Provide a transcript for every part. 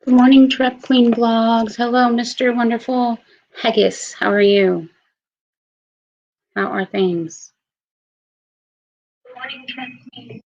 Good morning, Trap Queen Blogs. Hello, Mr. Wonderful Haggis. How are you? How are things? Good morning, Trap Queen.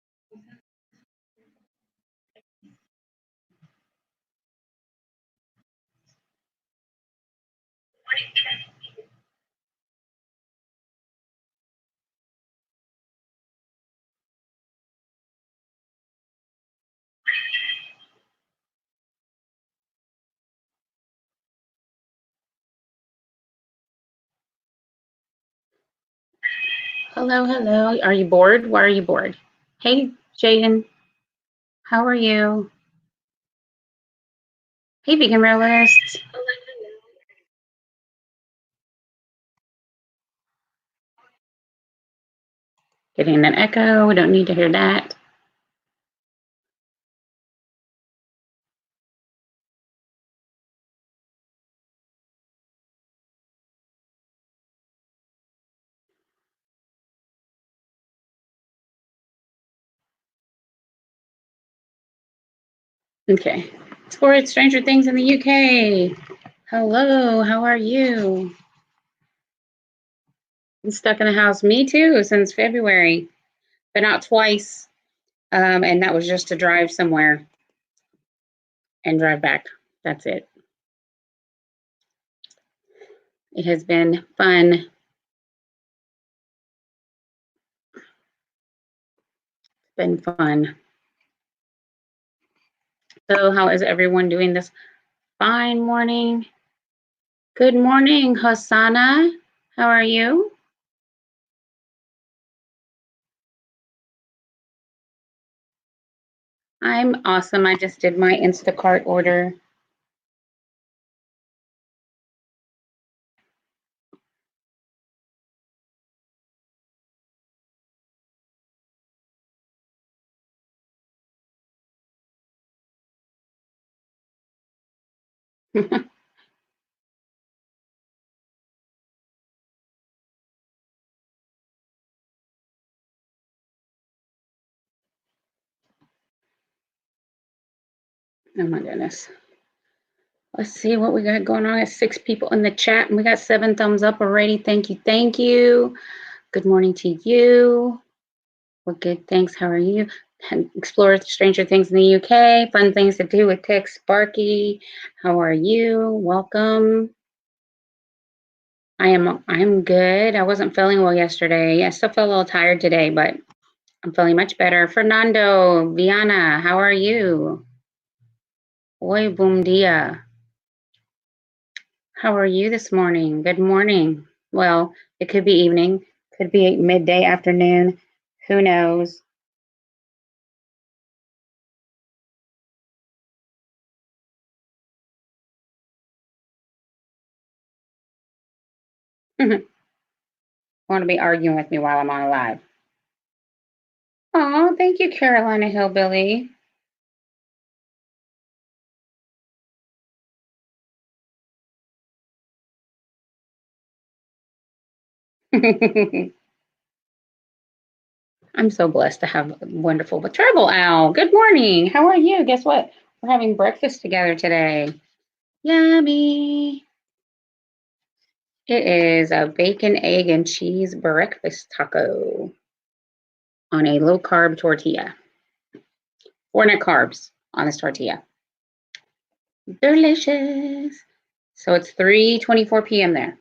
Hello, hello. Are you bored? Why are you bored? Hey, Jaden. How are you? Hey, Vegan Realist. Getting an echo. We don't need to hear that. Okay. Explored Stranger Things in the UK. Hello, how are you? Been stuck in the house. Me too, since February. Been out twice. And that was just to drive somewhere and drive back. That's it. It has been fun. Been fun. So how is everyone doing this fine morning? Good morning, Hosanna. How are you? I'm awesome. I just did my Instacart order. Oh my goodness. Let's see what we got going on. I got 6 people in the chat and we got 7 thumbs up already. Thank you. Thank you. Good morning to you. Well, good. Thanks. How are you? Explore Stranger Things in the UK. Fun things to do with Tech Sparky. How are you? Welcome. I'm good. I wasn't feeling well yesterday. I still feel a little tired today, but I'm feeling much better. Fernando, Viana, how are you? Oi, bom dia. How are you this morning? Good morning. Well, it could be evening, could be midday, afternoon. Who knows? Want to be arguing with me while I'm on live? Oh, thank you, Carolina Hillbilly. I'm so blessed to have a wonderful Travel Owl. Good morning. How are you? Guess what? We're having breakfast together today. Yummy. It is a bacon, egg, and cheese breakfast taco on a low carb tortilla. 4 net carbs on this tortilla. Delicious. So it's 3:24 p.m. there.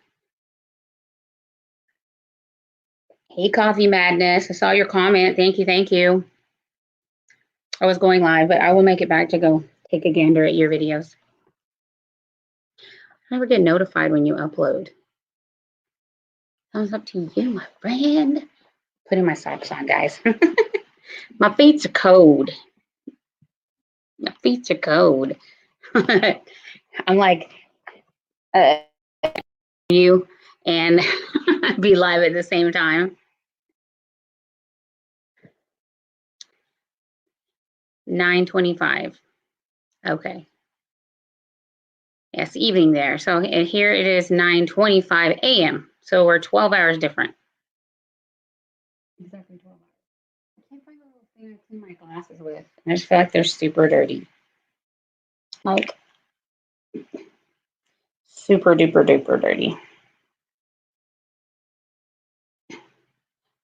Hey, Coffee Madness. I saw your comment. Thank you. Thank you. I was going live, but I will make it back to go take a gander at your videos. I never get notified when you upload. Thumbs up to you, my friend. Putting my socks on, guys. My feet are cold. My feet are cold. I'm like you and be live at the same time. 9:25. Okay. Yes, evening there. So here it is 9:25 a.m. So we're 12 hours different. Exactly 12 hours. I can't find a little thing to clean my glasses with. I just feel like they're super dirty. Like, Super duper duper dirty.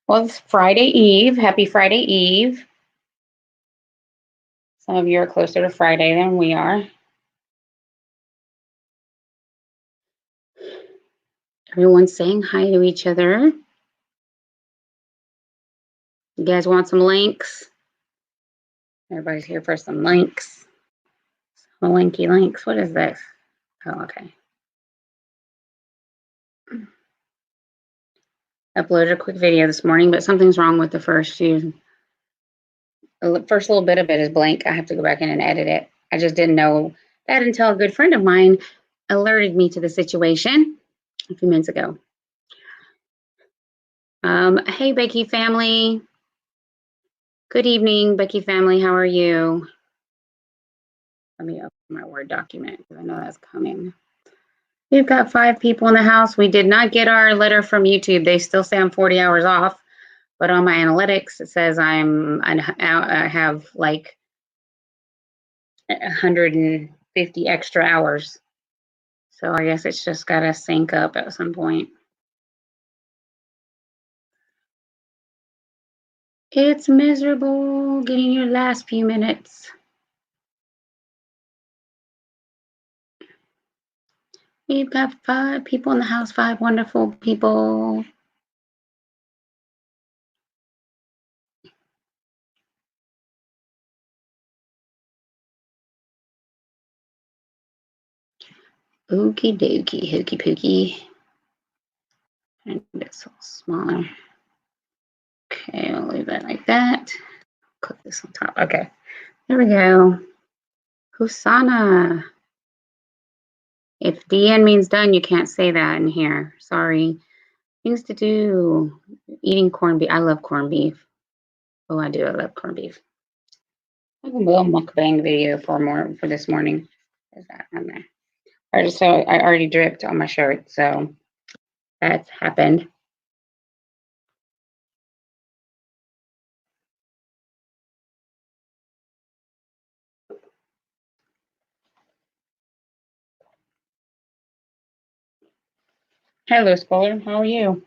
Well, it's Friday Eve. Happy Friday Eve. Some of you are closer to Friday than we are. Everyone's saying hi to each other. You guys want some links? Everybody's here for some links. Some linky links. What is this? Oh, okay. Uploaded a quick video this morning, but something's wrong with the first few. The first little bit of it is blank. I have to go back in and edit it. I just didn't know that until a good friend of mine alerted me to the situation a few minutes ago. Hey, Becky family. Good evening, Becky family. How are you? Let me open my Word document because I know that's coming. We've got 5 people in the house. We did not get our letter from YouTube. They still say I'm 40 hours off, but on my analytics it says I have like 150 extra hours. So I guess it's just got to sync up at some point. It's miserable getting your last few minutes. We've got 5 people in the house, 5 wonderful people. Okie dokie, hokey pokey. And it's a little smaller. Okay, I'll leave that like that. Click this on top. Okay, there we go. Hosanna. If DN means done, you can't say that in here. Sorry. Things to do. Eating corned beef. I love corned beef. Oh, I do. I love corned beef. I have a little mukbang video for this morning. Is that on there? I already dripped on my shirt, so that's happened. Hello, Scholar. How are you?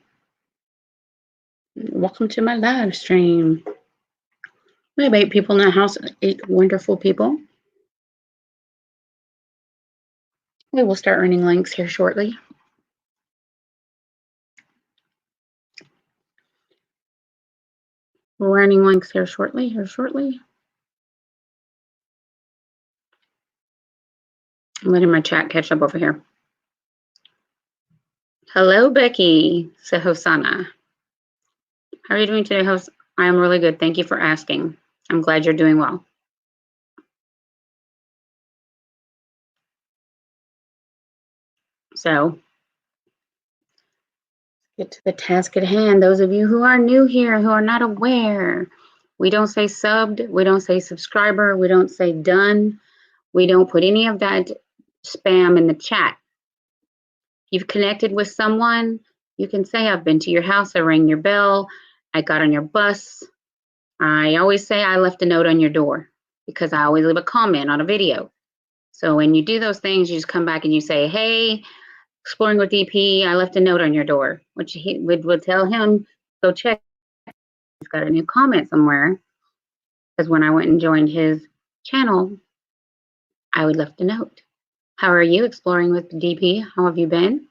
Welcome to my live stream. We have 8 people in the house, 8 wonderful people. We will start earning links here shortly. We're earning links here shortly. I'm letting my chat catch up over here. Hello, Becky. So Hosanna. How are you doing today, host? I am really good. Thank you for asking. I'm glad you're doing well. So, get to the task at hand. Those of you who are new here, who are not aware, we don't say subbed, we don't say subscriber, we don't say done. We don't put any of that spam in the chat. You've connected with someone, you can say, I've been to your house, I rang your bell, I got on your bus. I always say I left a note on your door because I always leave a comment on a video. So when you do those things, you just come back and you say, hey, Exploring with DP, I left a note on your door, which he would tell him, go check. He's got a new comment somewhere. Because when I went and joined his channel, I would left a note. How are you, Exploring with DP? How have you been?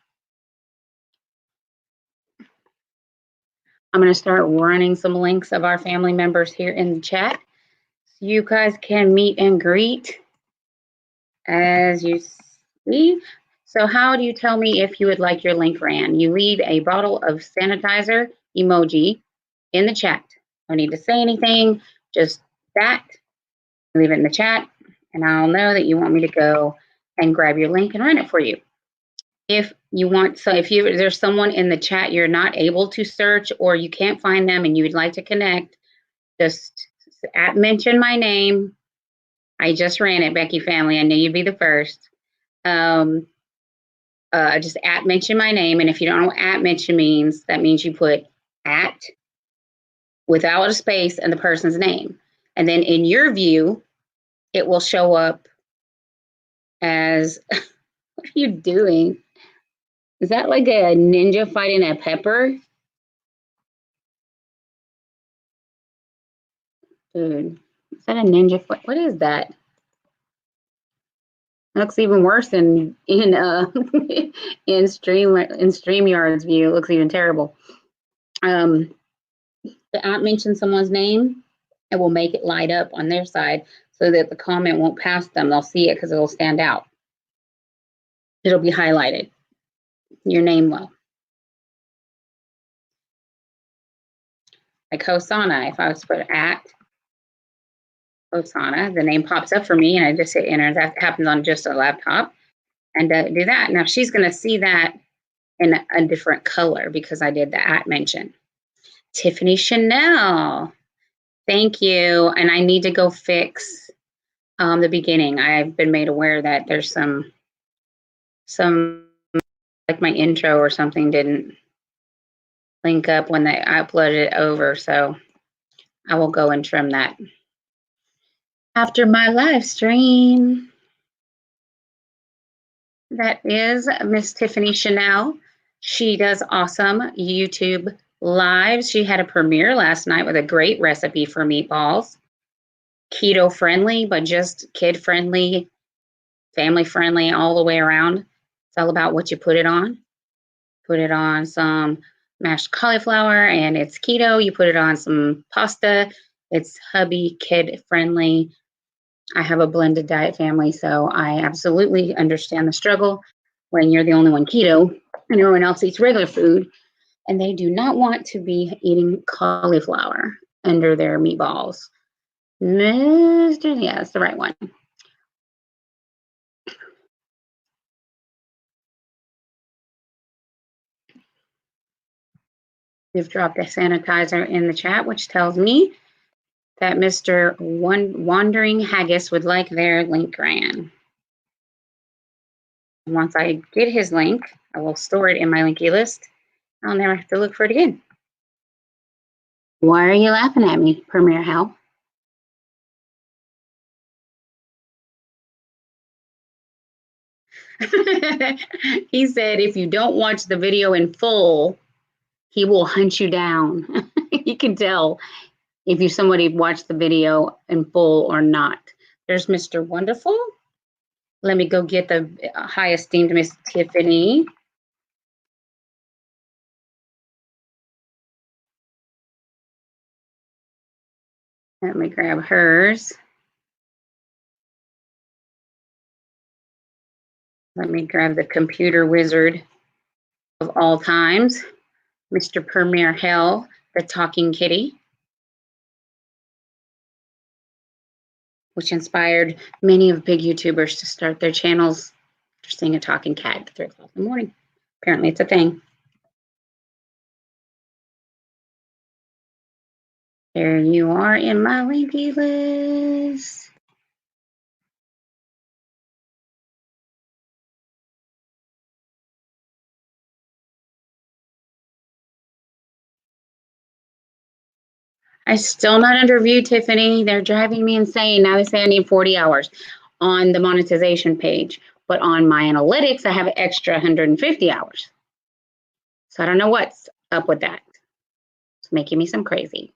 I'm going to start running some links of our family members here in the chat. So you guys can meet and greet as you see. So how do you tell me if you would like your link ran? You leave a bottle of sanitizer emoji in the chat. No need to say anything, just that. Leave it in the chat, and I'll know that you want me to go and grab your link and run it for you. If you want, so if there's someone in the chat you're not able to search or you can't find them and you would like to connect, just mention my name. I just ran it, Becky family. I knew you'd be the first. Just mention my name, and if you don't know what mention means, that means you put at without a space and the person's name. And then in your view, it will show up as are you doing? Is that like a ninja fighting a pepper? Dude, is that a ninja fight? What is that? Looks even worse than in in StreamYard's view. It looks even terrible. The app mentions someone's name, it will make it light up on their side so that the comment won't pass them. They'll see it because it'll stand out. It'll be highlighted. Your name will. Like Hosanna, if I was to put at Hosanna, the name pops up for me and I just hit enter. That happens on just a laptop. And do that. Now she's going to see that in a different color because I did the at mention. Tiffany Chanel, thank you. And I need to go fix the beginning. I've been made aware that there's some like my intro or something didn't link up when they uploaded it over. So I will go and trim that after my live stream. That is Miss Tiffany Chanel. She does awesome YouTube lives. She had a premiere last night with a great recipe for meatballs. Keto friendly, but just kid friendly, family friendly, all the way around. It's all about what you put it on. Put it on some mashed cauliflower and it's keto. You put it on some pasta. It's hubby kid friendly. I have a blended diet family, so I absolutely understand the struggle when you're the only one keto and everyone else eats regular food and they do not want to be eating cauliflower under their meatballs. Yeah, that's the right one. We've dropped a sanitizer in the chat, which tells me that Mr. Wandering Haggis would like their link ran. Once I get his link, I will store it in my linky list. I'll never have to look for it again. Why are you laughing at me, Premier Hal? He said if you don't watch the video in full, he will hunt you down. You can tell if somebody watched the video in full or not. There's Mr. Wonderful. Let me go get the high esteemed Miss Tiffany. Let me grab hers. Let me grab the computer wizard of all times, Mr. Premier Hell, the talking kitty, which inspired many of big YouTubers to start their channels after seeing a talking cat at 3 o'clock in the morning. Apparently it's a thing. There you are in my linky list. I still not under view, Tiffany. They're driving me insane. Now they say I need 40 hours on the monetization page, but on my analytics, I have an extra 150 hours. So I don't know what's up with that. It's making me some crazy.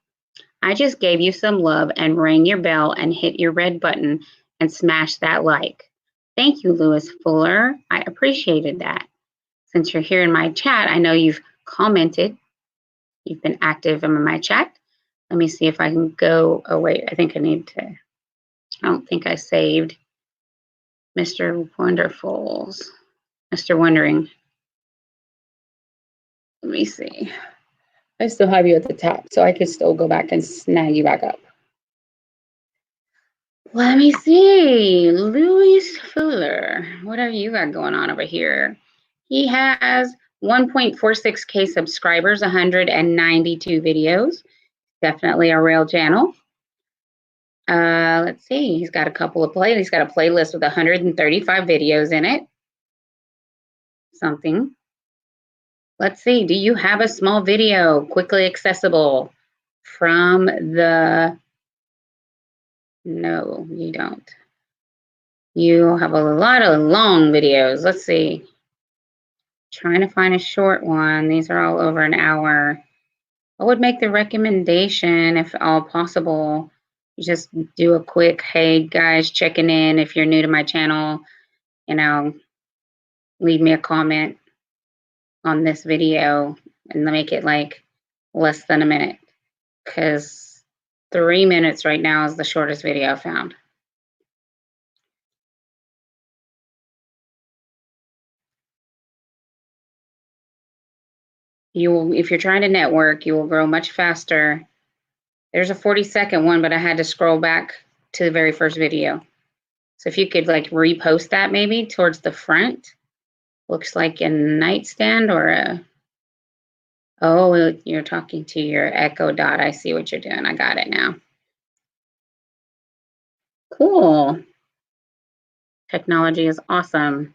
I just gave you some love and rang your bell and hit your red button and smash that like. Thank you, Lewis Fuller. I appreciated that. Since you're here in my chat, I know you've commented. You've been active in my chat. Let me see if I can go. Oh, wait, I think I need to. I don't think I saved Mr. Wonderful's, Mr. Wondering. Let me see. I still have you at the top, so I could still go back and snag you back up. Let me see. Louis Fuller. What have you got going on over here? He has 1.46K subscribers, 192 videos. Definitely a real channel. Let's see. He's got a couple of playlists. He's got a playlist with 135 videos in it. Something. Let's see. Do you have a small video quickly accessible from the... No, you don't. You have a lot of long videos. Let's see. Trying to find a short one. These are all over an hour. I would make the recommendation, if all possible, just do a quick, hey guys, checking in. If you're new to my channel, leave me a comment on this video and make it like less than a minute, because 3 minutes right now is the shortest video I found. If you're trying to network, you will grow much faster. There's a 40-second one, but I had to scroll back to the very first video. So if you could like repost that maybe towards the front, looks like a nightstand or a, oh, you're talking to your Echo Dot. I see what you're doing. I got it now. Cool. Technology is awesome.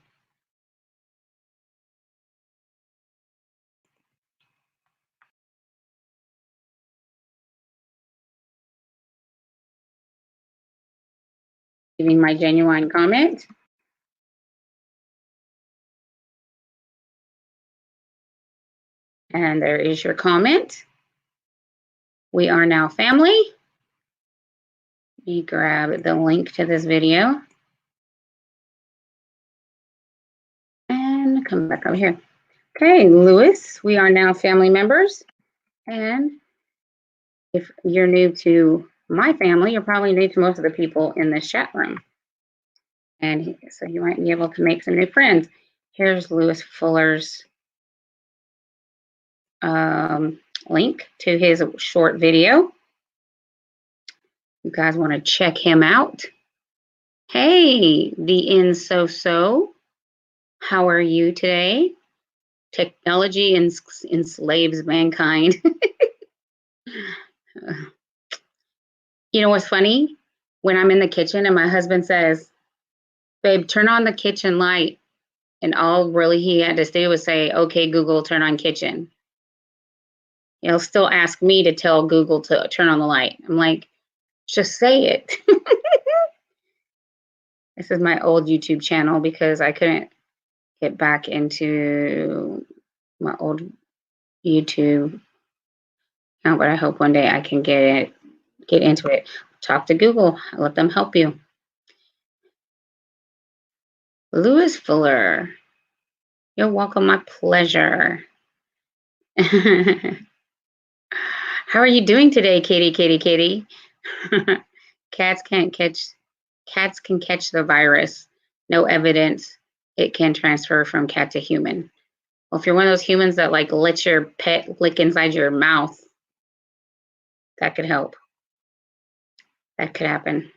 Giving my genuine comment. And there is your comment. We are now family. Let me grab the link to this video. And come back over here. Okay, Lewis, we are now family members. And if you're new to my family, you're probably new to most of the people in this chat room. And so you might be able to make some new friends. Here's Lewis Fuller's link to his short video. You guys want to check him out? Hey, the In-So-So. How are you today? Technology enslaves mankind. You know what's funny? When I'm in the kitchen and my husband says, babe, turn on the kitchen light. And all really he had to do was say, okay, Google, turn on kitchen. He'll still ask me to tell Google to turn on the light. I'm like, just say it. This is my old YouTube channel because I couldn't get back into my old YouTube account, but I hope one day I can get into it. Talk to Google, let them help you. Lewis Fuller, you're welcome, my pleasure. How are you doing today, kitty? Cats can catch the virus. No evidence it can transfer from cat to human. Well, if you're one of those humans that like let your pet lick inside your mouth, that could help. That could happen.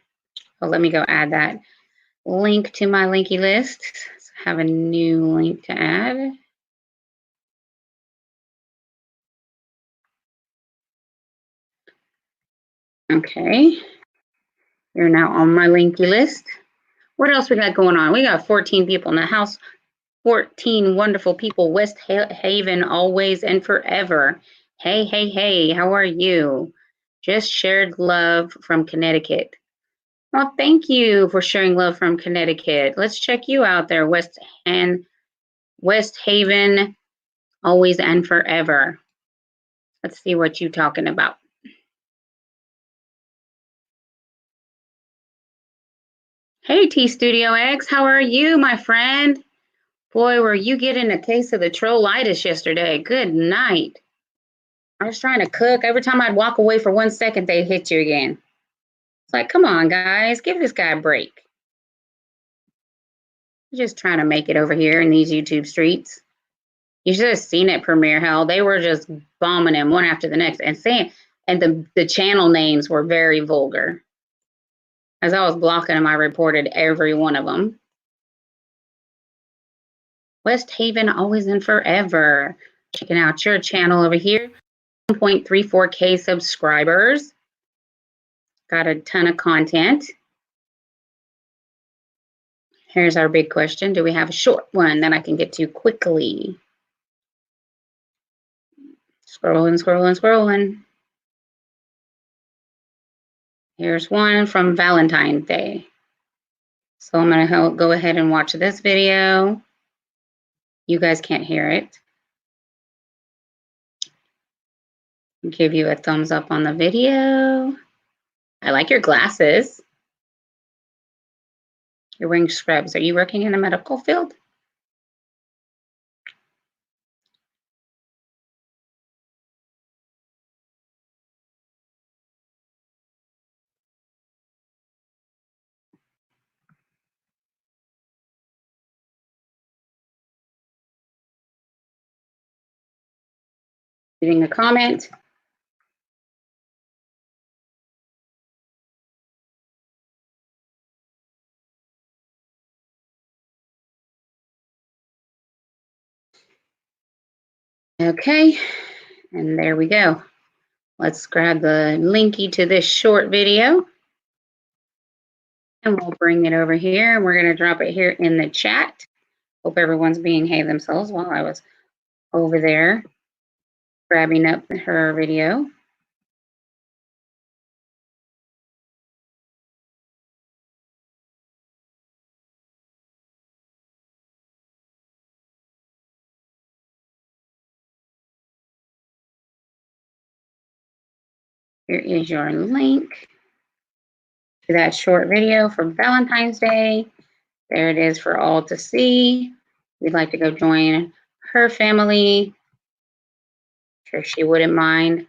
Well, let me go add that link to my linky list. So I have a new link to add. Okay. You're now on my linky list. What else we got going on? We got 14 people in the house. 14 wonderful people. West Haven, always and forever. Hey, how are you? Just shared love from Connecticut. Well, thank you for sharing love from Connecticut. Let's check you out there, West Haven, always and forever. Let's see what you're talking about. Hey, T Studio X, how are you, my friend? Boy, were you getting a case of the trollitis yesterday. Good night. I was trying to cook. Every time I'd walk away for 1 second, they'd hit you again. It's like, come on, guys, give this guy a break. I'm just trying to make it over here in these YouTube streets. You should have seen it premiere, hell. They were just bombing him one after the next and the channel names were very vulgar. As I was blocking them, I reported every one of them. West Haven, always and forever. Checking out your channel over here. 1.34K subscribers. Got a ton of content. Here's our big question. Do we have a short one that I can get to quickly? Scrolling. Here's one from Valentine's Day. So I'm going to go ahead and watch this video. You guys can't hear it. Give you a thumbs up on the video. I like your glasses. You're wearing scrubs. Are you working in the medical field? Leaving a comment. Okay, and there we go. Let's grab the linky to this short video. And we'll bring it over here, and we're going to drop it here in the chat. Hope everyone's behaving themselves while I was over there grabbing up her video. Here is your link to that short video for Valentine's Day. There it is for all to see. We'd like to go join her family. Sure she wouldn't mind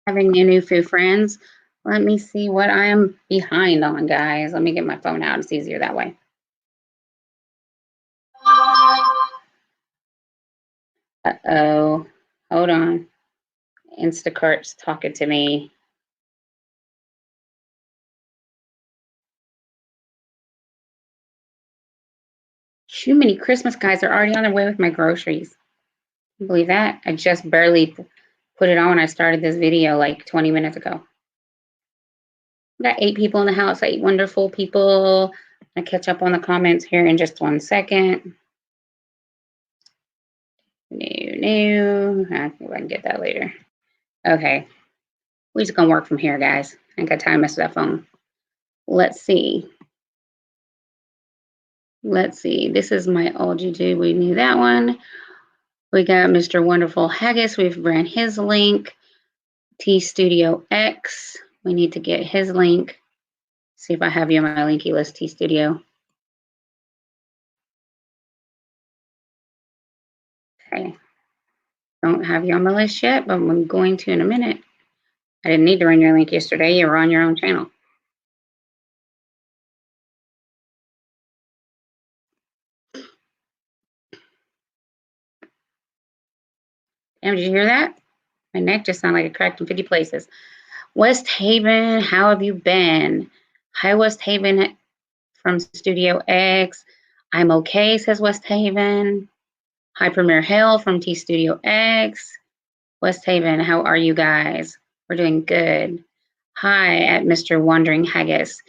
having new foo friends. Let me see what I am behind on, guys. Let me get my phone out. It's easier that way. Uh-oh. Hold on. Instacart's talking to me. Too many Christmas guys are already on their way with my groceries. Can you believe that? I just barely put it on when I started this video like 20 minutes ago. We got 8 people in the house, 8 wonderful people. I'll catch up on the comments here in just 1 second. No. I think I can get that later. Okay. We're just going to work from here, guys. I ain't got time to mess with that phone. Let's see. This is my old YouTube. We need that one. We got Mr. Wonderful Haggis. We've ran his link. T Studio X. We need to get his link. See if I have you on my linky list, T Studio. Okay. Don't have you on my list yet, but I'm going to in a minute. I didn't need to run your link yesterday. You were on your own channel. Damn, did you hear that? My neck just sounded like it cracked in 50 places. West Haven, how have you been? Hi, West Haven from Studio X. I'm okay, says West Haven. Hi, Premier Hale from T Studio X. West Haven, how are you guys? We're doing good. Hi, at Mr. Wandering Haggis.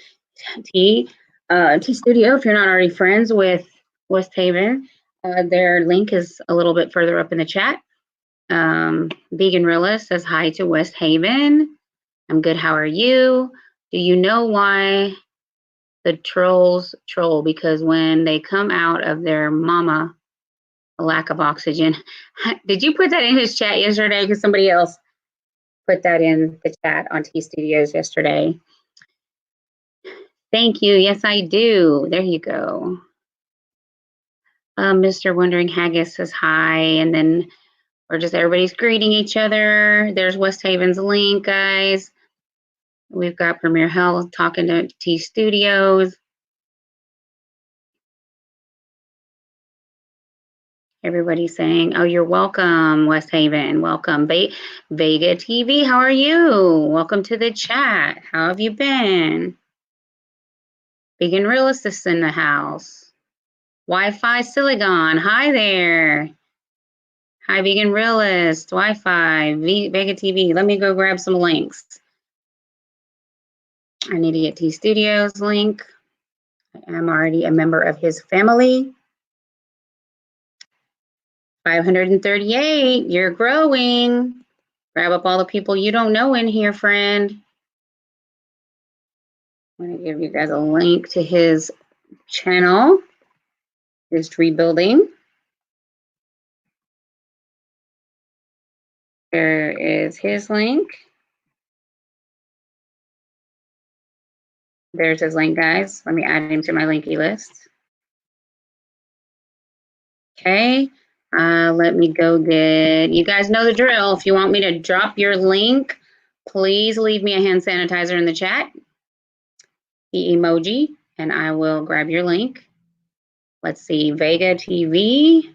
T Studio, if you're not already friends with West Haven, their link is a little bit further up in the chat. Vegan Realist says hi to West Haven. I'm good. How are you? Do you know why the trolls troll? Because when they come out of their mama, a lack of oxygen. Did you put that in his chat yesterday? Because somebody else put that in the chat on T Studios yesterday. Thank you. Yes, I do. There you go. Mr. Wondering Haggis says hi, and then we're just everybody's greeting each other. There's West Haven's link, guys. We've got Premier Health talking to T Studios. Everybody's saying, oh, you're welcome, West Haven. Welcome. Vega TV, how are you? Welcome to the chat. How have you been? Vegan Realist is in the house. Wi-Fi Silicon, hi there. Hi, Vegan Realist, Wi-Fi, Vega TV. Let me go grab some links. I need to get T Studios link. I am already a member of his family. 538, you're growing. Grab up all the people you don't know in here, friend. I'm gonna give you guys a link to his channel is rebuilding. There is his link. There's his link, guys. Let me add him to my linky list. Okay, let me go get, you guys know the drill. If you want me to drop your link, please leave me a hand sanitizer in the chat, the emoji, and I will grab your link. Let's see, Vega TV.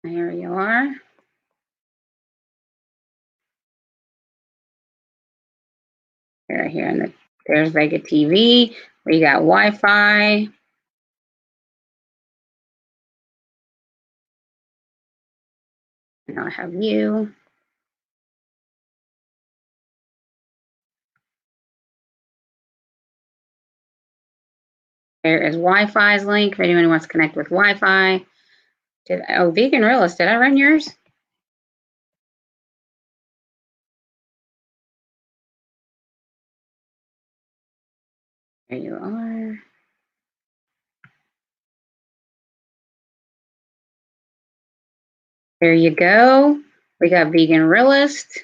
There you are. Right here, and there's Vega TV. We got Wi-Fi. And I have you. There is Wi-Fi's link if anyone wants to connect with Wi-Fi. Oh, Vegan Realist, did I run yours? There you are. There you go. We got Vegan Realist.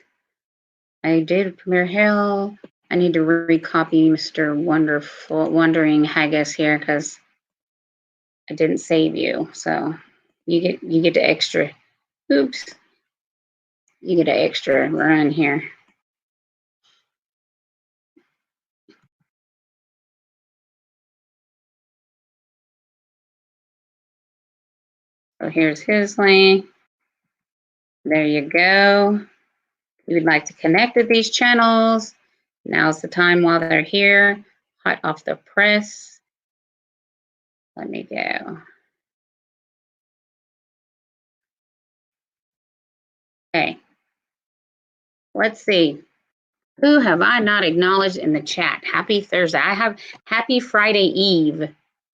I did Premier Hill. I need to recopy Mr. Wondering Haggis here because I didn't save you. So you get the extra. Oops. You get an extra run here. So here's his link. There you go. If you would like to connect with these channels, now's the time while they're here. Hot off the press. Let me go. Okay. Let's see. Who have I not acknowledged in the chat? Happy Thursday. I have happy Friday Eve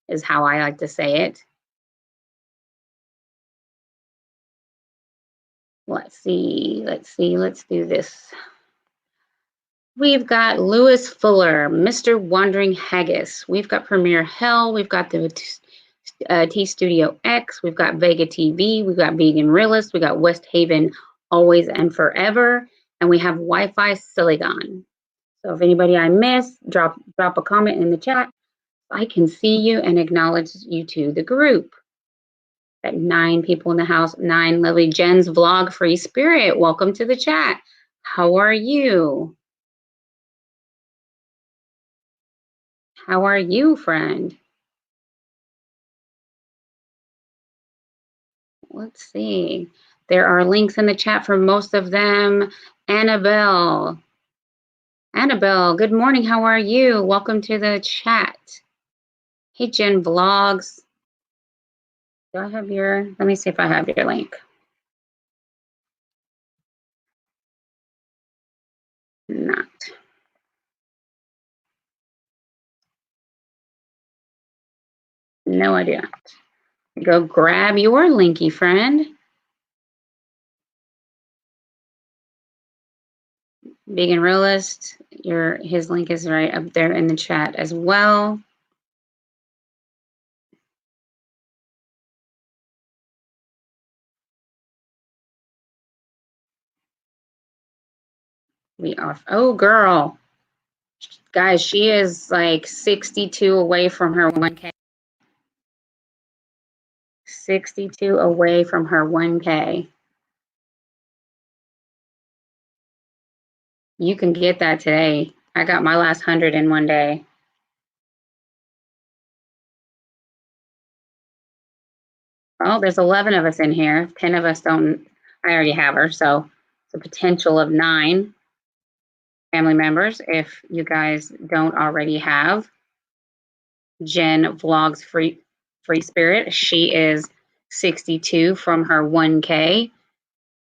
is how I like to say it. Let's see. Let's do this. We've got Lewis Fuller, Mr. Wandering Haggis. We've got Premier Hell. We've got the T Studio X. We've got Vega TV. We've got Vegan Realist. We got West Haven Always and Forever. And we have Wi-Fi Silicon. So if anybody I missed, drop a comment in the chat. I can see you and acknowledge you to the group. Got 9 people in the house. 9 lovely Jen's Vlog Free Spirit. Welcome to the chat. How are you? How are you, friend? Let's see. There are links in the chat for most of them. Annabelle, good morning. How are you? Welcome to the chat. Hey, Jen Vlogs. Do I have your, let me see if I have your link. Not. No, I do not. Go grab your linky, friend. Vegan Realist, his link is right up there in the chat as well. We are, oh girl. Guys, she is like 62 away from her 1K. 62 away from her 1K. You can get that today. I got my last 100 in one day. Well, there's 11 of us in here. 10 of us don't, I already have her, so it's a potential of 9 family members if you guys don't already have Jen Vlogs Free Spirit. She is 62 from her 1K.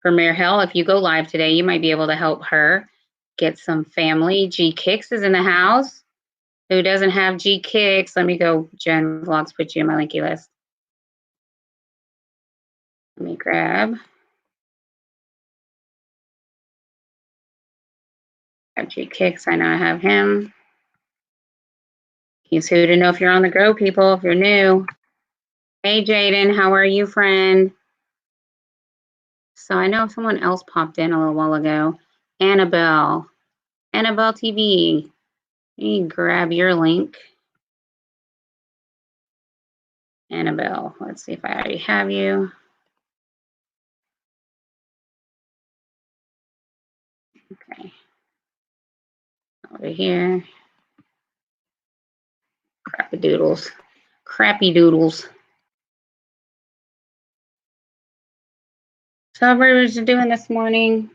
Premier Hell, if you go live today, you might be able to help her get some family. G Kicks is in the house. Who doesn't have G Kicks? Let me go, Jen Vlogs, put you in my linky list. Let me grab. Got G Kicks. I know I have him. He's who to know if you're on the go, people, if you're new. Hey, Jaden, how are you, friend? So I know someone else popped in a little while ago. Annabelle. Annabelle TV. Let me grab your link. Annabelle. Let's see if I already have you. Okay. Over here. Crappy doodles. Crappy doodles. So everybody's doing this morning.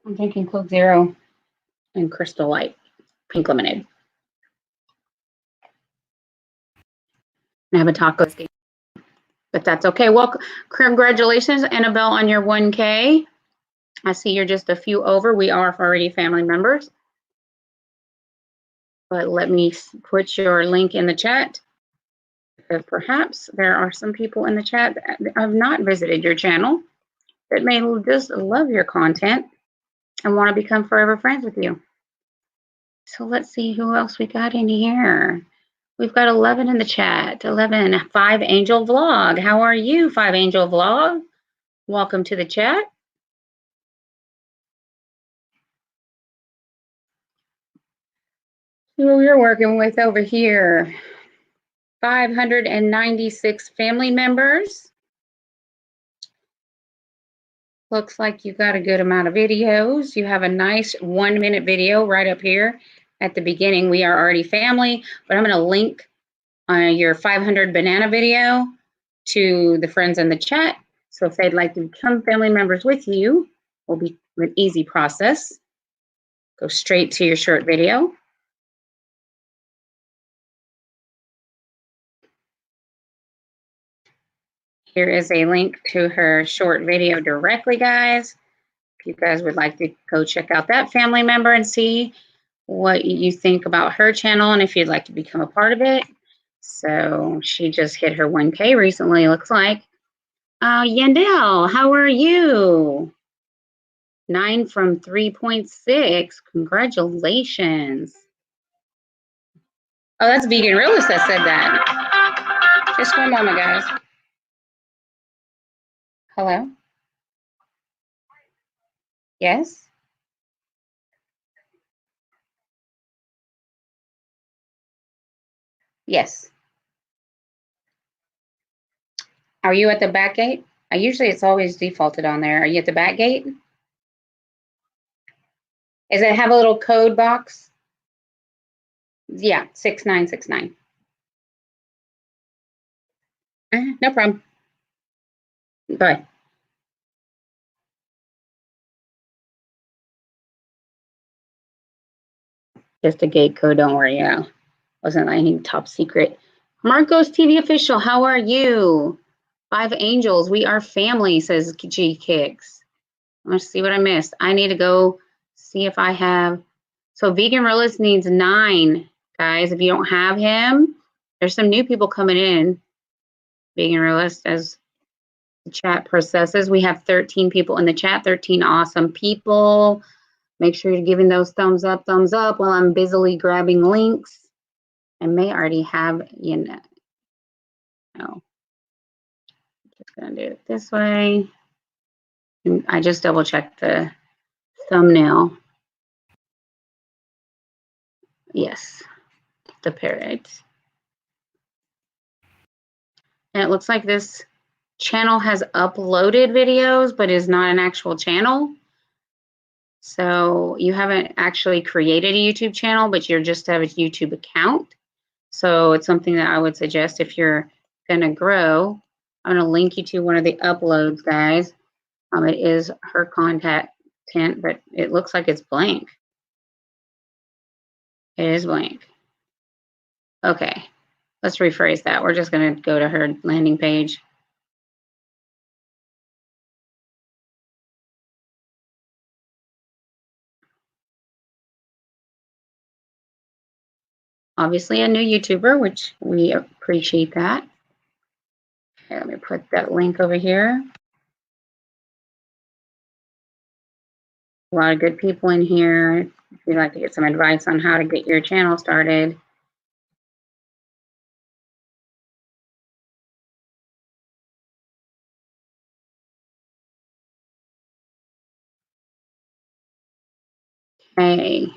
I'm drinking Coke Zero and Crystal Light, pink lemonade. I have a taco, but that's okay. Well, congratulations, Annabelle, on your 1K. I see you're just a few over. We are already family members. But let me put your link in the chat. Because perhaps there are some people in the chat that have not visited your channel that may just love your content and want to become forever friends with you. So let's see who else we got in here. We've got 11 in the chat. 11, 5 Angel Vlog. How are you, 5 Angel Vlog? Welcome to the chat. Who we're working with over here. 596 family members. Looks like you've got a good amount of videos. You have a nice 1-minute video right up here at the beginning. We are already family, but I'm going to link your 500 banana video to the friends in the chat. So if they'd like to become family members with you, will be an easy process. Go straight to your short video. Here is a link to her short video directly, guys. If you guys would like to go check out that family member and see what you think about her channel and if you'd like to become a part of it. So she just hit her 1K recently, looks like. Yandel, how are you? 9 from 3.6. Congratulations. Oh, that's Vegan Realist that said that. Just one moment, guys. Hello? Yes? Yes. Are you at the back gate? Usually it's always defaulted on there. Are you at the back gate? Does it have a little code box? Yeah, 6969. No problem. Go ahead. Just a gate code, don't worry. Yeah, wasn't any top secret. Marcos TV official, how are you? 5 Angels, we are family, says G Kicks. Let's see what I missed. I need to go see if I have. So Vegan Realist needs 9, guys. If you don't have him, there's some new people coming in. Vegan Realist, as the chat processes, we have 13 people in the chat, 13 awesome people. Make sure you're giving those thumbs up while I'm busily grabbing links. I may already have, no. Just gonna do it this way. And I just double checked the thumbnail. Yes, the parrot. And it looks like this channel has uploaded videos, but is not an actual channel. So you haven't actually created a YouTube channel, but you just have a YouTube account. So it's something that I would suggest if you're gonna grow. I'm gonna link you to one of the uploads, guys. It is her content, but it looks like it's blank. It is blank. Okay, let's rephrase that. We're just gonna go to her landing page. Obviously a new YouTuber, which we appreciate that. Okay, let me put that link over here. A lot of good people in here. If you'd like to get some advice on how to get your channel started. Okay.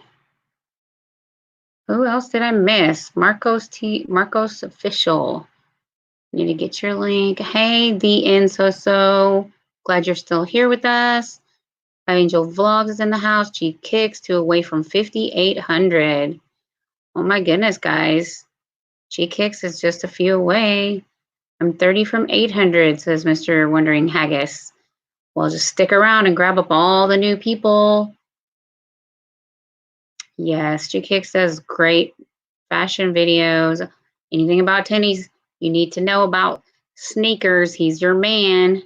Who else did I miss? Marcos Official. Need to get your link. Hey, DN So. Glad you're still here with us. Angel Vlogs is in the house. G Kicks 2 away from 5,800. Oh my goodness, guys. G Kicks is just a few away. I'm 30 from 800, says Mr. Wondering Haggis. Well, just stick around and grab up all the new people. Yes, G Kicks does great fashion videos. Anything about tennies you need to know about sneakers, he's your man.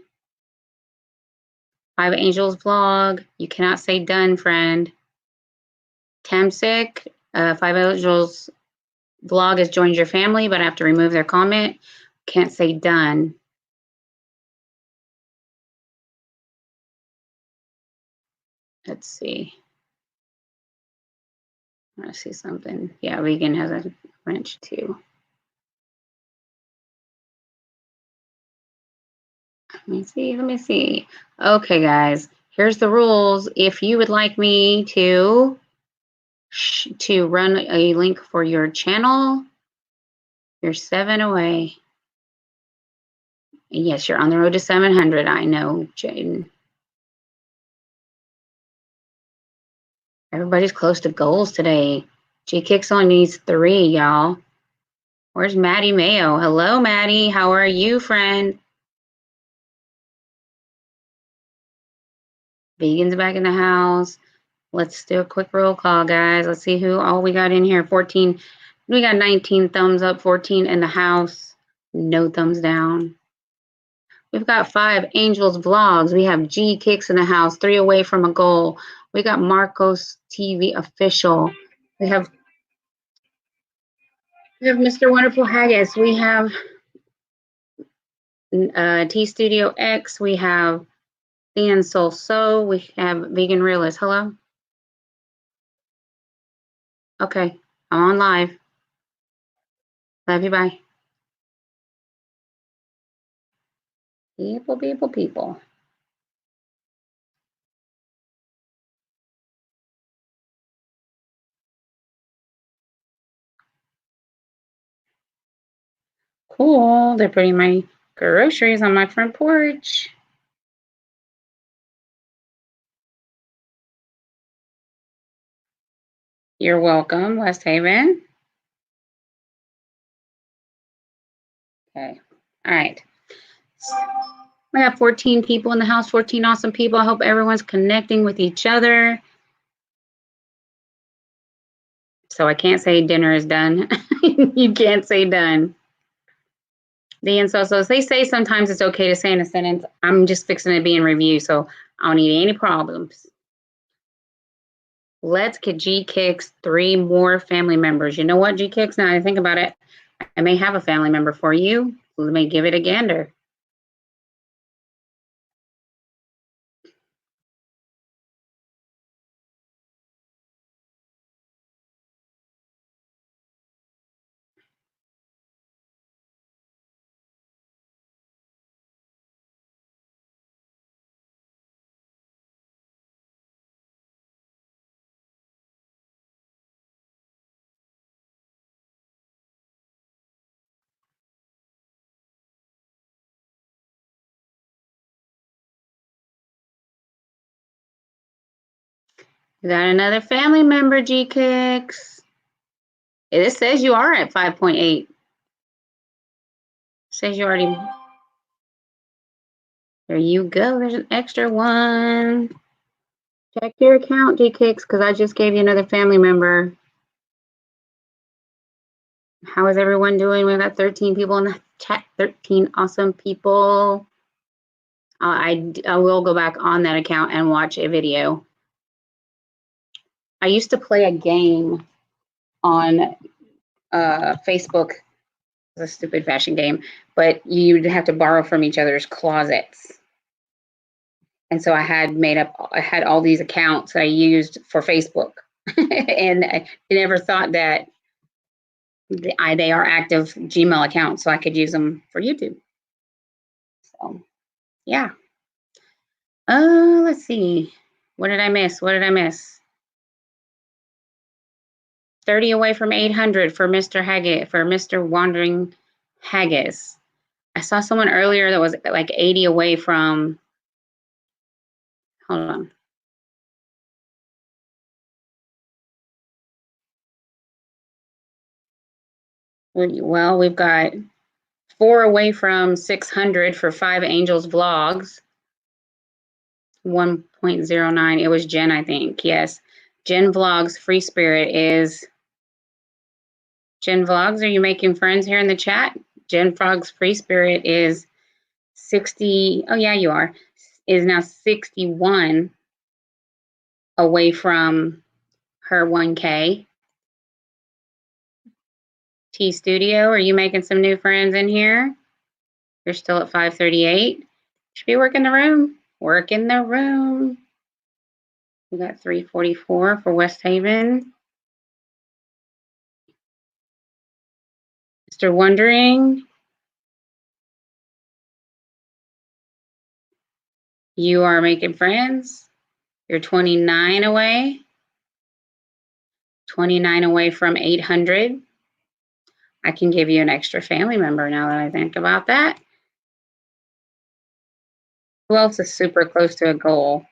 Five Angels vlog. You cannot say done, friend. Tamsic, Five Angels vlog has joined your family, but I have to remove their comment. Can't say done. Let's see. I want to see something. Yeah, Vegan has a wrench too. Let me see. Okay, guys, here's the rules. If you would like me to run a link for your channel, you're 7 away. Yes, you're on the road to 700. I know, Jaden. Everybody's close to goals today. G-Kicks only needs 3, y'all. Where's Maddie Mayo? Hello, Maddie. How are you, friend? Vegan's back in the house. Let's do a quick roll call, guys. Let's see who all we got in here. 14. We got 19 thumbs up, 14 in the house. No thumbs down. We've got 5 Angels vlogs. We have G Kicks in the house, 3 away from a goal. We got Marcos TV official. We have Mr. Wonderful Haggis. We have T Studio X. We have Dan Soul So. We have Vegan Realist. Hello. Okay, I'm on live. Love you. Bye. People. Cool. They're putting my groceries on my front porch. You're welcome, West Haven. Okay. All right. We have 14 people in the house, 14 awesome people. I hope everyone's connecting with each other. So I can't say dinner is done. You can't say done. So they say sometimes it's okay to say in a sentence, I'm just fixing to be in review, so I don't need any problems. Let's get G-Kicks 3 more family members. You know what, G-Kicks? Now I think about it, I may have a family member for you. Let me give it a gander. We got another family member, G-Kicks. It says you are at 5.8. Says you already. There you go. There's an extra one. Check your account, G-Kicks, because I just gave you another family member. How is everyone doing? We've got 13 people in the chat. 13 awesome people. I will go back on that account and watch a video. I used to play a game on Facebook. It's a stupid fashion game, but you'd have to borrow from each other's closets. And so I had all these accounts that I used for Facebook. And I never thought that they are active Gmail accounts, so I could use them for YouTube. So, yeah. Let's see. What did I miss? 30 away from 800 for Mr. Haggis, for Mr. Wandering Haggis. I saw someone earlier that was like 80 away from, hold on. Well, we've got 4 away from 600 for Five Angels Vlogs. 1.09. It was Jen, I think. Yes. Jen Vlogs Free Spirit is Jen Vlogs. Are you making friends here in the chat? Jen Vlogs Free Spirit is 60. Oh, yeah, you are. Is now 61 away from her 1K. T Studio, are you making some new friends in here? You're still at 538. Should be working the room. Work in the room. We got 344 for West Haven. Mr. Wondering, you are making friends. You're 29 away. 29 away from 800. I can give you an extra family member now that I think about that. Who else is super close to a goal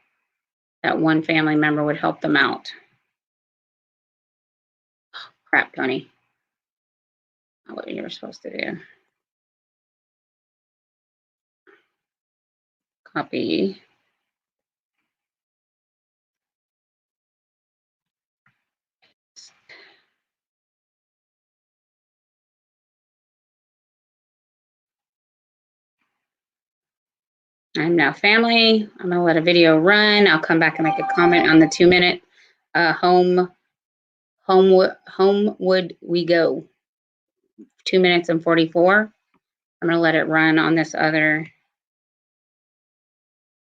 that one family member would help them out? Oh, crap, Tony. Not what you were supposed to do. Copy. I'm now family. I'm gonna let a video run. I'll come back and make a comment on the 2-minute homewood we go. 2 minutes and 44. I'm gonna let it run on this other,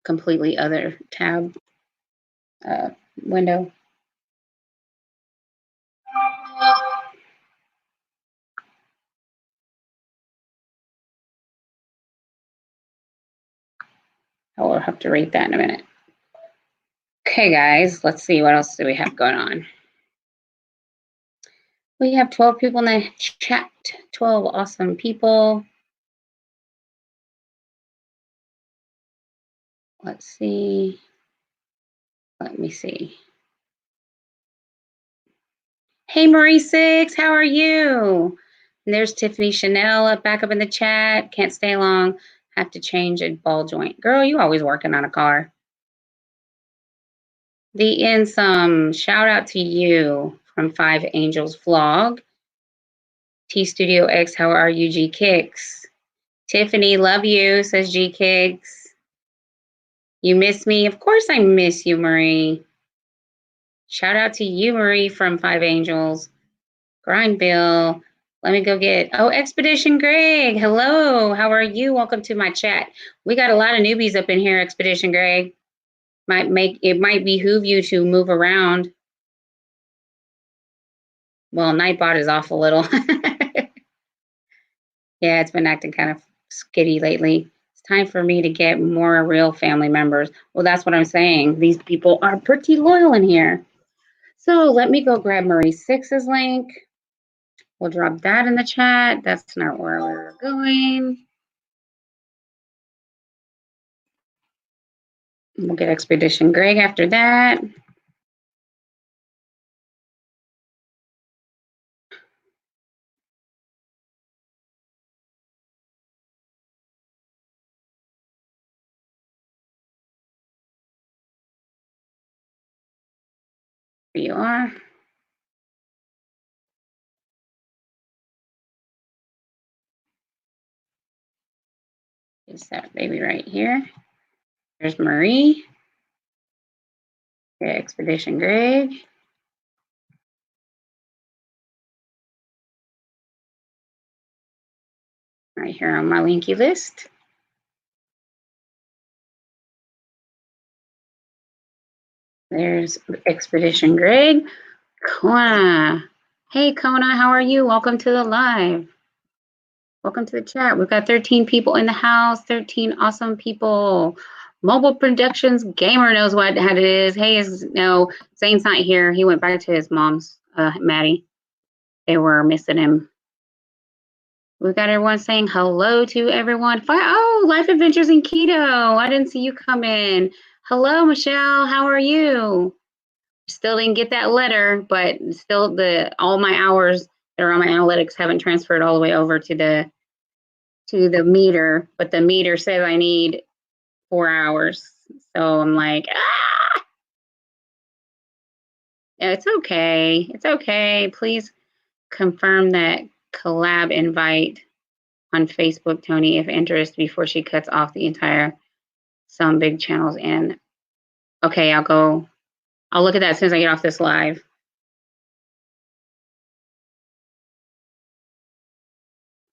completely other tab window. I'll have to rate that in a minute. Okay, guys, let's see what else do we have going on. We have 12 people in the chat, 12 awesome people. Let's see. Let me see. Hey, Marie Six, how are you? And there's Tiffany Chanel back up in the chat. Can't stay long. Have to change a ball joint. Girl, you always working on a car. The Insome, shout out to you from Five Angels Vlog. T Studio X, how are you, G Kicks? Tiffany, love you, says G Kicks. You miss me? Of course I miss you, Marie. Shout out to you, Marie from Five Angels. Grind Bill. Let me go get, oh, Expedition Greg. Hello, how are you? Welcome to my chat. We got a lot of newbies up in here, Expedition Greg. It might behoove you to move around. Well, Nightbot is off a little. Yeah, it's been acting kind of skitty lately. It's time for me to get more real family members. Well, that's what I'm saying. These people are pretty loyal in here. So let me go grab Marie Six's link. We'll drop that in the chat. That's not where we're going. We'll get Expedition Greg after that. Here you are. Is that baby right here? There's Marie. Okay, Expedition Greg. Right here on my linky list. There's Expedition Greg. Kona. Hey, Kona, how are you? Welcome to the live. Welcome to the chat. We've got 13 people in the house, 13 awesome people. Mobile Productions Gamer knows what it is. Hey, Zane's not here. He went back to his mom's, Maddie. They were missing him. We've got everyone saying hello to everyone. Oh, Life Adventures in Keto. I didn't see you come in. Hello, Michelle. How are you? Still didn't get that letter, but still all my hours that are on my analytics haven't transferred all the way over to the meter, but the meter says I need 4 hours. So I'm like, it's okay. It's okay. Please confirm that collab invite on Facebook, Tony, if interest, before she cuts off the entire Some Big Channels in. Okay, I'll look at that as soon as I get off this live.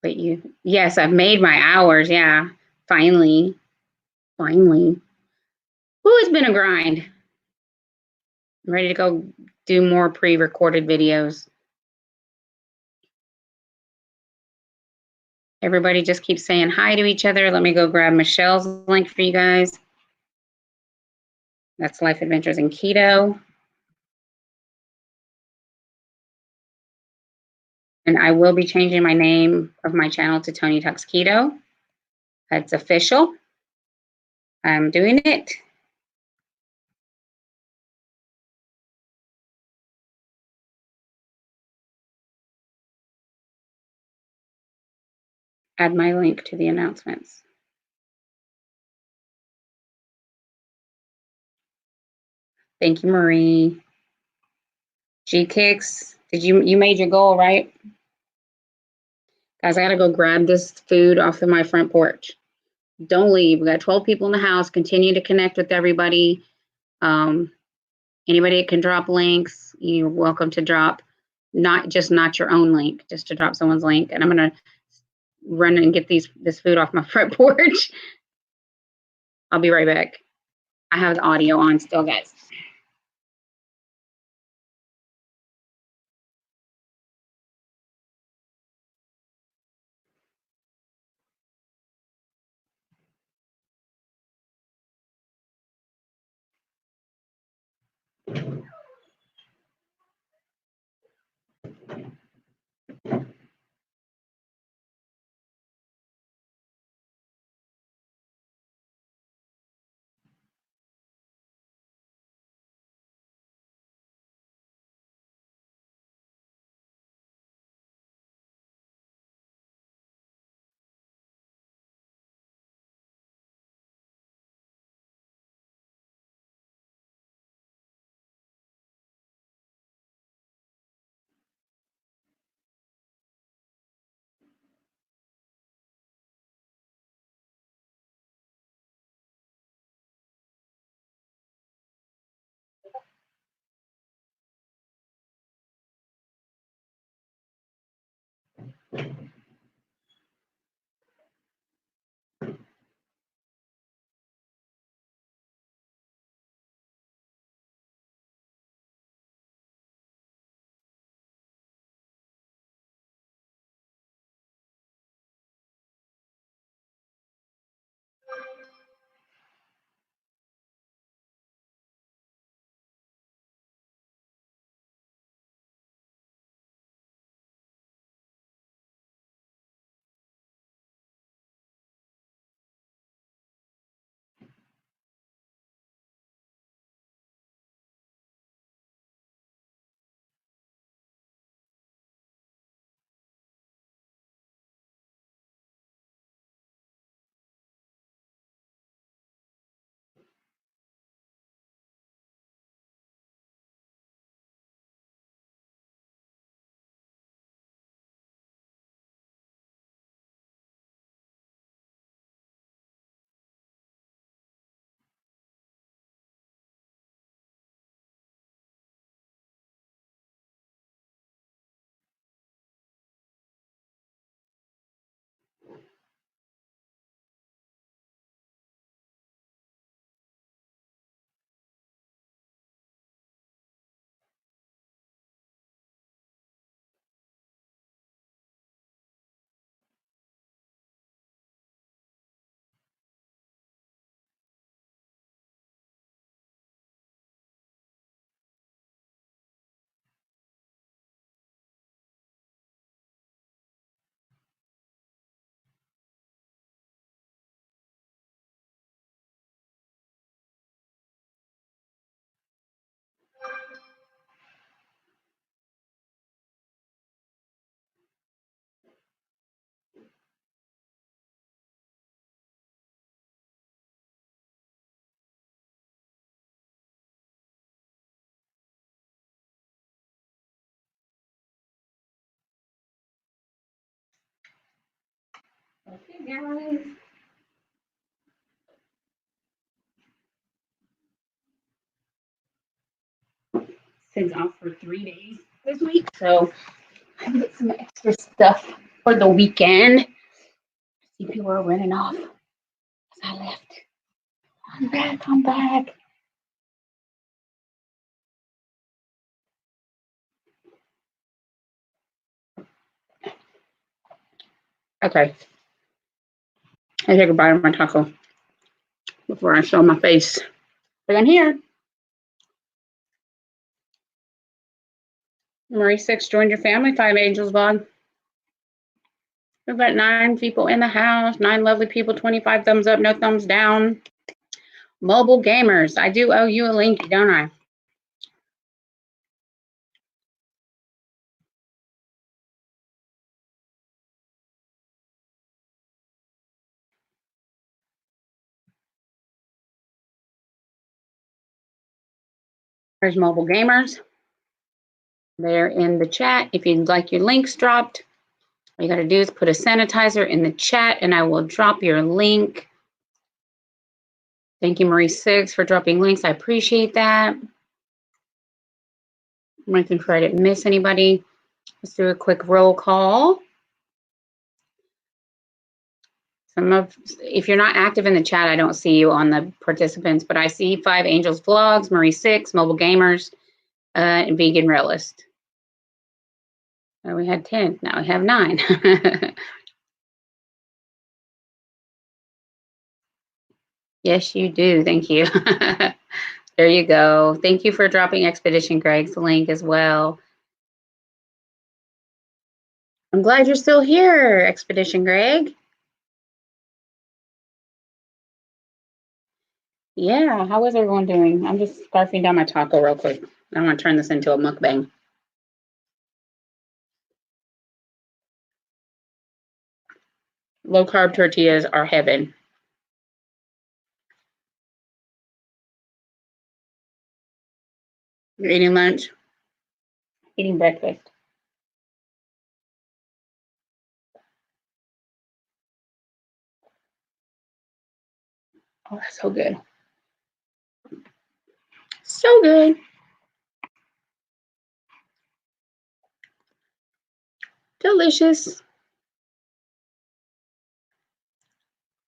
But yes, I've made my hours. Yeah, finally. Ooh, it's been a grind. I'm ready to go do more pre-recorded videos. Everybody just keeps saying hi to each other. Let me go grab Michelle's link for you guys. That's Life Adventures in Keto. And I will be changing my name of my channel to Tony Talks Keto. That's official. I'm doing it. Add my link to the announcements. Thank you, Marie. G-Kicks, you made your goal, right? Guys, I gotta go grab this food off of my front porch. Don't leave. We got 12 people in the house. Continue to connect with everybody. Anybody that can drop links, you're welcome to drop. Not your own link, just to drop someone's link. And I'm gonna run and get this food off my front porch. I'll be right back. I have the audio on still, guys. Okay, guys. Since off for 3 days this week, so I can get some extra stuff for the weekend. See, people are running off as I left. I'm back. I'm back. Okay. I take a bite of my taco before I show my face. But I'm here. Marie Six joined your family. Five Angels vlog. We've got 9 people in the house. 9 lovely people. 25 thumbs up. No thumbs down. Mobile gamers. I do owe you a link, don't I? There's mobile gamers. They're in the chat. If you'd like your links dropped, all you got to do is put a sanitizer in the chat and I will drop your link. Thank you, Marie Six, for dropping links. I appreciate that. I'm making sure I didn't miss anybody. Let's do a quick roll call. If you're not active in the chat, I don't see you on the participants, but I see 5 Angels Vlogs, Marie Six, Mobile Gamers, and Vegan Realist. We had 10, now we have 9. Yes, you do. Thank you. There you go. Thank you for dropping Expedition Greg's link as well. I'm glad you're still here, Expedition Greg. Yeah, how is everyone doing? I'm just scarfing down my taco real quick. I want to turn this into a mukbang. Low carb tortillas are heaven. You're eating lunch? Eating breakfast. Oh, that's so good. So good. Delicious.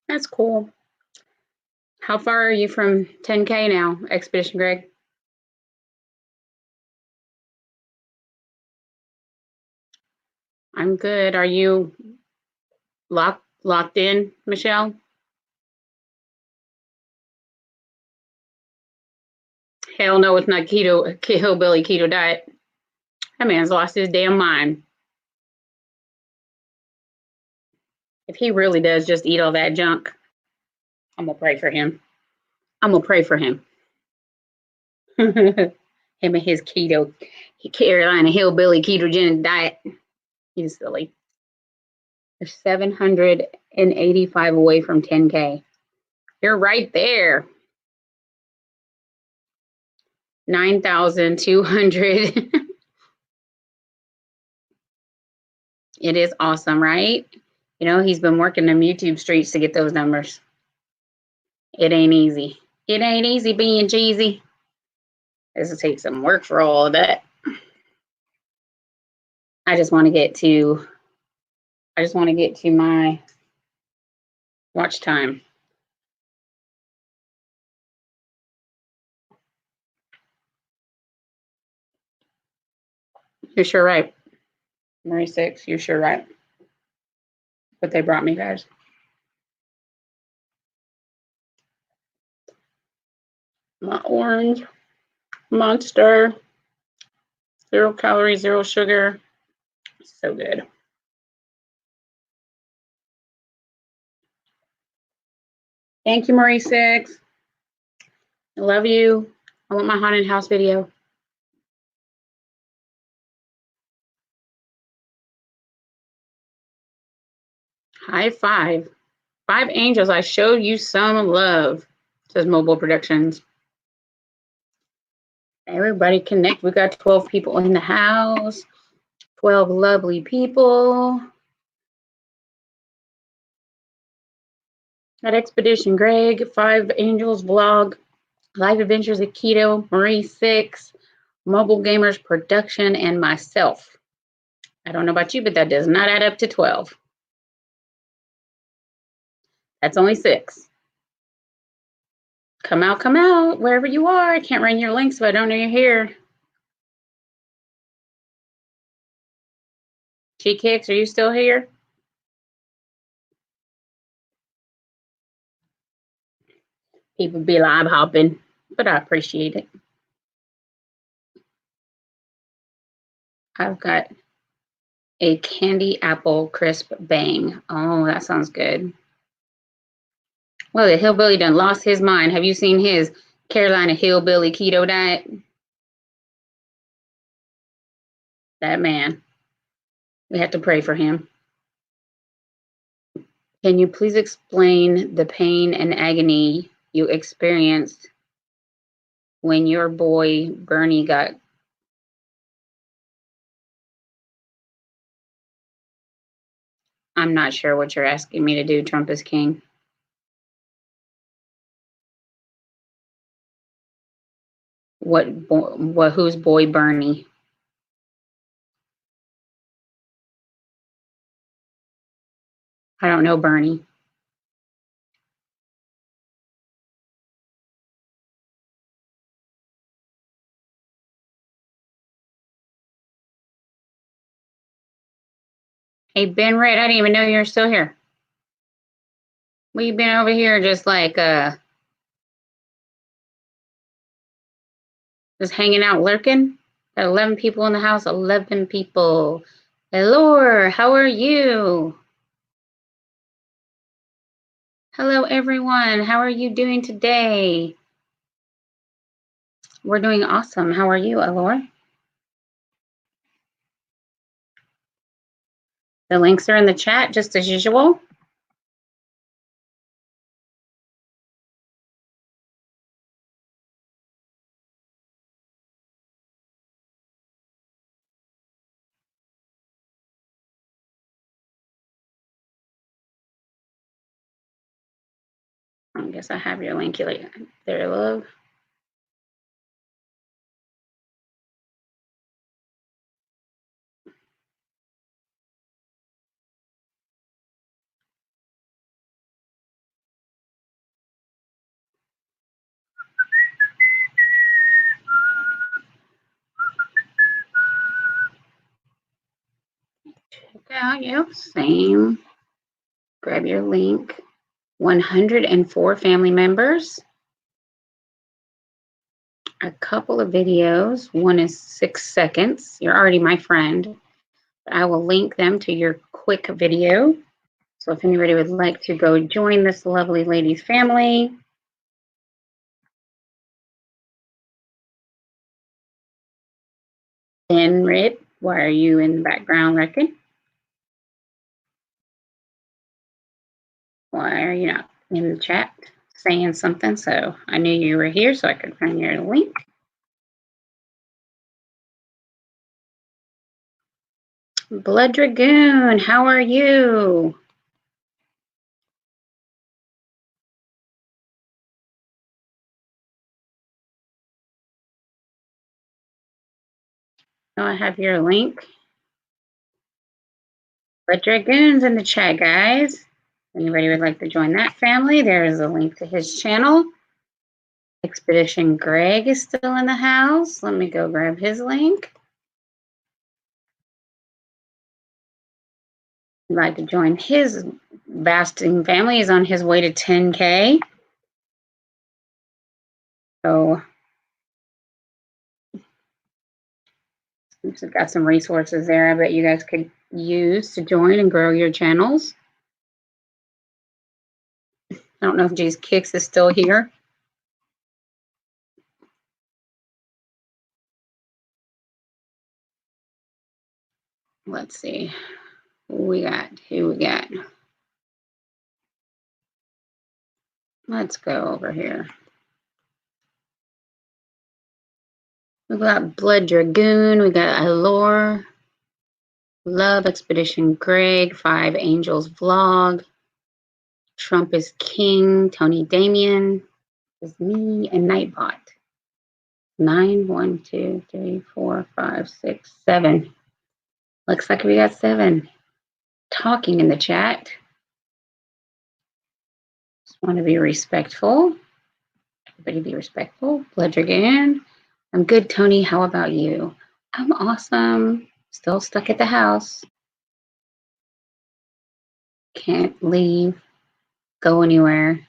That's cool. How far are you from 10K now, Expedition Greg? I'm good. Are you locked in, Michelle? Hell no, it's not hillbilly keto diet. That man's lost his damn mind. If he really does just eat all that junk, I'm gonna pray for him. I'm gonna pray for him. Him and his Carolina hillbilly ketogenic diet. He's silly. They're 785 away from 10K. You're right there. 9,200. It is awesome, right? You know, he's been working them YouTube streets to get those numbers. It ain't easy. It ain't easy being cheesy. This will take some work for all of that. I just want to get to my watch time. You're sure right. Marie Six, you're sure right. But they brought me, guys. My orange Monster, 0 calories, 0 sugar. So good. Thank you, Marie Six. I love you. I want my haunted house video. High five. 5 Angels, I showed you some love, says Mobile Productions. Everybody connect. We got 12 people in the house. 12 lovely people. Got Expedition Greg, 5 Angels Vlog, Life Adventures of Keto, Marie 6, Mobile Gamers Production, and myself. I don't know about you, but that does not add up to 12. That's only 6. Come out, wherever you are. I can't run your link, so I don't know you're here. Cheek Hicks, are you still here? People be live hopping, but I appreciate it. I've got a candy apple crisp bang. Oh, that sounds good. Well, the hillbilly done lost his mind. Have you seen his Carolina hillbilly keto diet? That man. We have to pray for him. Can you please explain the pain and agony you experienced when your boy Bernie got? I'm not sure what you're asking me to do, Trump is king. Whose boy Bernie? I don't know Bernie. Hey, Ben Red, I didn't even know you're still here. Well, you've been over here just like, just hanging out, lurking. Got 11 people in the house, 11 people. Hello, how are you? Hello, everyone. How are you doing today? We're doing awesome. How are you, Alor? The links are in the chat, just as usual. I guess I have your link there, love. Check out, yep, same. Grab your link. 104 family members. A couple of videos. One is 6 seconds. You're already my friend. I will link them to your quick video. So if anybody would like to go join this lovely lady's family. Ben Red, why are you in the background, reckon? Why are you not in the chat saying something? So I knew you were here so I could find your link. Blood Dragoon, how are you? Oh, I have your link. Blood Dragoon's in the chat, guys. Anybody would like to join that family, there is a link to his channel. Expedition Greg is still in the house. Let me go grab his link. I'd like to join his vasting family. He's on his way to 10K. So we've got some resources there I bet you guys could use to join and grow your channels. I don't know if Jay's Kicks is still here. Let's see. Who we got? Let's go over here. We got Blood Dragoon. We got Allure. Love Expedition Greg. 5 Angels Vlog. Trump is king. Tony Damien is me, and Nightbot. 9, 1, 2, 3, 4, 5, 6, 7. Looks like we got 7 talking in the chat. Just want to be respectful. Everybody be respectful. Blood Dragon. I'm good, Tony. How about you? I'm awesome. Still stuck at the house. Can't leave. Go anywhere.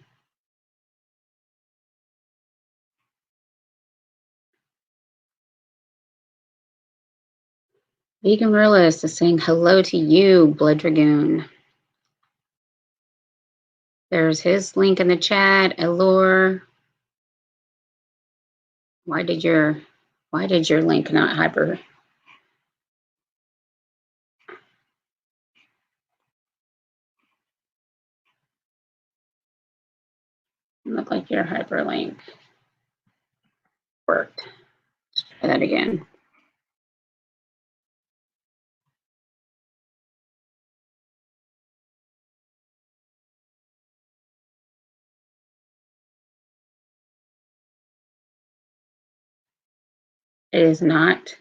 Vegan Realist is saying hello to you, Blood Dragoon. There's his link in the chat. Allure. Why did your link not hyper? Look like your hyperlink worked. Let's try that again. It is not.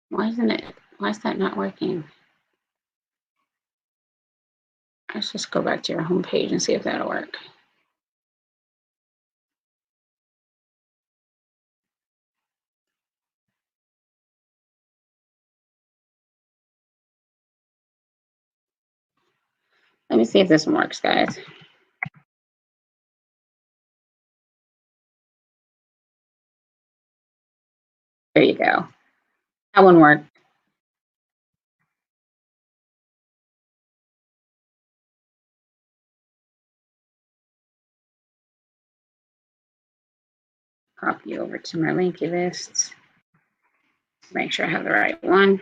Why is that not working? Let's just go back to your home page and see if that'll work. Let me see if this one works, guys. There you go. That one worked. Copy over to my linky lists. Make sure I have the right one.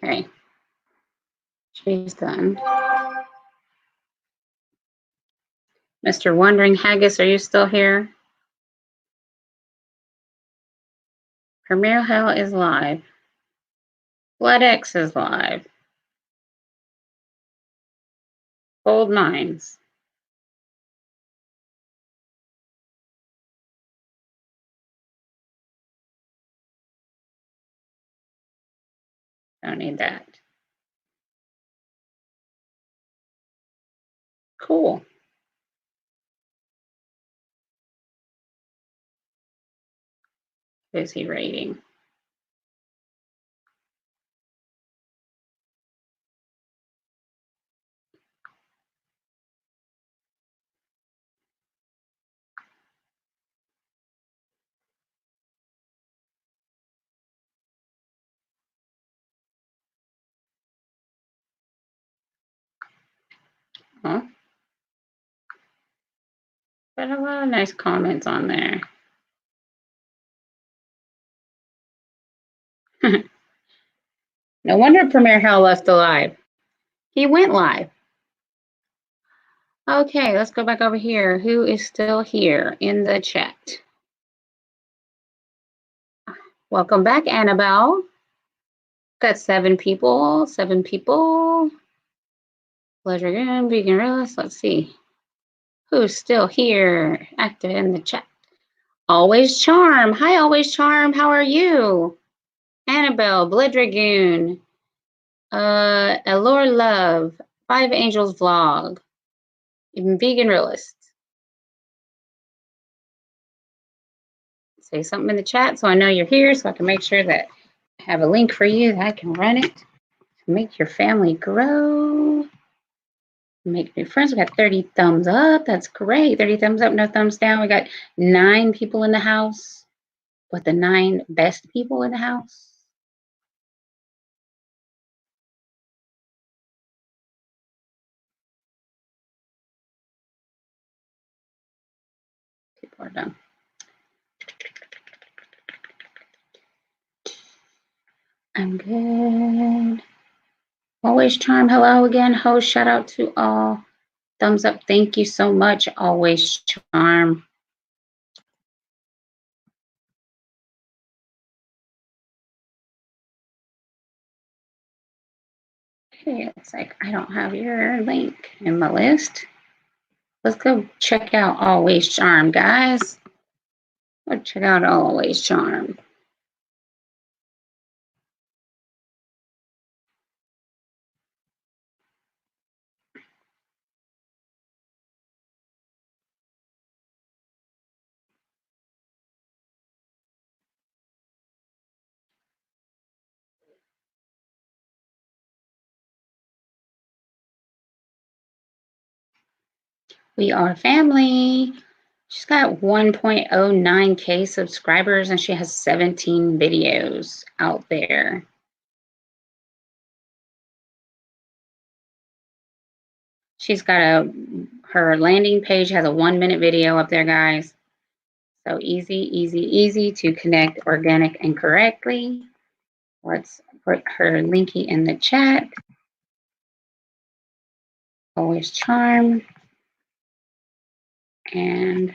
Okay. She's done. Mr. Wandering Haggis, are you still here? Premier Hell is live. BloodX is live. Gold Mines. Don't need that. Cool. Who's he rating? Huh? Got a lot of nice comments on there. No wonder Premier Hell left alive. He went live. Okay, let's go back over here. Who is still here in the chat? Welcome back, Annabelle. Got 7 people. 7 people. Pleasure again, Vegan Realist. Let's see. Who's still here? Active in the chat. Always Charm. Hi, Always Charm. How are you? Annabelle, Blood Dragoon. Allure Love. 5 Angels Vlog. Even Vegan Realist. Say something in the chat so I know you're here, so I can make sure that I have a link for you that I can run it to make your family grow. Make new friends. We got 30 thumbs up. That's great. 30 thumbs up, no thumbs down. We got 9 people in the house, but the 9 best people in the house. People are done. I'm good. Always Charm. Hello again, host. Shout out to all. Thumbs up. Thank you so much. Always charm. Okay, it's like I don't have your link in my list. Let's go check out Always Charm, guys. Let's check out Always Charm. We are family. She's got 1.09K subscribers and she has 17 videos out there. She's got her landing page has a 1-minute video up there, guys. So easy to connect organic and correctly. Let's put her linky in the chat. Always Charm. And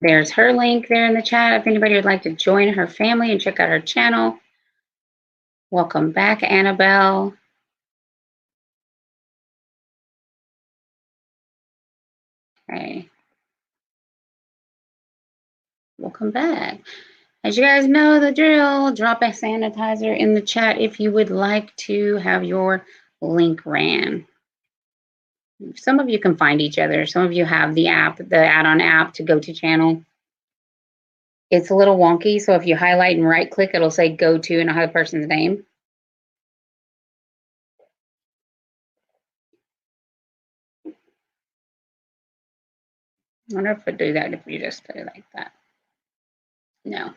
there's her link there in the chat. If anybody would like to join her family and check out her channel, welcome back, Annabelle. Okay. Welcome back. As you guys know the drill, drop a sanitizer in the chat if you would like to have your link ran. Some of you can find each other. Some of you have the app, the add-on app to go to channel. It's a little wonky, so if you highlight and right click, it'll say go to and I'll have the person's name. I wonder if it would do that if you just put it like that. No.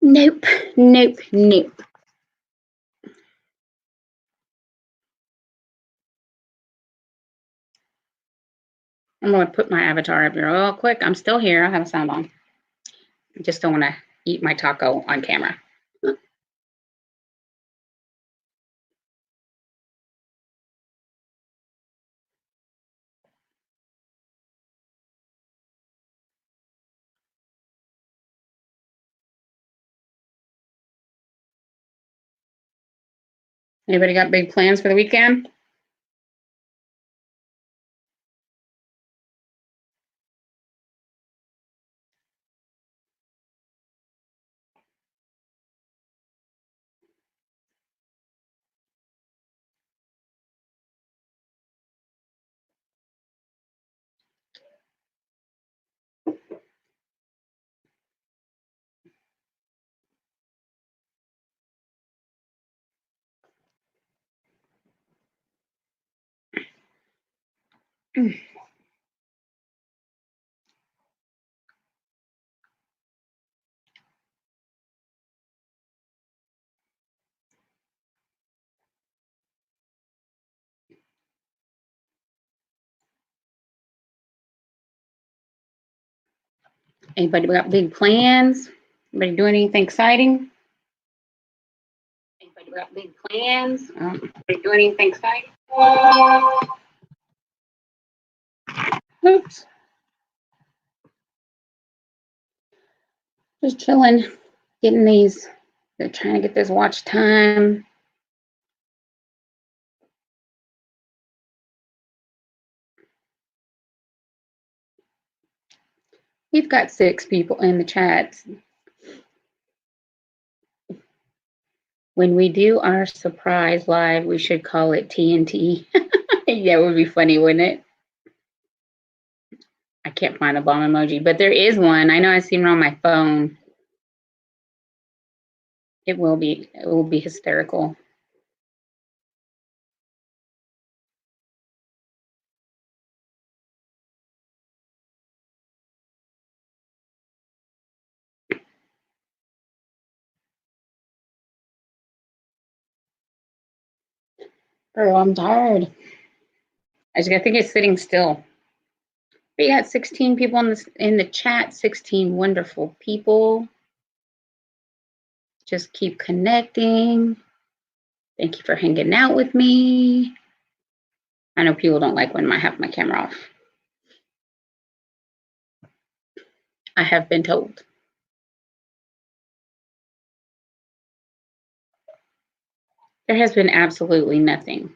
Nope. I'm going to put my avatar up here real quick. I'm still here. I have a sound on. I just don't want to eat my taco on camera. Anybody got big plans for the weekend? Anybody got big plans? Anybody doing anything exciting? Anybody got big plans? Anybody doing anything exciting? Oops. Just chilling, getting these. They're trying to get this watch time. We've got 6 people in the chat. When we do our surprise live, we should call it TNT. Yeah, it would be funny, wouldn't it? I can't find a bomb emoji, but there is one. I know I've seen it on my phone. It will be hysterical. Girl, I'm tired. I think it's sitting still. We got 16 people in the chat, 16 wonderful people. Just keep connecting. Thank you for hanging out with me. I know people don't like when I have my camera off. I have been told. There has been absolutely nothing.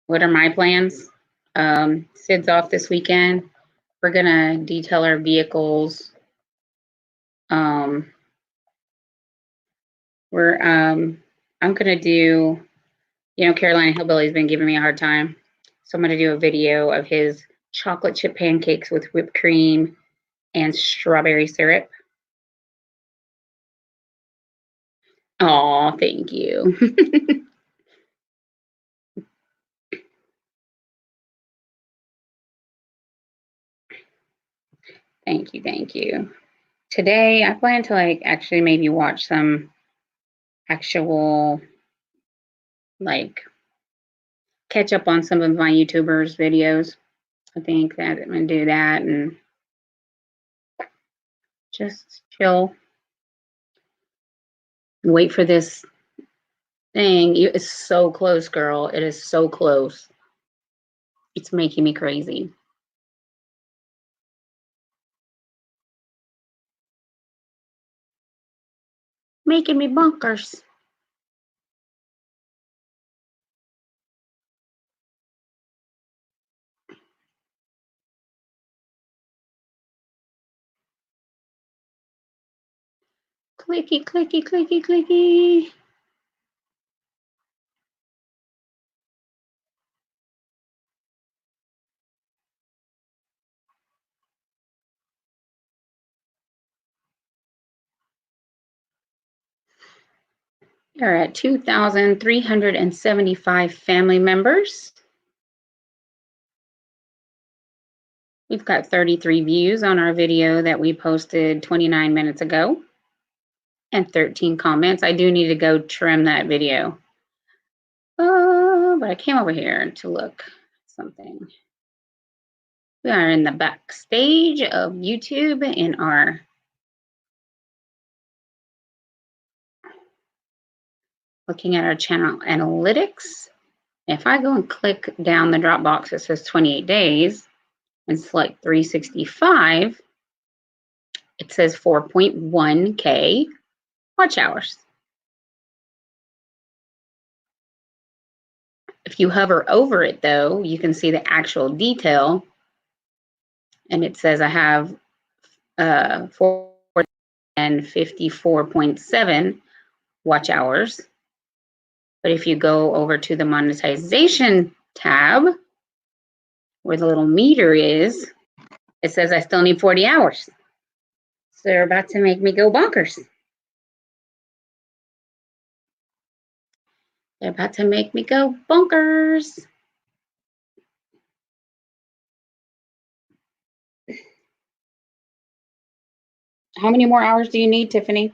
What are my plans? Sid's off this weekend. We're gonna detail our vehicles. I'm gonna do, Carolina Hillbilly's been giving me a hard time. So I'm gonna do a video of his chocolate chip pancakes with whipped cream and strawberry syrup. Oh, thank you. Thank you, thank you. Today I plan to actually maybe watch some actual like catch up on some of my YouTubers videos. I think that I'm gonna do that and just chill. Wait for this thing. It's so close, girl. It is so close. It's making me crazy. Making me bonkers. Clicky, clicky, clicky, clicky. We're at 2,375 family members. We've got 33 views on our video that we posted 29 minutes ago and 13 comments. I do need to go trim that video. But I came over here to look at something. We are in the backstage of YouTube in our looking at our channel analytics. If I go and click down the drop box that says 28 days and select 365, it says 4.1K watch hours. If you hover over it though, you can see the actual detail and it says I have 454.7 watch hours. But if you go over to the monetization tab, where the little meter is, it says I still need 40 hours. So they're about to make me go bonkers. They're about to make me go bonkers. How many more hours do you need, Tiffany?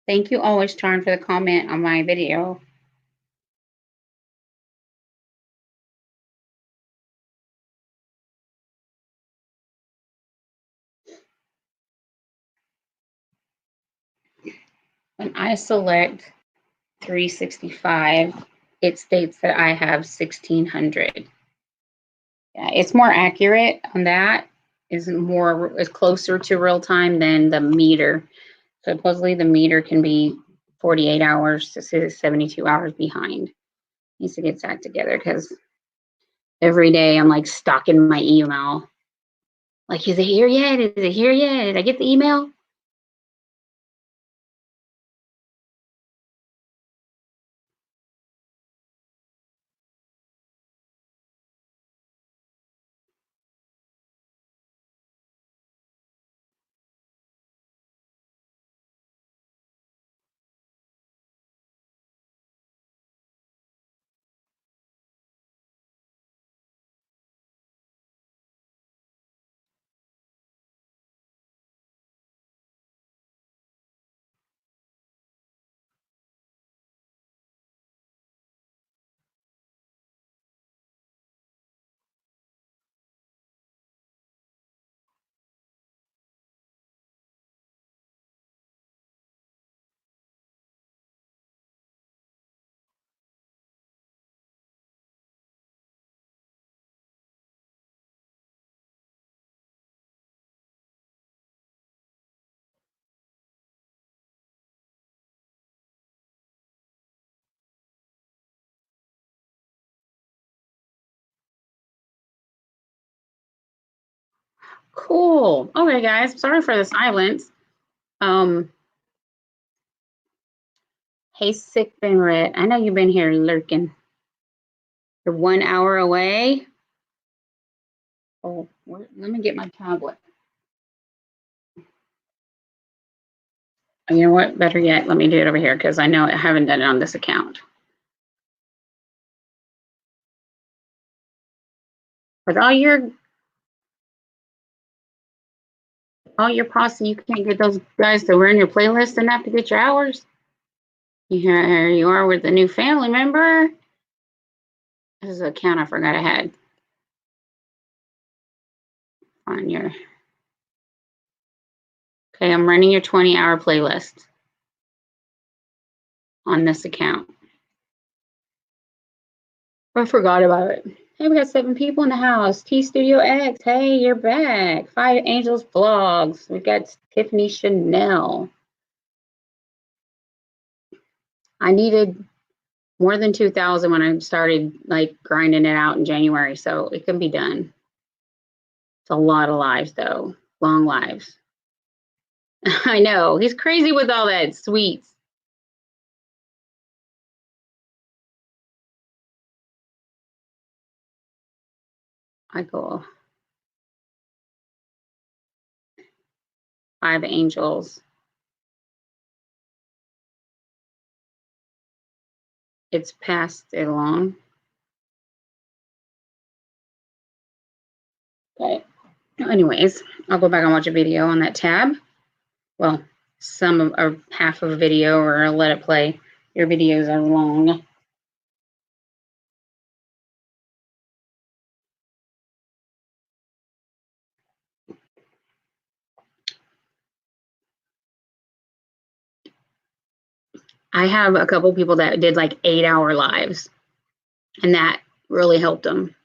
Thank you always, Charm, for the comment on my video. When I select 365, it states that I have 1,600. Yeah, it's more accurate on that. Is closer to real time than the meter. So supposedly the meter can be 48 hours to 72 hours behind. Needs to get that together because every day I'm like stalking my email. Like, is it here yet? Is it here yet? Did I get the email? Cool. Okay, guys. Sorry for the silence. Hey, Sick Red. I know you've been here lurking. You're 1 hour away. Oh, let me get my tablet. You know what? Better yet, let me do it over here because I know I haven't done it on this account. With all your posse, you can't get those guys to run your playlist enough to get your hours. Here you are with a new family member. This is an account I forgot I had on your. Okay, I'm running your 20-hour playlist on this account. I forgot about it. Hey, we got 7 people in the house. T Studio X, hey, you're back. 5 Angels Vlogs. We got Tiffany Chanel. I needed more than 2,000 when I started like grinding it out in January, so it can be done. It's a lot of lives though, long lives. I know, he's crazy with all that sweets. I go 5 Angels. It's passed along. Okay. Anyways, I'll go back and watch a video on that tab. Well, some of or half of a video, or I'll let it play. Your videos are long. I have a couple people that did like 8-hour lives, and that really helped them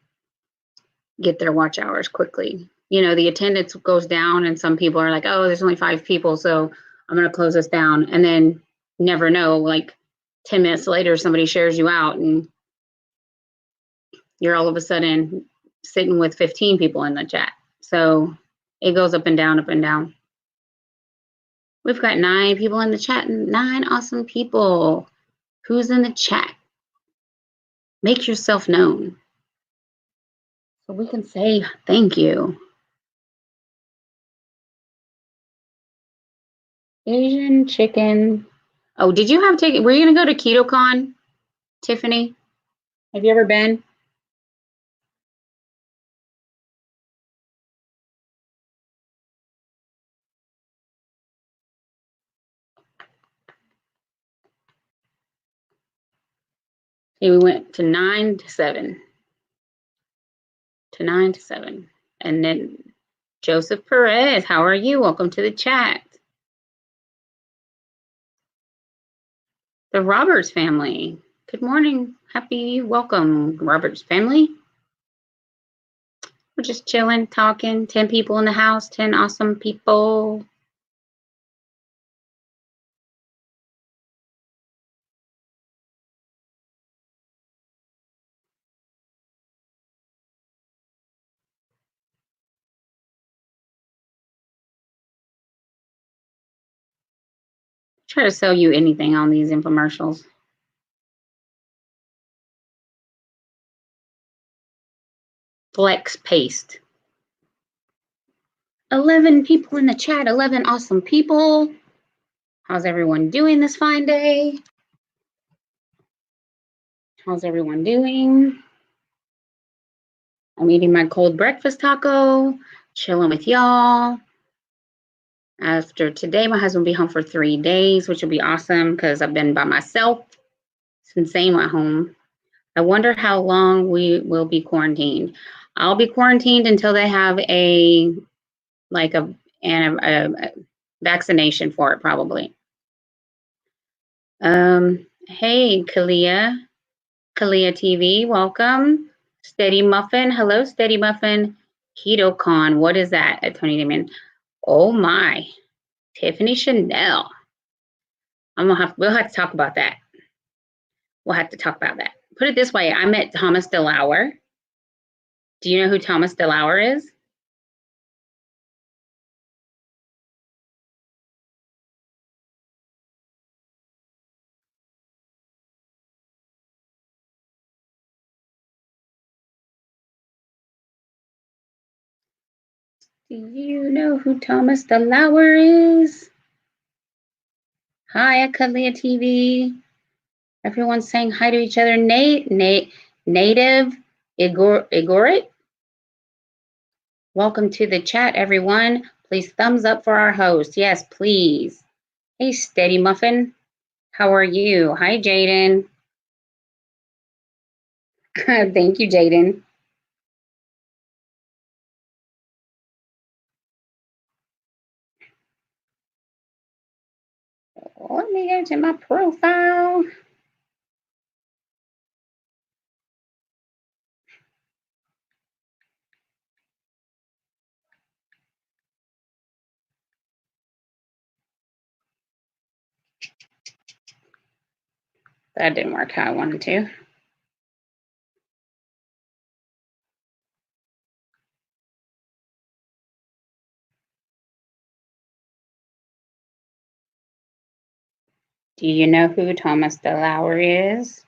get their watch hours quickly. You know, the attendance goes down, and some people are like, oh, there's only 5 people, so I'm going to close this down. And then never know, like 10 minutes later, somebody shares you out, and you're all of a sudden sitting with 15 people in the chat. So it goes up and down, up and down. We've got 9 people in the chat, 9 awesome people. Who's in the chat? Make yourself known so we can say thank you. Asian chicken. Oh, did you have ticket? Were you gonna go to KetoCon, Tiffany? Have you ever been? Okay, we went to 9 to 7. To 9 to 7. And then Joseph Perez, how are you? Welcome to the chat. The Roberts family. Good morning. Happy welcome, Roberts family. We're just chilling, talking. 10 people in the house, 10 awesome people. Try to sell you anything on these infomercials. Flex paste. 11 people in the chat, 11 awesome people. How's everyone doing this fine day? How's everyone doing? I'm eating my cold breakfast taco, chilling with y'all. After today, my husband will be home for 3 days, which will be awesome because I've been by myself since Zane went home. I wonder how long we will be quarantined. I'll be quarantined until they have a vaccination for it, probably. Hey, Kalia TV, welcome. Steady Muffin, hello, Steady Muffin. KetoCon, what is that? At Tony Damon. Oh my, Tiffany Chanel. We'll have to talk about that. We'll have to talk about that. Put it this way, I met Thomas DeLauer. Do you know who Thomas DeLauer is? Do you know who Thomas DeLauer is? Hi, Akalia TV. Everyone's saying hi to each other. Native Igorit. Welcome to the chat, everyone. Please thumbs up for our host. Yes, please. Hey, Steady Muffin. How are you? Hi, Jaden. Thank you, Jaden. Let me go to my profile. That didn't work how I wanted to. Do you know who Thomas DeLauer is?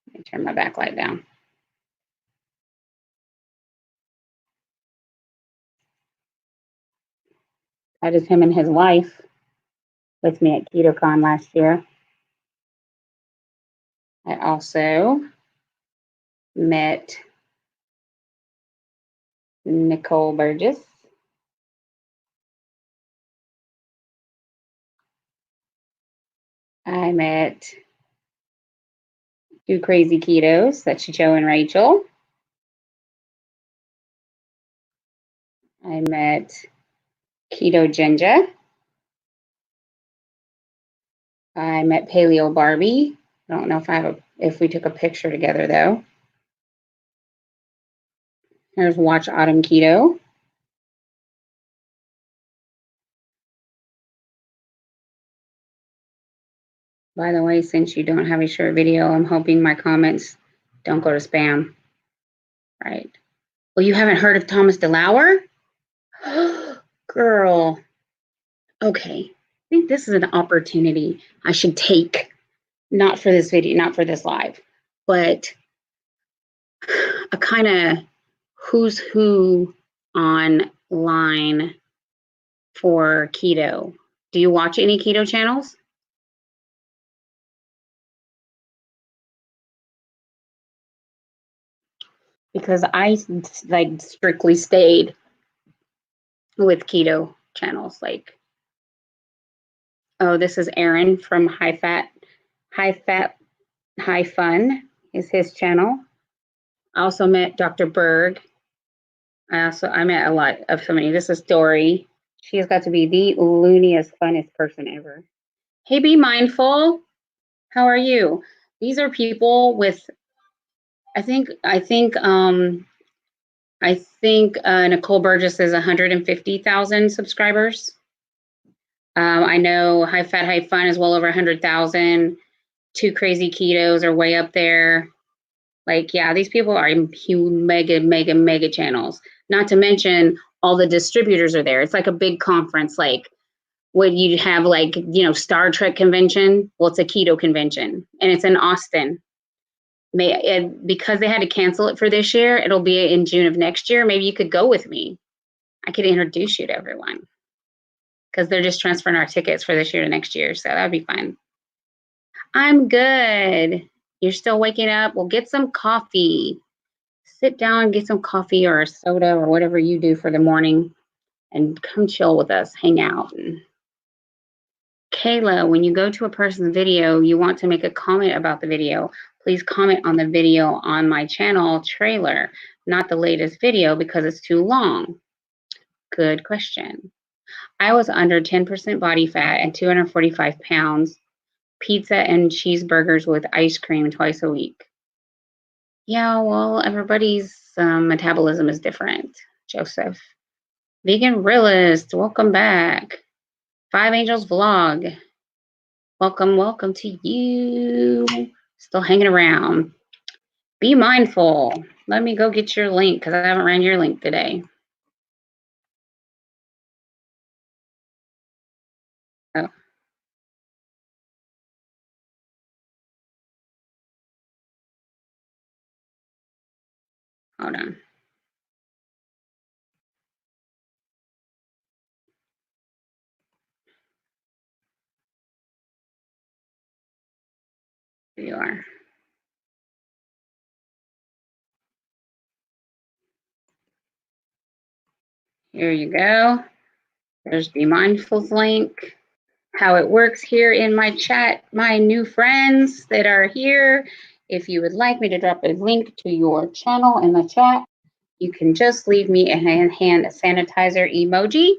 Let me turn my backlight down. That is him and his wife with me at KetoCon last year. I also met Nicole Burgess. I met Two Crazy Ketos, that's Joe and Rachel. I met Keto Ginger. I met Paleo Barbie. I don't know if we took a picture together though. Here's Watch Autumn Keto. By the way, since you don't have a short video, I'm hoping my comments don't go to spam. Right. Well, you haven't heard of Thomas DeLauer? Girl. Okay. I think this is an opportunity I should take. Not for this video, not for this live, but a kind of who's who online for keto. Do you watch any keto channels? Because I like strictly stayed with keto channels. Like, oh, this is Aaron from High Fat, High Fun is his channel. I also met Dr. Berg. I met a lot of somebody. This is Dory. She has got to be the looniest, funnest person ever. Hey, Be Mindful. How are you? These are people with, I think Nicole Burgess is 150,000 subscribers. I know High Fat, High Fun is well over 100,000. Two Crazy Ketos are way up there. Like, yeah, these people are huge, mega channels. Not to mention all the distributors are there. It's like a big conference, like what you have, like, Star Trek convention. Well, it's a keto convention, and it's in Austin. Because they had to cancel it for this year, it'll be in June of next year. Maybe you could go with me. I could introduce you to everyone because they're just transferring our tickets for this year to next year. So that'd be fun. I'm good. You're still waking up? Well, get some coffee. Sit down, get some coffee or a soda or whatever you do for the morning and come chill with us, hang out. And Kayla, when you go to a person's video, you want to make a comment about the video, please comment on the video on my channel trailer, not the latest video because it's too long. Good question. I was under 10% body fat and 245 pounds, pizza and cheeseburgers with ice cream twice a week. Yeah, well, everybody's metabolism is different, Joseph. Vegan Realist, welcome back. Five Angels Vlog. Welcome to you. Still hanging around. Be mindful. Let me go get your link because I haven't ran your link today. Oh. Hold on. Here you are. Here you go. There's Be Mindful's link. How it works here in my chat, my new friends that are here. If you would like me to drop a link to your channel in the chat, you can just leave me a hand sanitizer emoji,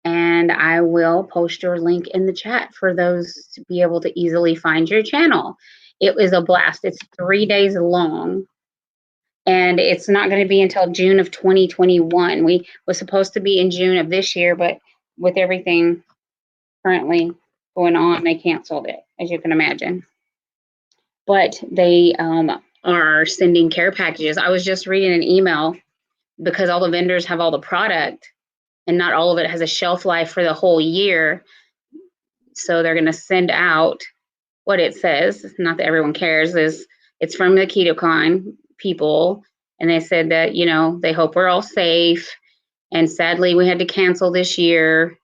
and I will post your link in the chat for those to be able to easily find your channel. It was a blast. It's 3 days long, and it's not going to be until June of 2021. We was supposed to be in June of this year, but with everything currently going on, they canceled it, as you can imagine. But they are sending care packages. I was just reading an email because all the vendors have all the product and not all of it has a shelf life for the whole year. So they're going to send out what it says. Not that everyone cares. Is it's from the KetoCon people, and they said that they hope we're all safe. And sadly, we had to cancel this year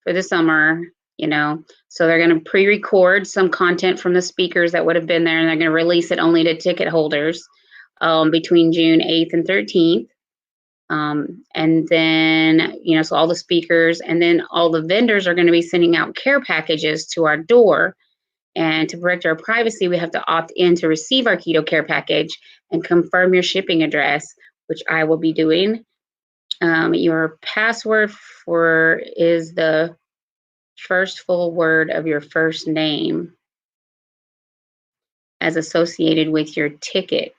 for the summer. So they're going to pre-record some content from the speakers that would have been there, and they're going to release it only to ticket holders between June 8th and 13th. And then, so all the speakers and then all the vendors are going to be sending out care packages to our door. And to protect our privacy, we have to opt in to receive our keto care package and confirm your shipping address, which I will be doing. Your password is the first full word of your first name as associated with your ticket.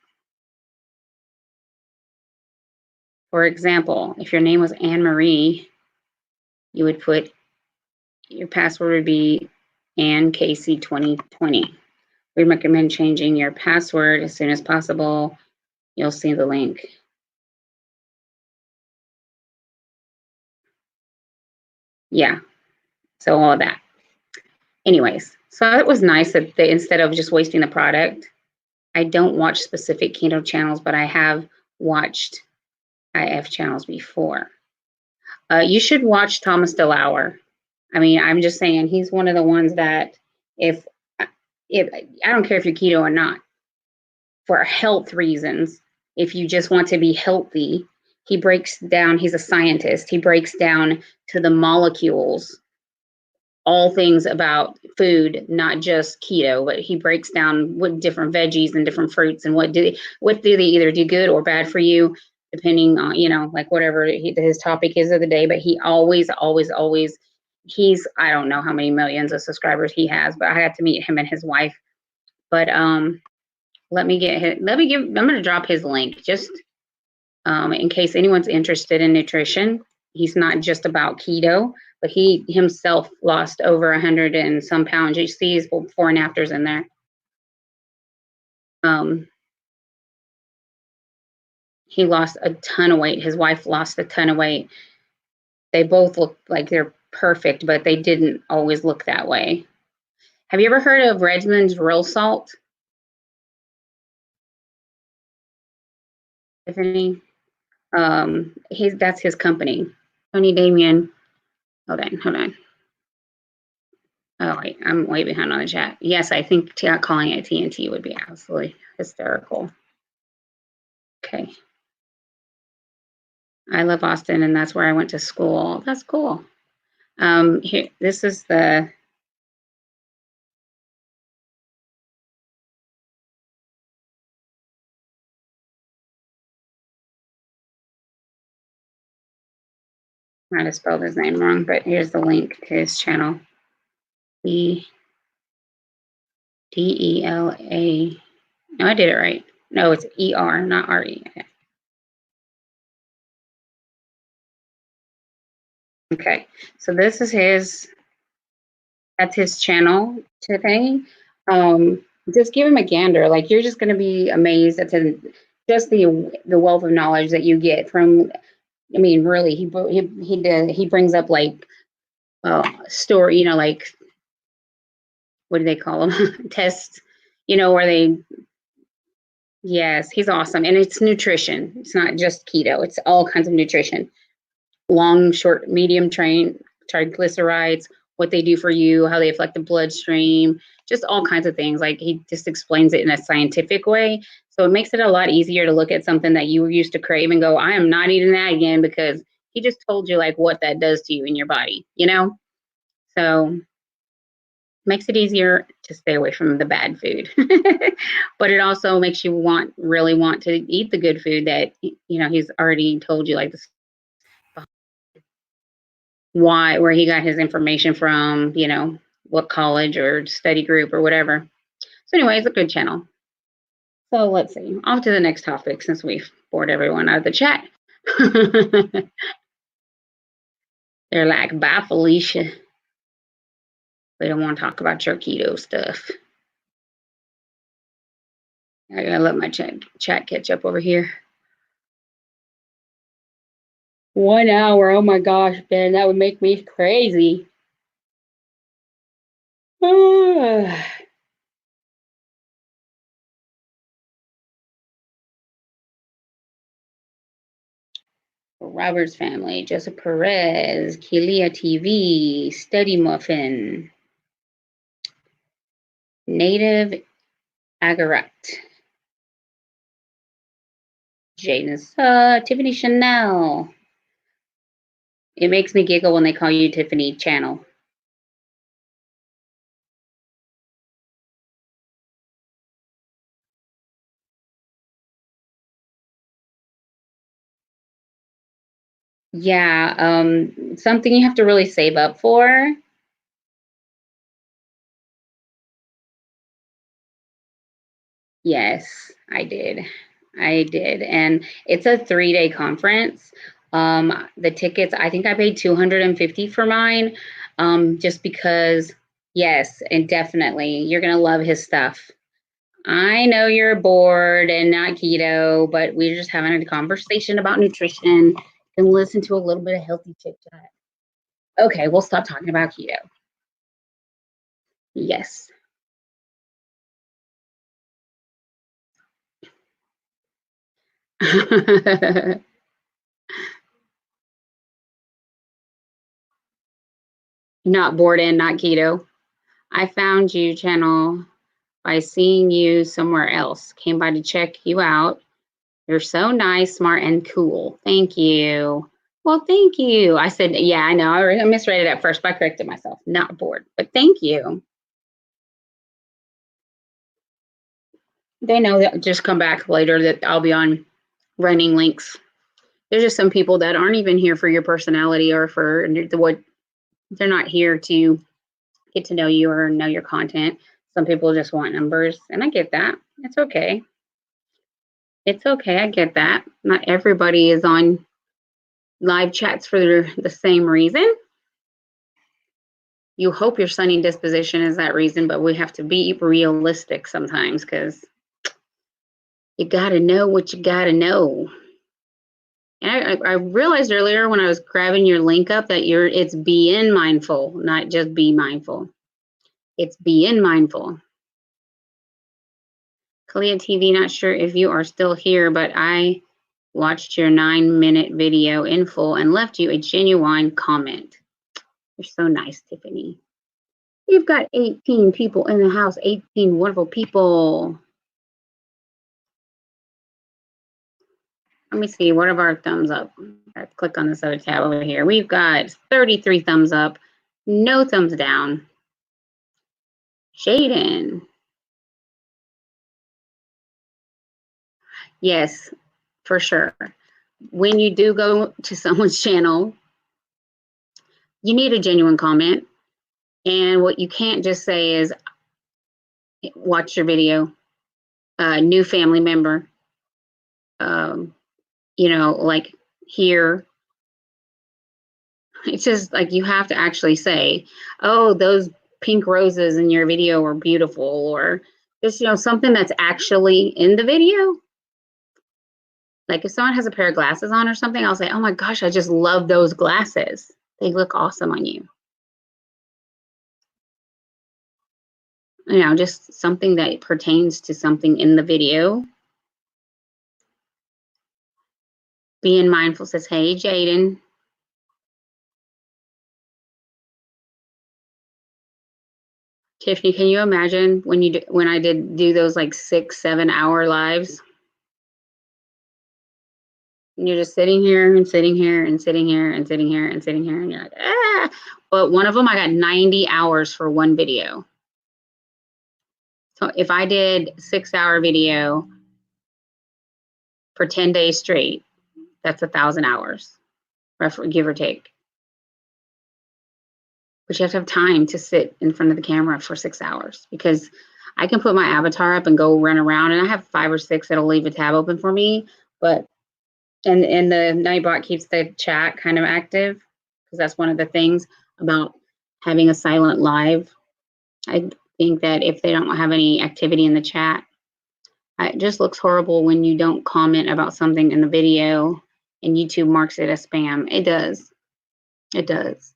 For example, if your name was Anne Marie, you would put your password would be Ann Casey 2020. We recommend changing your password as soon as possible. You'll see the link. Yeah, so all of that. Anyways, so it was nice that they, instead of just wasting the product, I don't watch specific keto channels, but I have watched IF channels before. You should watch Thomas DeLauer. I mean, I'm just saying he's one of the ones that if I don't care if you're keto or not, for health reasons, if you just want to be healthy, he breaks down, he's a scientist, he breaks down to the molecules all things about food, not just keto, but he breaks down what different veggies and different fruits and what do they either do good or bad for you, depending on, like whatever his topic is of the day. But he always, he's, I don't know how many millions of subscribers he has, but I had to meet him and his wife. But I'm going to drop his link just in case anyone's interested in nutrition. He's not just about keto, but he himself lost over 100 and some pounds. You see his before and afters in there. He lost a ton of weight. His wife lost a ton of weight. They both look like they're perfect, but they didn't always look that way. Have you ever heard of Redmond's Real Salt? Tiffany? That's his company. Tony Damien. Hold on. Oh, wait, I'm way behind on the chat. Yes, I think calling it TNT would be absolutely hysterical. Okay. I love Austin, and that's where I went to school. That's cool. Here, this is the. I might have spelled his name wrong, but here's the link to his channel. DELA. No, I did it right. No, it's ER, not RE. Okay, so this is that's his channel today. Just give him a gander. Like, you're just going to be amazed at just the wealth of knowledge that you get from. I mean, really, he brings up like story, like what do they call them? Tests, where they Yes, he's awesome. And it's nutrition. It's not just keto. It's all kinds of nutrition. Long, short, medium train triglycerides, what they do for you, how they affect the bloodstream, just all kinds of things. Like he just explains it in a scientific way. So it makes it a lot easier to look at something that you used to crave and go, I am not eating that again because he just told you like what that does to you in your body, you know? So makes it easier to stay away from the bad food. But it also makes you really want to eat the good food that he's already told you like this why where he got his information from, what college or study group or whatever. So anyway, it's a good channel. So let's see. On to the next topic since we've bored everyone out of the chat. They're like, bye, Felicia. We don't want to talk about your keto stuff. I gotta let my chat catch up over here. 1 hour. Oh my gosh, Ben, that would make me crazy. Robert's Family, Joseph Perez, Kelia TV, Steady Muffin, Native Agarat, Jaden, Tiffany Chanel. It makes me giggle when they call you Tiffany Channel. Yeah, something you have to really save up for. Yes, I did. I did. And it's a 3-day conference. The tickets, I think I paid $250 for mine. Just because, yes, and definitely you're gonna love his stuff. I know you're bored and not keto, but we're just having a conversation about nutrition and listen to a little bit of healthy chit chat. Okay, we'll stop talking about keto. Yes. Not bored and not keto. I found you channel by seeing you somewhere else. Came by to check you out. You're so nice, smart, and cool. Thank you. Well, thank you. I said, yeah, I know. I misread it at first, but I corrected myself. Not bored, but thank you. They know that just come back later that I'll be on running links. There's just some people that aren't even here for your personality or for what they're not here to get to know you or know your content. Some people just want numbers, and I get that. It's okay. It's okay. I get that. Not everybody is on live chats for the same reason. You hope your sunny disposition is that reason, but we have to be realistic sometimes because you got to know what you got to know. And I realized earlier when I was grabbing your link up that it's being mindful, not just be mindful. It's being mindful. Kalia TV, not sure if you are still here, but I watched your 9-minute video in full and left you a genuine comment. You're so nice, Tiffany. We've got 18 people in the house, 18 wonderful people. Let me see, what are our thumbs up? Let's click on this other tab over here. We've got 33 thumbs up, no thumbs down. Jaden. Yes, for sure. When you do go to someone's channel, you need a genuine comment. And what you can't just say is, watch your video, new family member, like here. It's just like you have to actually say, oh, those pink roses in your video were beautiful, or just, something that's actually in the video. Like if someone has a pair of glasses on or something, I'll say, oh my gosh, I just love those glasses. They look awesome on you. Just something that pertains to something in the video. Being Mindful says, hey, Jaden. Tiffany, can you imagine when I did do those like 6-7 hour lives? And you're just sitting here and sitting here and sitting here and sitting here and sitting here, and you're like, ah. But one of them, I got 90 hours for one video. So if I did 6-hour video for 10 days straight, that's 1,000 hours, give or take. But you have to have time to sit in front of the camera for 6 hours, because I can put my avatar up and go run around, and I have 5 or 6 that'll leave a tab open for me. But and the Nightbot keeps the chat kind of active, because that's one of the things about having a silent live. I think that if they don't have any activity in the chat, it just looks horrible when you don't comment about something in the video and YouTube marks it as spam. It does. It does.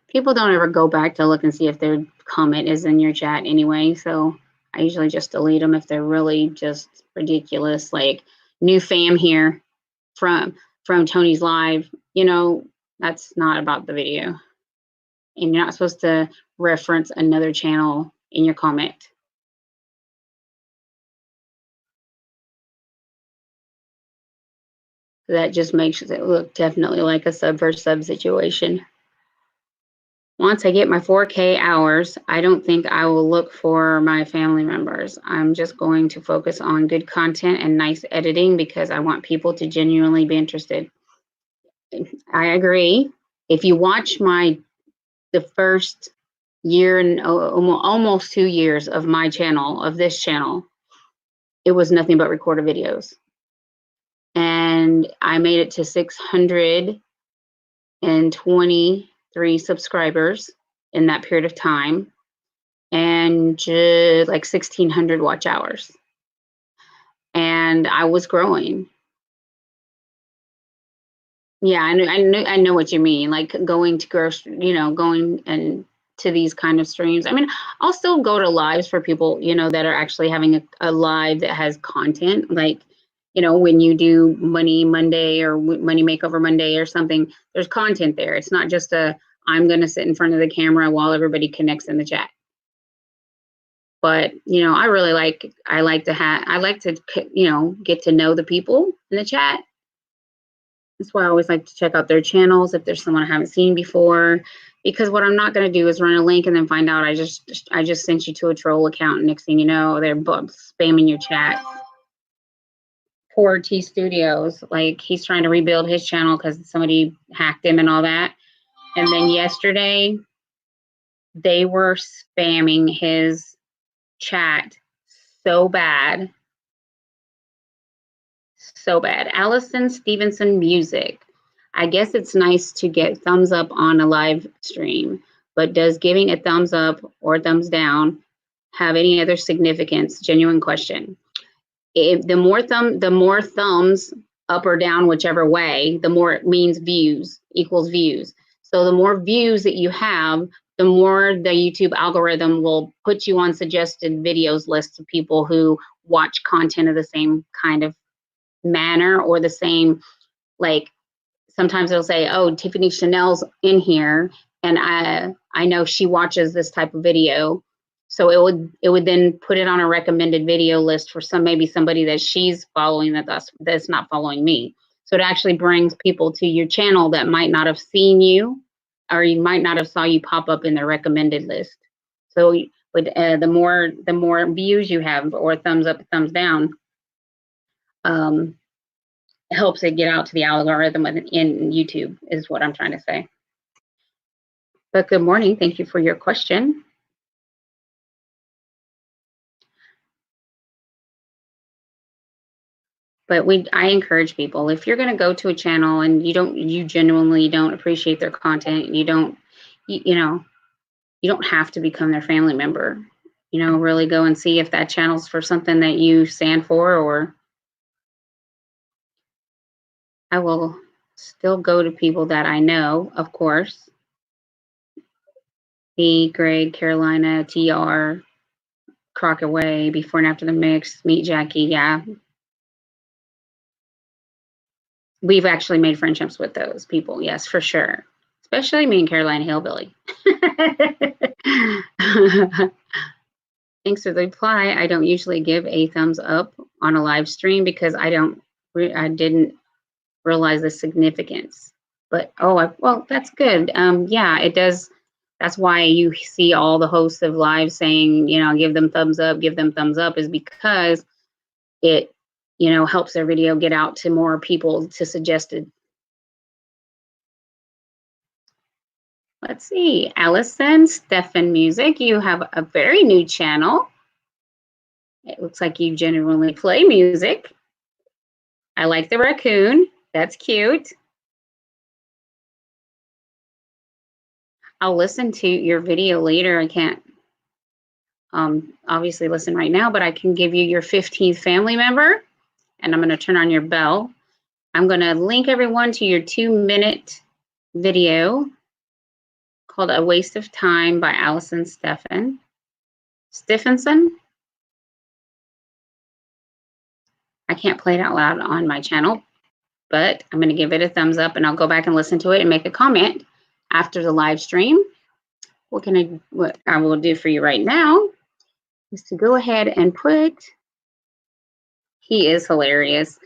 People don't ever go back to look and see if their comment is in your chat anyway, so I usually just delete them if they're really just ridiculous, like new fam here from Tony's live. You know, that's not about the video. And you're not supposed to reference another channel in your comment. That just makes it look definitely like a sub for sub situation. Once I get my 4K hours, I don't think I will look for my family members. I'm just going to focus on good content and nice editing, because I want people to genuinely be interested. I agree. If you watch the first year and almost 2 years of my channel, of this channel, it was nothing but recorded videos. And I made it to 623 subscribers in that period of time, and like 1,600 watch hours. And I was growing. Yeah, I know what you mean. Like going to going and to these kind of streams. I mean, I'll still go to lives for people, that are actually having a live that has content. Like, when you do Money Monday or Money Makeover Monday or something, there's content there. It's not just I'm going to sit in front of the camera while everybody connects in the chat. But, I like to get to know the people in the chat. That's why I always like to check out their channels if there's someone I haven't seen before, because what I'm not going to do is run a link and then find out I just sent you to a troll account, and next thing you know, they're spamming your chat. Poor T Studios, like he's trying to rebuild his channel because somebody hacked him and all that. And then yesterday, they were spamming his chat so bad. So bad. Allison Stevenson Music. I guess it's nice to get thumbs up on a live stream, but does giving a thumbs up or thumbs down have any other significance? Genuine question. If the more thumbs up or down, whichever way, the more it means views equals views. So the more views that you have, the more the YouTube algorithm will put you on suggested videos lists of people who watch content of the same kind of manner, or the same, like sometimes it'll say, oh, Tiffany Chanel's in here, and I know she watches this type of video, so it would then put it on a recommended video list for maybe somebody that she's following that's not following me. So it actually brings people to your channel that might not have seen you, or you might not have saw you pop up in their recommended list. So the more views you have, or thumbs up, thumbs down, helps it get out to the algorithm in YouTube, is what I'm trying to say. But good morning. Thank you for your question. But I encourage people, if you're going to go to a channel and you genuinely don't appreciate their content, you don't have to become their family member. Really go and see if that channel's for something that you stand for, or I will still go to people that I know, of course. Me, Greg, Carolina, TR, Crockett Way, Before and After the Mix, Meet Jackie, yeah. we've actually made friendships with those people. Yes, for sure. Especially me and Carolina Hillbilly. Thanks for the reply. I don't usually give a thumbs up on a live stream because I didn't realize the significance. But well, that's good. Yeah, it does. That's why you see all the hosts of live saying, give them thumbs up, give them thumbs up, is because it, helps their video get out to more people to suggested. Let's see, Allison, Stefan Music, you have a very new channel. It looks like you genuinely play music. I like the raccoon. That's cute. I'll listen to your video later. I can't obviously listen right now, but I can give you your 15th family member, and I'm going to turn on your bell. I'm going to link everyone to your 2-minute video called A Waste of Time by Allison Stephenson. I can't play it out loud on my channel, but I'm going to give it a thumbs up, and I'll go back and listen to it and make a comment after the live stream. What I will do for you right now is to go ahead and he is hilarious.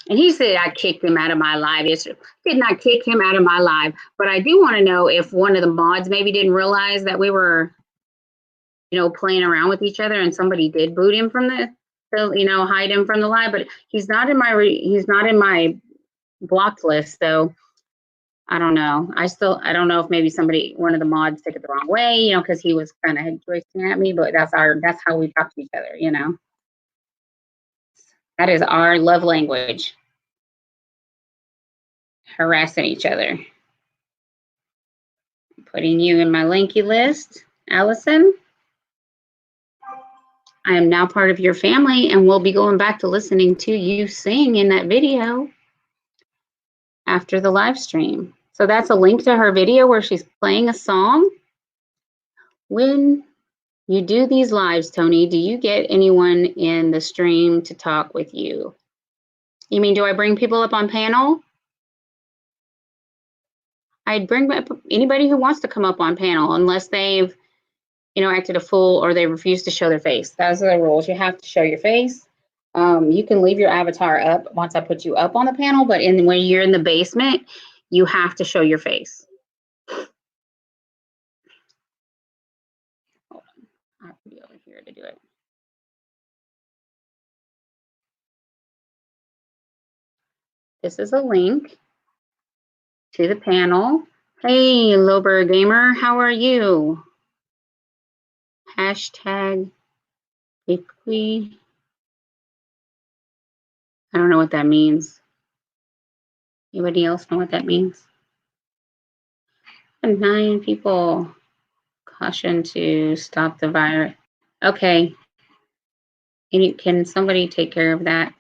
And he said I kicked him out of my live yesterday. Did not kick him out of my live, but I do want to know if one of the mods maybe didn't realize that we were, playing around with each other, and somebody did boot him from hide him from the live. But he's not in my blocked list, so I don't know. I don't know if maybe one of the mods took it the wrong way, because he was kind of joking at me. But that's how we talk to each other, That is our love language. Harassing each other. Putting you in my linky list, Allison. I am now part of your family, and we'll be going back to listening to you sing in that video after the live stream. So that's a link to her video where she's playing a song. When you do these lives, Tony, do you get anyone in the stream to talk with you? You mean, do I bring people up on panel? I'd bring up anybody who wants to come up on panel, unless they've, acted a fool or they refuse to show their face. Those are the rules. You have to show your face. You can leave your avatar up once I put you up on the panel, but when you're in the basement, you have to show your face. Hold on. I have to be over here to do it. This is a link to the panel. Hey, Lober Gamer, how are you? Hashtag weekly. I don't know what that means. Anybody else know what that means? 9 people. Caution to stop the virus. Okay. Can somebody take care of that?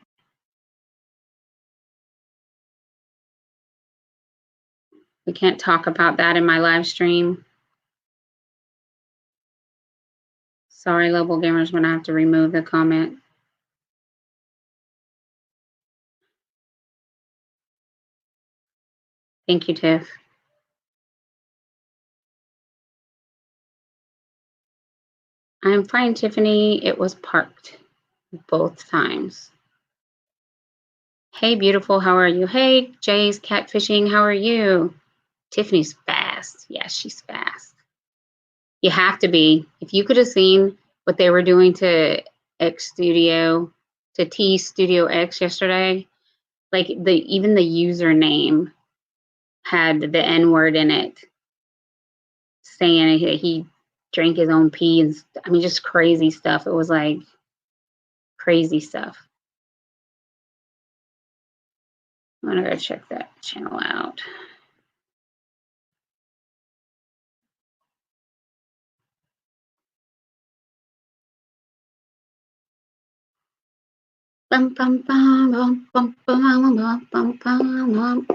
We can't talk about that in my live stream. Sorry, Global Gamers, I'm going to have to remove the comment. Thank you, Tiff. I'm fine, Tiffany. It was parked both times. Hey, beautiful. How are you? Hey, Jay's Catfishing. How are you? Tiffany's fast. Yes, she's fast. You have to be. If you could have seen what they were doing to T Studio X yesterday, like even the username had the N word in it, saying he drank his own pee, and I mean, just crazy stuff. It was like crazy stuff. I'm gonna go check that channel out. Bum, bum, bum, bum, bum, bum, bum, bum, bum, bum.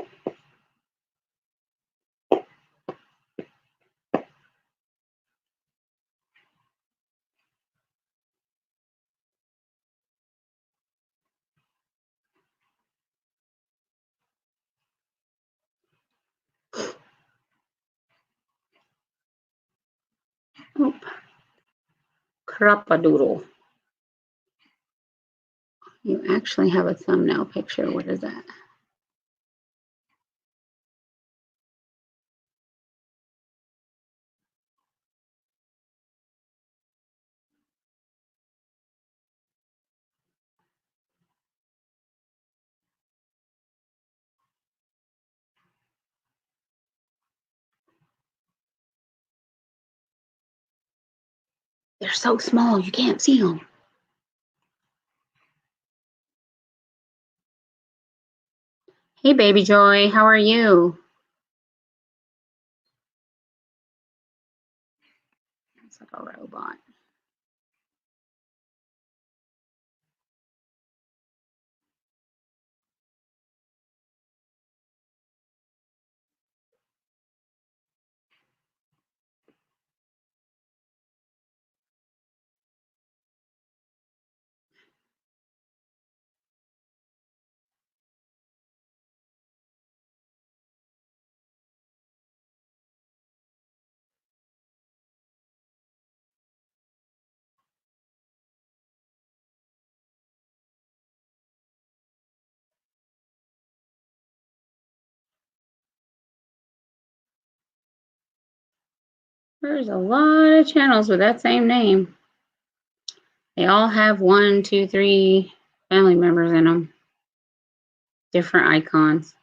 Oh, Crop-a-doodle. You actually have a thumbnail picture. What is that? They're so small, you can't see them. Hey, baby Joy, how are you? It's like a robot. There's a lot of channels with that same name. They all have 1, 2, 3 family members in them. Different icons.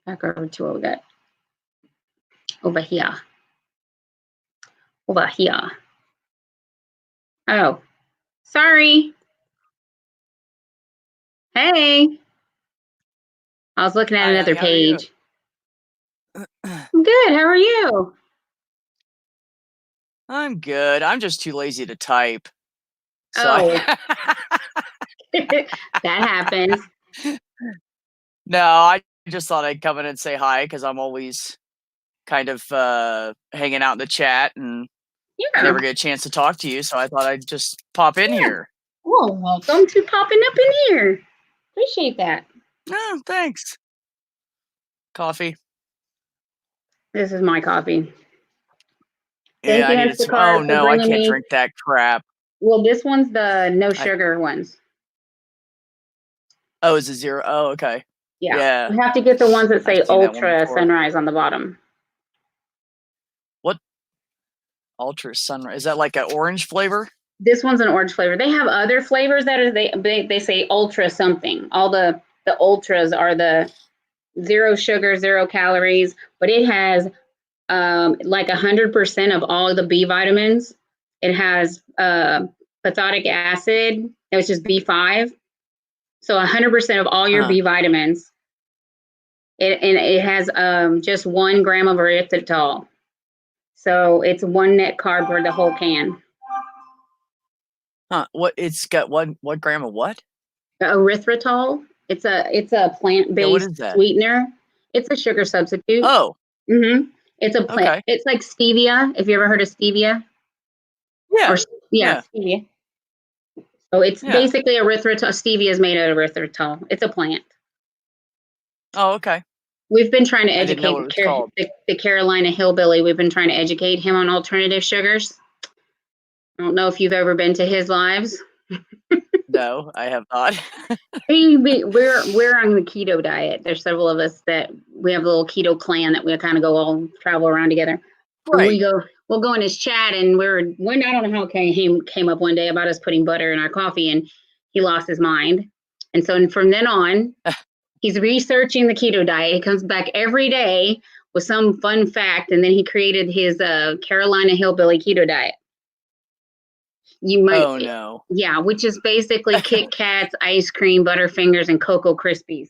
Back over to what we got over here. Over here. Oh, sorry. Hey. I was looking at Hi, another how are you? page. I'm good. How are you? I'm good. I'm just too lazy to type. So Oh. That happens. No, I just thought I'd come in and say hi because I'm always kind of hanging out in the chat and Yeah. never get a chance to talk to you. So I thought I'd just pop in here. Well, welcome to popping up in here. Appreciate that. Oh, thanks. Coffee. This is my coffee. Yeah, Thank you, I needed some. Instacart, Oh for no, I bringing can't me. drink that crap. Well, this one's the no sugar ones. Oh, is it 0? Oh, okay. Yeah. You have to get the ones that say I've seen that one Ultra before. Sunrise on the bottom. What? Ultra Sunrise? Is that like an orange flavor? This one's an orange flavor. They have other flavors that are they say Ultra something. All the ultras are the 0 sugar, 0 calories, but it has like 100% of all the B vitamins. It has phthalic acid, which is B5. So 100% of all your B vitamins. And it has just 1 gram of erythritol. So it's 1 net carb for the whole can. Huh? What? It's got what gram of what? Erythritol. It's a plant-based sweetener. It's a sugar substitute. Oh. It's a plant. Okay. It's like stevia. If you ever heard of stevia? Yeah. Yeah. Stevia. So it's basically erythritol. Stevia is made out of erythritol. It's a plant. Oh, okay. We've been trying to educate I didn't know what it was called. the Carolina hillbilly. We've been trying to educate him on alternative sugars. I don't know if you've ever been to his lives. No, I have not. We're on the keto diet. There's several of us that we have a little keto clan that we kind of go all travel around together. Right. And we'll go in his chat, and I don't know how it came up one day about us putting butter in our coffee, and he lost his mind. And so from then on, he's researching the keto diet. He comes back every day with some fun fact, and then he created his Carolina hillbilly keto diet. Oh no. Yeah, which is basically Kit Kats, ice cream, Butterfingers, and Cocoa Krispies.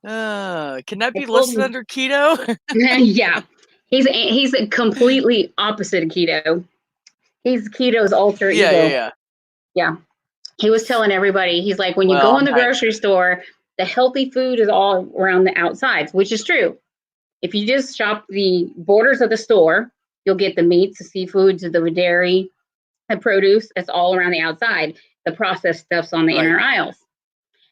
Can that be listed under keto? Yeah, he's a completely opposite of keto. He's keto's alter ego. Yeah. He was telling everybody, he's like, when you go in the grocery store, the healthy food is all around the outsides, which is true. If you just shop the borders of the store, you'll get the meats, the seafoods, the dairy, the produce. That's all around the outside. The processed stuff's on the inner aisles.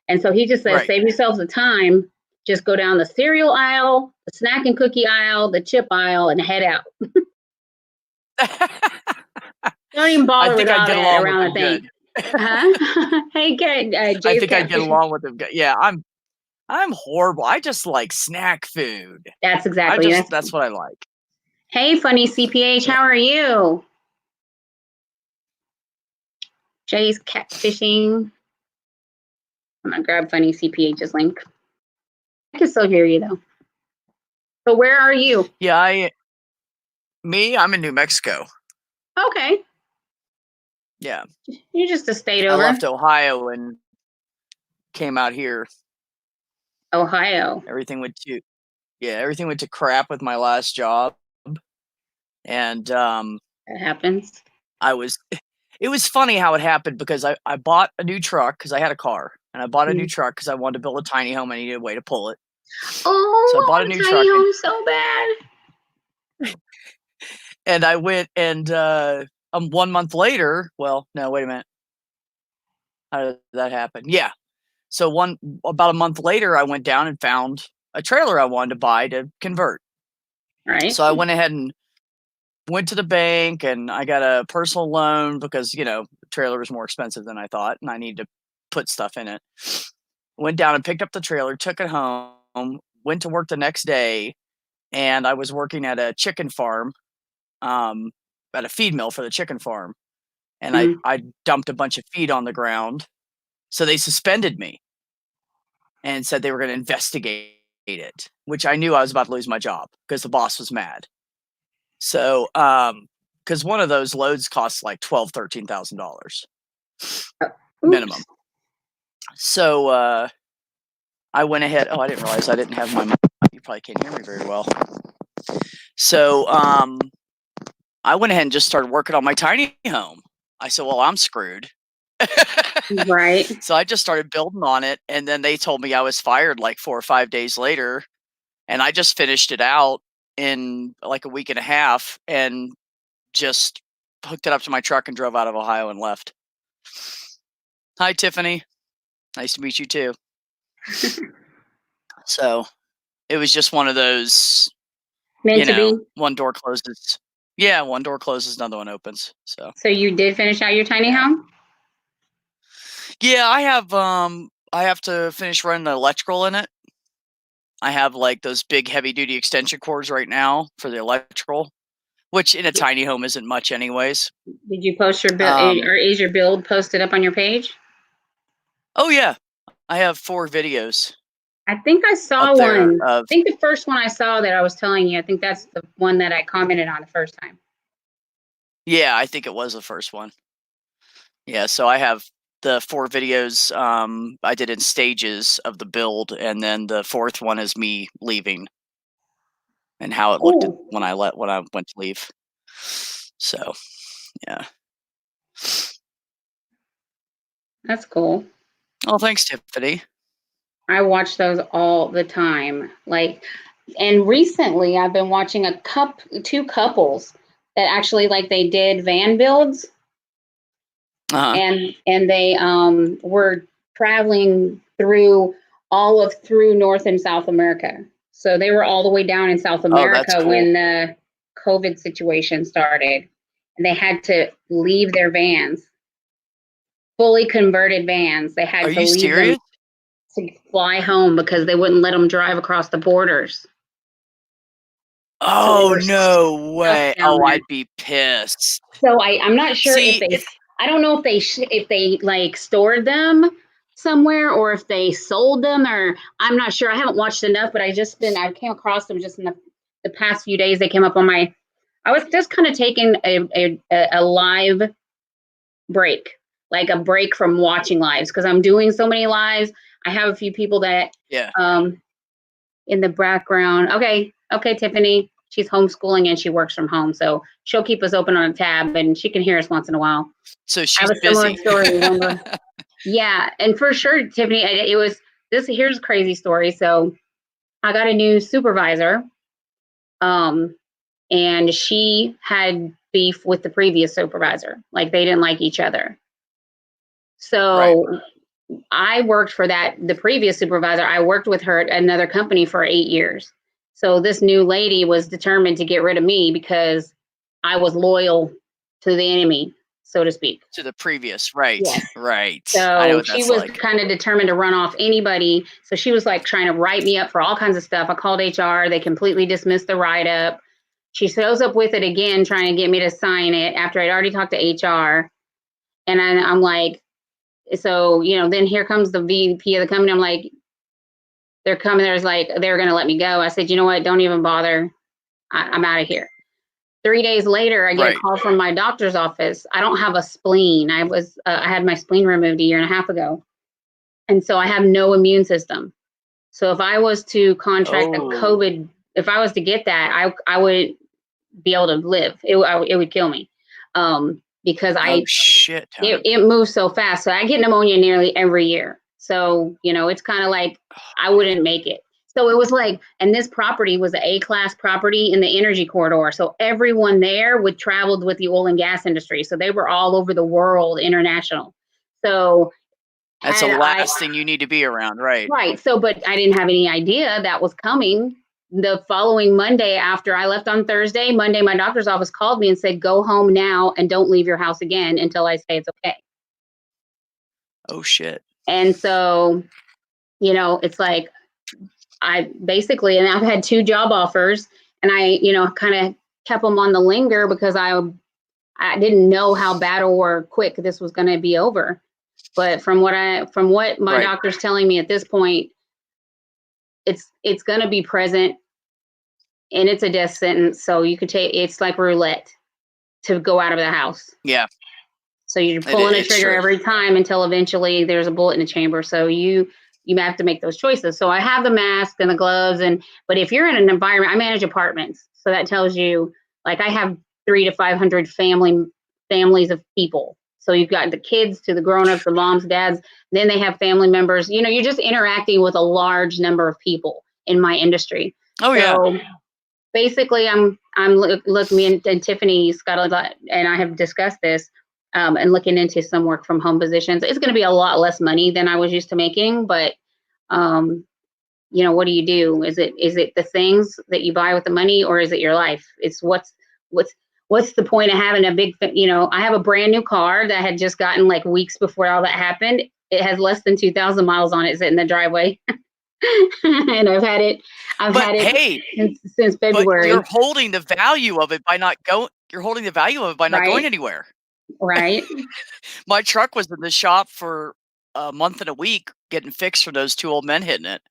And so he just says, save yourselves the time just go down the cereal aisle, the snack and cookie aisle, the chip aisle, and head out. Don't even bother I think with I'd all get that along with around them the thing. good. Hey, good. I Jay's think I'd get catfishing. along with them good. Yeah, I'm horrible. I just like snack food. That's exactly. That's what I like. Hey, funny CPH, Yeah. how are you? Jay's catfishing. I'm gonna grab funny CPH's link. I can still hear you though. So where are you? Yeah, I'm in New Mexico. Okay, Yeah. you're just a state I over. left Ohio and came out here. Ohio. Everything went to crap with my last job. And That happens. it was funny how it happened because I bought a new truck because I had a car, and I bought a new Mm. truck because I wanted to build a tiny home. I needed a way to pull it. Oh, So I I bought a want a new tiny truck home so bad. and I went and 1 month later, well, no, wait a minute. How did that happen? Yeah. So about a month later, I went down and found a trailer I wanted to buy to convert. Right. So I went ahead and went to the bank and I got a personal loan because, the trailer was more expensive than I thought and I needed to put stuff in it. Went down and picked up the trailer, took it home, went to work the next day, and I was working at a chicken farm, at a feed mill for the chicken farm. And I dumped a bunch of feed on the ground. So they suspended me and said they were going to investigate it, which I knew I was about to lose my job because the boss was mad. So, because one of those loads costs like $12,000-$13,000 minimum. So I went ahead. Oh, I didn't realize I didn't have my. You probably can't hear me very well. So I went ahead and just started working on my tiny home. I said, well, I'm screwed. Right. So I just started building on it, and then they told me I was fired like 4 or 5 days later, and I just finished it out in like a week and a half, and just hooked it up to my truck and drove out of Ohio and left. Hi, Tiffany. Nice to meet you too. So it was just one of those, Meant to be. one door closes. Yeah, one door closes, another one opens. So you did finish out your tiny home? yeah, I have to finish running the electrical in it. I have like those big heavy duty extension cords right now for the electrical, which in a tiny home isn't much anyways. Did you post your build, or is your build posted up on your page? Oh yeah, I have 4 videos. I think I saw one. I think the first one I saw that I was telling you, I think that's the one that I commented on the first time. Yeah, I think it was the first one. Yeah, so I have the 4 videos I did in stages of the build, and then the 4th one is me leaving and how it looked when I went to leave. So, yeah. That's cool. Oh, thanks, Tiffany. I watch those all the time. And recently I've been watching 2 couples that actually they did van builds. Uh-huh. And they were traveling through North and South America. So they were all the way down in South America cool. when the COVID situation started, and they had to leave their vans, fully converted vans. They had to leave them to fly home because they wouldn't let them drive across the borders. Oh, no way. Oh, I'd be pissed. So I'm not sure I don't know if they stored them somewhere or if they sold them, or I'm not sure. I haven't watched enough, but I came across them just in the past few days. They came up on I was just kind of taking a live break, like a break from watching lives, because I'm doing so many lives. I have a few people that in the background. Okay, Tiffany. She's homeschooling and she works from home, so she'll keep us open on a tab and she can hear us once in a while. So she's I have a busy. similar story, remember? Yeah, and for sure, Tiffany, here's a crazy story. So I got a new supervisor, and she had beef with the previous supervisor. Like they didn't like each other. So I worked for the previous supervisor. I worked with her at another company for 8 years. So this new lady was determined to get rid of me because I was loyal to the enemy, so to speak. To the previous, right, Yes. right. I know So what she that's was like. kind of determined to run off anybody. So she was like trying to write me up for all kinds of stuff. I called HR. They completely dismissed the write up. She shows up with it again, trying to get me to sign it after I'd already talked to HR. And I'm like, so, then here comes the VP of the company. I'm like, they're coming. There's like, they're going to let me go. I said, you know what? Don't even bother. I'm out of here. 3 days later, I get a Right. call from my doctor's office. I don't have a spleen. I had my spleen removed a year and a half ago. And so I have no immune system. So if I was to contract the Oh, COVID, if I was to get that, I would be able to live. It would kill me. Because oh shit, Tony. it moves so fast. So I get pneumonia nearly every year. So, it's kind of like I wouldn't make it. So it was like, and this property was an A-class property in the energy corridor. So everyone there would traveled with the oil and gas industry. So they were all over the world, international. So That's the had I last thing you need to be around, right? right. So, but I didn't have any idea that was coming. The following Monday, after I left on Thursday, Monday, my doctor's office called me and said, go home now and don't leave your house again until I say it's okay. Oh shit. And so, it's like I basically, and I've had 2 job offers, and I, kind of kept them on the linger because I didn't know how bad or quick this was going to be over. But from what my Right. doctor's telling me at this point, it's going to be present, and it's a death sentence. So you could it's like roulette to go out of the house. Yeah. So you're pulling a It's trigger true. every time until eventually there's a bullet in the chamber. So you have to make those choices. So I have the mask and the gloves, but if you're in an environment, I manage apartments, so that tells you, like, I have 300 to 500 families of people. So you've got the kids to the grown-ups, the moms, dads, then they have family members. You're just interacting with a large number of people in my industry. Oh yeah. So basically, look, me and Tiffany Scott and I have discussed this, and looking into some work from home positions. It's going to be a lot less money than I was used to making, but what do you do? Is it the things that you buy with the money, or is it your life? It's what's the point of having a big, I have a brand new car that had just gotten, like, weeks before all that happened. It has less than 2,000 miles on it, sitting in the driveway. And I've had it Hey, since but February. you're holding the value of it by not going Right. anywhere. Right. My truck was in the shop for a month and a week getting fixed for those 2 old men hitting it.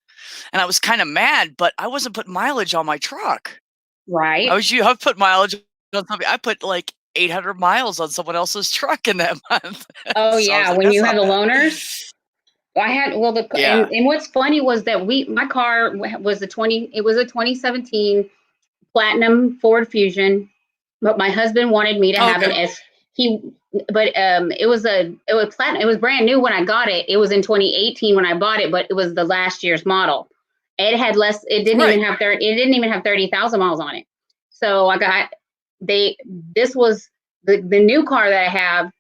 And I was kind of mad, but I wasn't putting mileage on my truck. Right. I put mileage on something. I put like 800 miles on someone else's truck in that month. Oh So I was yeah, like, when that's you have not the bad. loaners. I had Yeah. and what's funny was that my car was it was a 2017 Platinum Ford Fusion, but my husband wanted me to Oh, have an okay. S. It was platinum. It was brand new when I got it. It was in 2018 when I bought it, but it was the last year's model. It had less. It didn't Right. even have 30,000 miles on it. So this was the new car that I have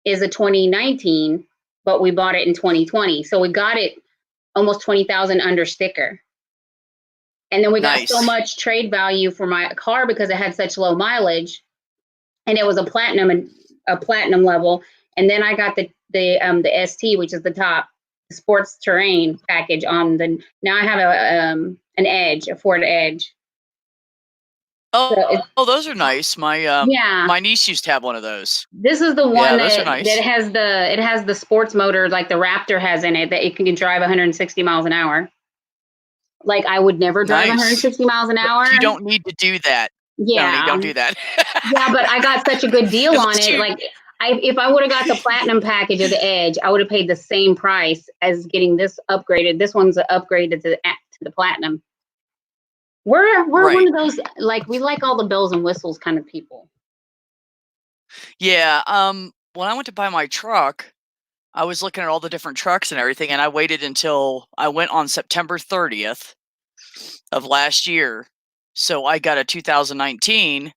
is a 2019, but we bought it in 2020. So we got it almost 20,000 under sticker. And then we got so Nice. much trade value for my car because it had such low mileage, and it was a platinum level. And then I got the ST, which is the top sports terrain package on now I have an Edge, a Ford Edge. So Oh, those are nice. yeah, My niece used to have one of those. this is the Yeah, one those are that nice. has the sports motor like the Raptor has in it, that it can drive 160 miles an hour. Like, I would never drive Nice. 160 miles an But hour. you don't need to do that, Tony. Yeah. Don't do that. Yeah, but I got such a good deal on Unless it. you Like, if I would have got the platinum package of the Edge, I would have paid the same price as getting this upgraded. This one's upgraded to the platinum. We're one Right. of those, like, we like all the bells and whistles kind of people. Yeah, when I went to buy my truck, I was looking at all the different trucks and everything, and I waited until I went on September 30th of last year. So I got a 2019,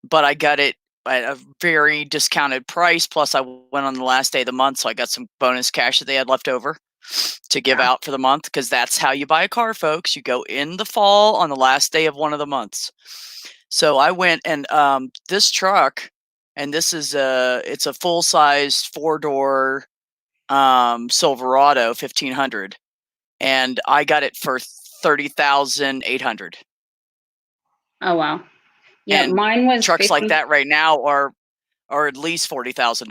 but I got it at a very discounted price. Plus, I went on the last day of the month, so I got some bonus cash that they had left over to give out for the month, because that's how you buy a car, folks. You go in the fall on the last day of one of the months. So I went, and this truck, and this is it's a full-size 4-door Silverado 1500, and I got it for $30,800. Oh wow. Yeah, And mine was trucks 50. like that right now are at least $40,000.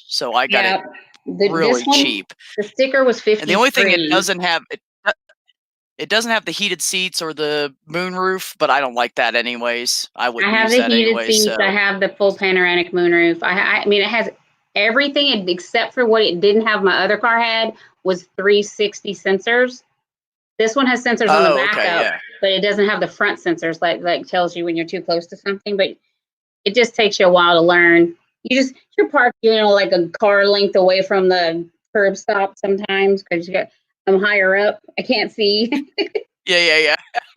So I got Yeah, it really this one, cheap. the sticker was 53. And the only thing it doesn't have, it doesn't have the heated seats or the moonroof, but I don't like that anyways. I I wouldn't have use the that heated anyway. seats. So I have the full panoramic moonroof. I mean, it has everything except for what it didn't have. My other car had was 360 sensors. This one has sensors on the backup, okay, yeah. but it doesn't have the front sensors like tells you when you're too close to something. But it just takes you a while to learn. You're parked, like a car length away from the curb stop sometimes because I'm higher up. I can't see. Yeah.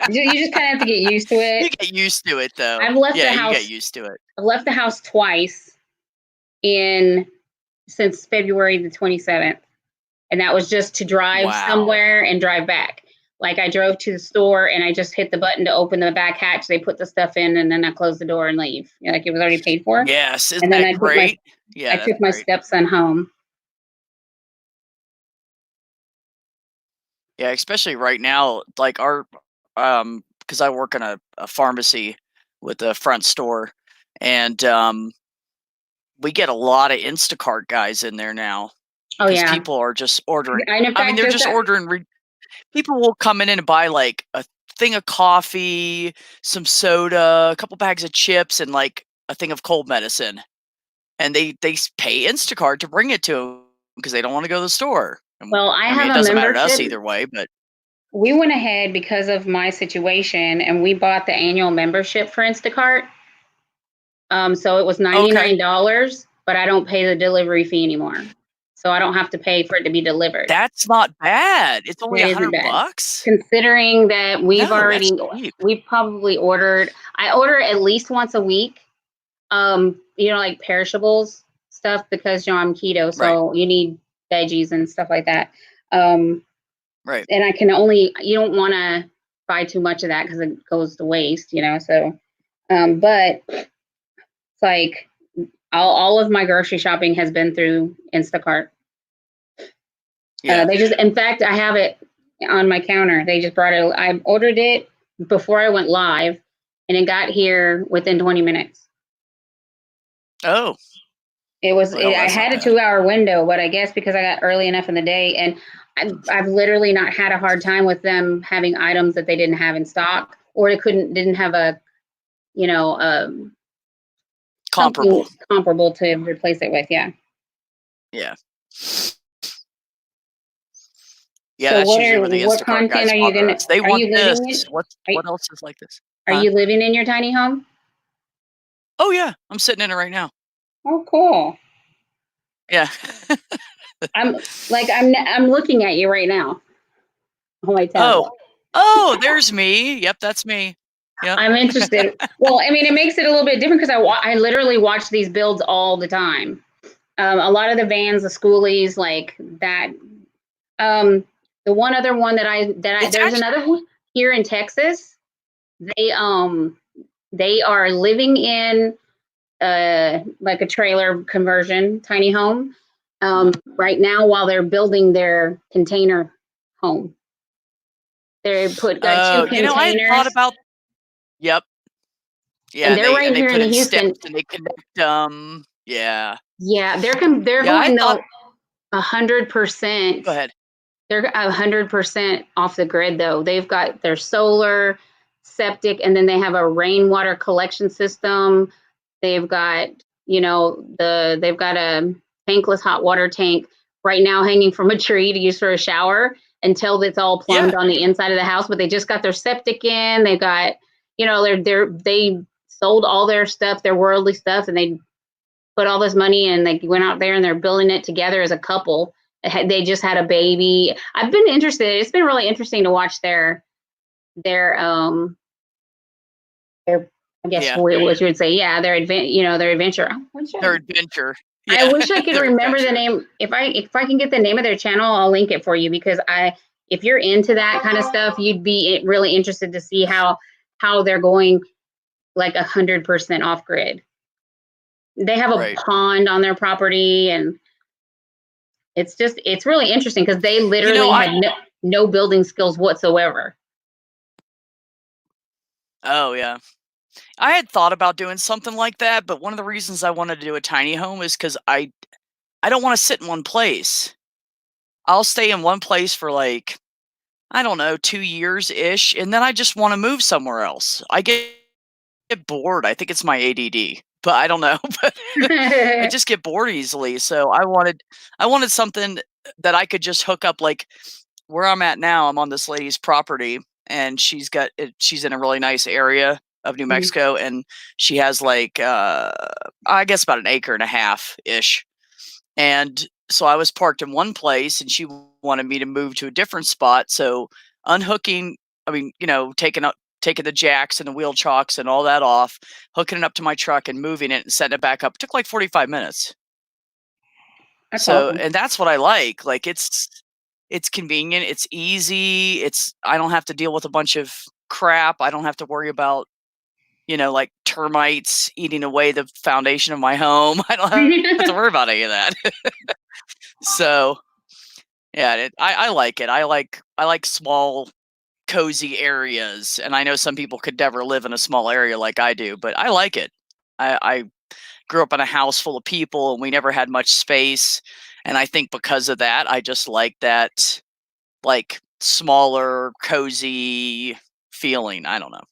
You just kind of have to get used to it. You get used to it, though. I've left the Yeah, you house. get used to it. I've left the house twice since February the 27th. And that was just to drive Wow. somewhere and drive back. Like I drove to the store and I just hit the button to open the back hatch. They put the stuff in and then I closed the door and leave. Like it was already paid for. Yes, isn't And then that great? I took my stepson home. Yeah, especially right now, like our, because I work in a pharmacy with a front store, and we get a lot of Instacart guys in there now. Oh Because yeah, people are just ordering. and in I mean, fact, they're just ordering. People will come in and buy like a thing of coffee, some soda, a couple bags of chips, and like a thing of cold medicine, and they pay Instacart to bring it to them because they don't want to go to the store. Well, I mean, have it a doesn't matter to us membership. either way, but We went ahead because of my situation and we bought the annual membership for Instacart. So it was $99, but I don't pay the delivery fee anymore. So I don't have to pay for it to be delivered. That's not bad. It's only It isn't bad. $100. Considering that we've probably ordered, I order at least once a week, like perishables stuff because, I'm keto. So you need veggies and stuff like that. Right. And you don't want to buy too much of that because it goes to waste, so, but it's like all of my grocery shopping has been through Instacart. Yeah. In fact, I have it on my counter. They just brought it. I ordered it before I went live and it got here within 20 minutes. Oh. I had a 2-hour window, but I guess because I got early enough in the day, and I've literally not had a hard time with them having items that they didn't have in stock, or didn't have a, comparable to replace it with. Yeah. Yeah. Yeah, so that's usually where the Instacart guys bother us. They want this. What else is like this? Are you living in your tiny home? Oh yeah, I'm sitting in it right now. Oh, cool. Yeah. I'm looking at you right now. Oh, there's me. Yep, that's me. Yeah. I'm interested. Well, I mean, it makes it a little bit different because I literally watch these builds all the time. A lot of the vans, the schoolies, like that. The one other one there's another one here in Texas. They are living in like a trailer conversion, tiny home, right now while they're building their container home. They put 2 containers. I thought about. Yep. Yeah, and they're right here in Houston. And they connect. Yeah. Yeah, they're going 100%. Go ahead. They're 100% off the grid though. They've got their solar, septic, and then they have a rainwater collection system. They've got, they've got a tankless hot water tank right now hanging from a tree to use for a shower until it's all plumbed on the inside of the house. But they just got their septic in. They've got, they sold all their stuff, their worldly stuff, and they put all this money and they went out there and they're building it together as a couple. They just had a baby. I've been interested. It's been really interesting to watch their I guess Yeah. what you would say. Yeah, their their adventure. Their adventure. I Yeah. wish I could Their remember the adventure. name. If I can get the name of their channel, I'll link it for you because if you're into that kind of stuff, you'd be really interested to see how they're going like 100% off grid. They have a Right. pond on their property, and it's really interesting because they literally I had no building skills whatsoever. Oh, yeah. I had thought about doing something like that, but one of the reasons I wanted to do a tiny home is because I don't wanna sit in one place. I'll stay in one place for, like, I don't know, 2 years-ish, and then I just wanna move somewhere else. I get bored. I think it's my ADD, but I don't know, but I just get bored easily, so I wanted something that I could just hook up, like, where I'm at now, I'm on this lady's property, and she's in a really nice area of New Mhm. Mexico, and she has, like, I guess about an acre and a half-ish, and so I was parked in one place, and she wanted me to move to a different spot, so unhooking I mean, taking the jacks and the wheel chocks and all that off, hooking it up to my truck and moving it and setting it back up took, like, 45 minutes. That's So awesome. and that's what I like, it's convenient, it's easy, I don't have to deal with a bunch of crap, I don't have to worry about, like, termites eating away the foundation of my home, I don't have to worry about any of that. So, yeah, I like it, I like small, cozy areas, and I know some people could never live in a small area like I do, but I like it. I grew up in a house full of people, and we never had much space, and I think because of that, I just like that, like, smaller, cozy feeling, I don't know.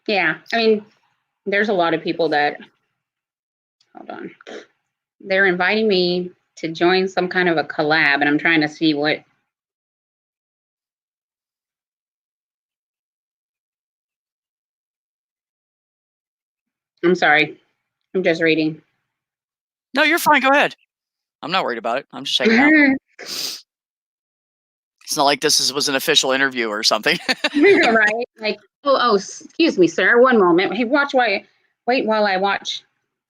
Yeah, I mean, there's a lot of people that hold on. They're inviting me to join some kind of a collab, and I'm trying to see what. I'm sorry. I'm just reading. No, you're fine, go ahead. I'm not worried about it, I'm just hanging out. It's not like was an official interview or something. Right? Like, excuse me, sir. One moment. Hey, wait while I watch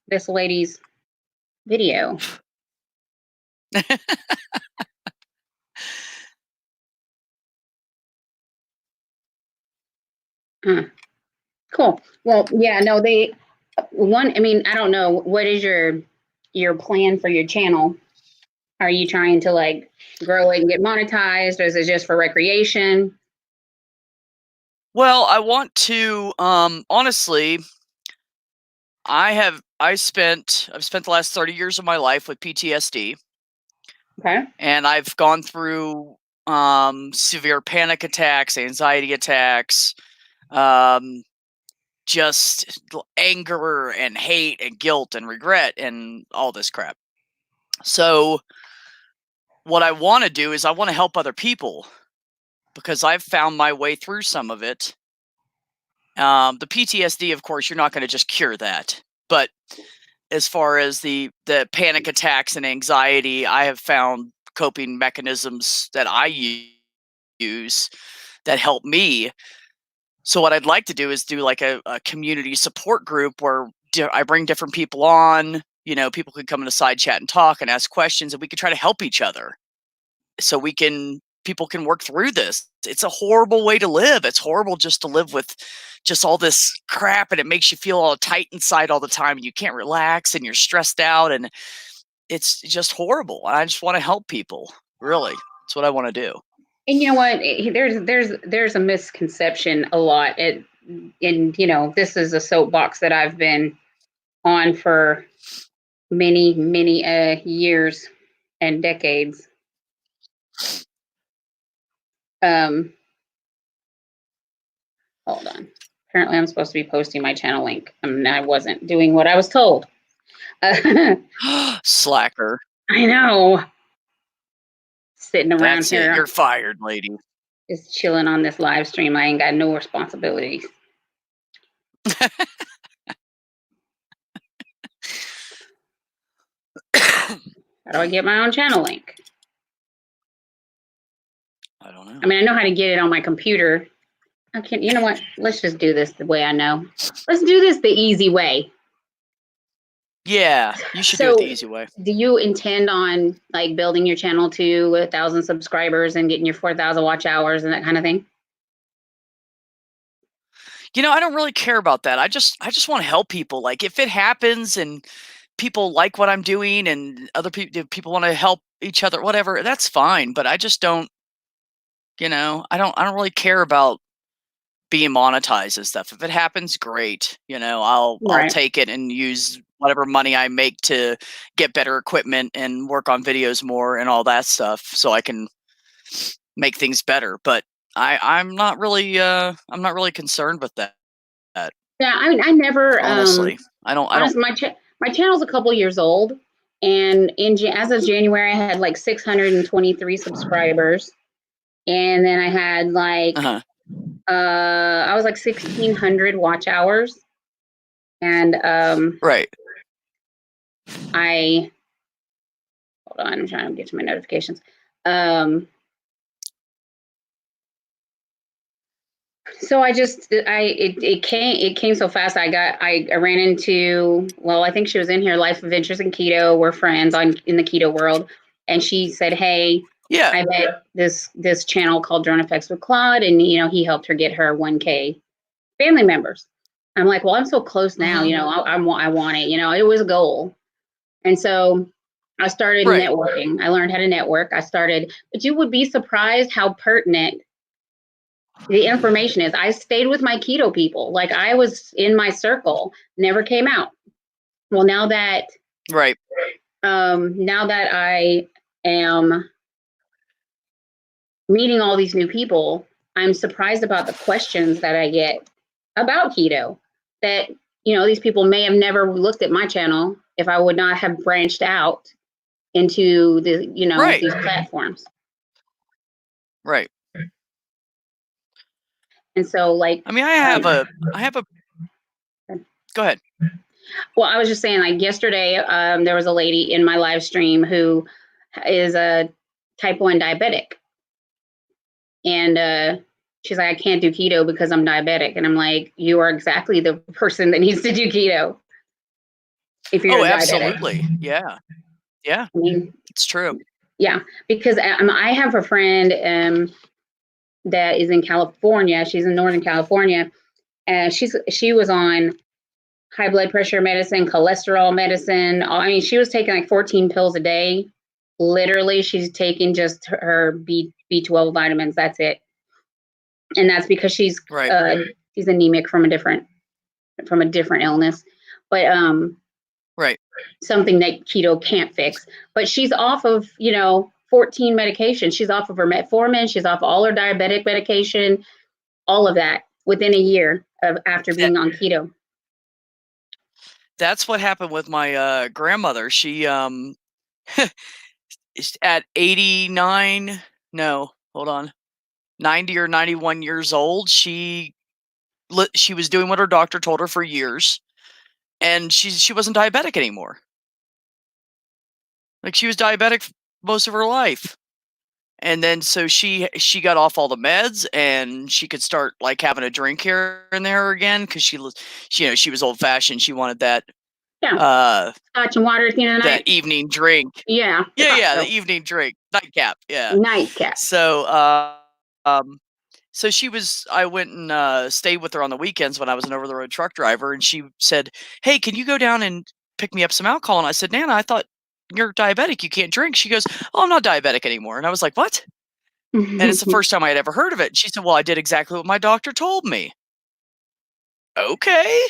this lady's video. Uh, cool. Well, yeah, no, I mean, I don't know. What is your plan for your channel? Are you trying to like grow it and get monetized, or is it just for recreation? Well, I want to, honestly, I've spent the last 30 years of my life with PTSD, Okay. and I've gone through, severe panic attacks, anxiety attacks, um, just anger and hate and guilt and regret and all this crap. So, what I wanna do is I wanna help other people because I've found my way through some of it. The PTSD, of course, you're not gonna just cure that, but as far as the panic attacks and anxiety, I have found coping mechanisms that use that help me. So what I'd like to do is do like a community support group where I bring different people on. People could come in a side chat and talk and ask questions, and we could try to help each other. So people can work through this. It's a horrible way to live. It's horrible just to live with just all this crap, and it makes you feel all tight inside all the time, and you can't relax, and you're stressed out, and it's just horrible. I just want to help people. Really, that's what I want to do. And you know what? There's a misconception a lot. And this is a soapbox that I've been on for many years and decades. Um, hold on. Apparently, I'm supposed to be posting my channel link. I wasn't doing what I was told. I Slacker. know. Sitting around That's it. here You're fired, lady. just chilling on this live stream. I ain't got no responsibilities. How do I get my own channel link? I don't know. I mean, I know how to get it on my computer. Okay, you know what? Let's just do this the way I know. Let's do this the easy way. Yeah, you should do it the easy way. Do you intend on like building your channel to 1,000 subscribers and getting your 4,000 watch hours and that kind of thing? I don't really care about that. I just want to help people. Like if it happens and people like what I'm doing and other people want to help each other, whatever, that's fine. But I just don't, I don't really care about being monetized and stuff. If it happens, great. I'll Right. take it and use whatever money I make to get better equipment and work on videos more and all that stuff so I can make things better. But I'm not really concerned with that. Yeah, I mean, I never Honestly. I don't honestly my channel's a couple years old, and as of January I had like 623 subscribers, and then I had like uh-huh. I was like 1,600 watch hours, and Right. I hold on, I'm trying to get to my notifications. So it came so fast. I ran into, well, I think she was in here, Life Adventures in Keto. We're friends in the keto world, and she said, "Hey, Yeah. I met this channel called Drone Effects with Claude, and he helped her get her 1K family members." I'm like, "Well, I'm so close now. I want it. It was a goal." And so I started Right. networking. I learned how to network. But you would be surprised how pertinent the information is. I stayed with my keto people. Like I was in my circle, never came out. Well, Right. now that I am meeting all these new people, I'm surprised about the questions that I get about keto that, these people may have never looked at my channel if I would not have branched out into Right. these platforms. Right. And so like, I mean, I have a go ahead. well, I was just saying, like yesterday, there was a lady in my live stream who is a type 1 diabetic. And she's like, I can't do keto because I'm diabetic. And I'm like, you are exactly the person that needs to do keto if you're diabetic. Absolutely. Yeah. Yeah. I mean, it's true. Yeah, because I have a friend that is in California. She's in Northern California. And she was on high blood pressure medicine, cholesterol medicine. I mean, she was taking like 14 pills a day. Literally, she's taking just her B12 vitamins. That's it. And that's because she's anemic from a different illness. But Right. something that keto can't fix. But she's off of 14 medications. She's off of her metformin. She's off all her diabetic medication. All of that within a year after being on keto. That's what happened with my grandmother. She is at 89, no, hold on, 90 or 91 years old. She was doing what her doctor told her for years, and she wasn't diabetic anymore. Like she was diabetic most of her life. And then so she got off all the meds and she could start like having a drink here and there again because she was old fashioned. She wanted that scotch and water at the end of the night. That evening drink. Yeah. The evening drink. Nightcap. Yeah. Nightcap. So so I went and stayed with her on the weekends when I was an over the road truck driver, and she said, "Hey, can you go down and pick me up some alcohol?" And I said, "Nana, I thought you're diabetic. You can't drink." She goes, "Oh, I'm not diabetic anymore." And I was like, "What?" And it's the first time I had ever heard of it. She said, "Well, I did exactly what my doctor told me." Okay.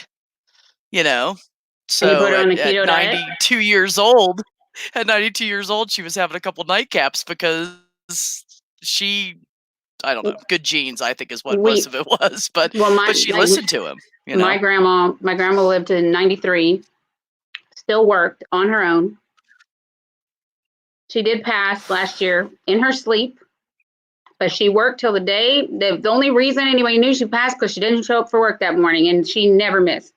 So put her on a keto diet? 92 years old, at 92 years old, she was having a couple nightcaps because I don't know, good genes, I think is what most of it was. But she listened to him. My grandma lived to 93, still worked on her own. She did pass last year in her sleep, but she worked till the day. The only reason anybody knew she passed because she didn't show up for work that morning, and she never missed.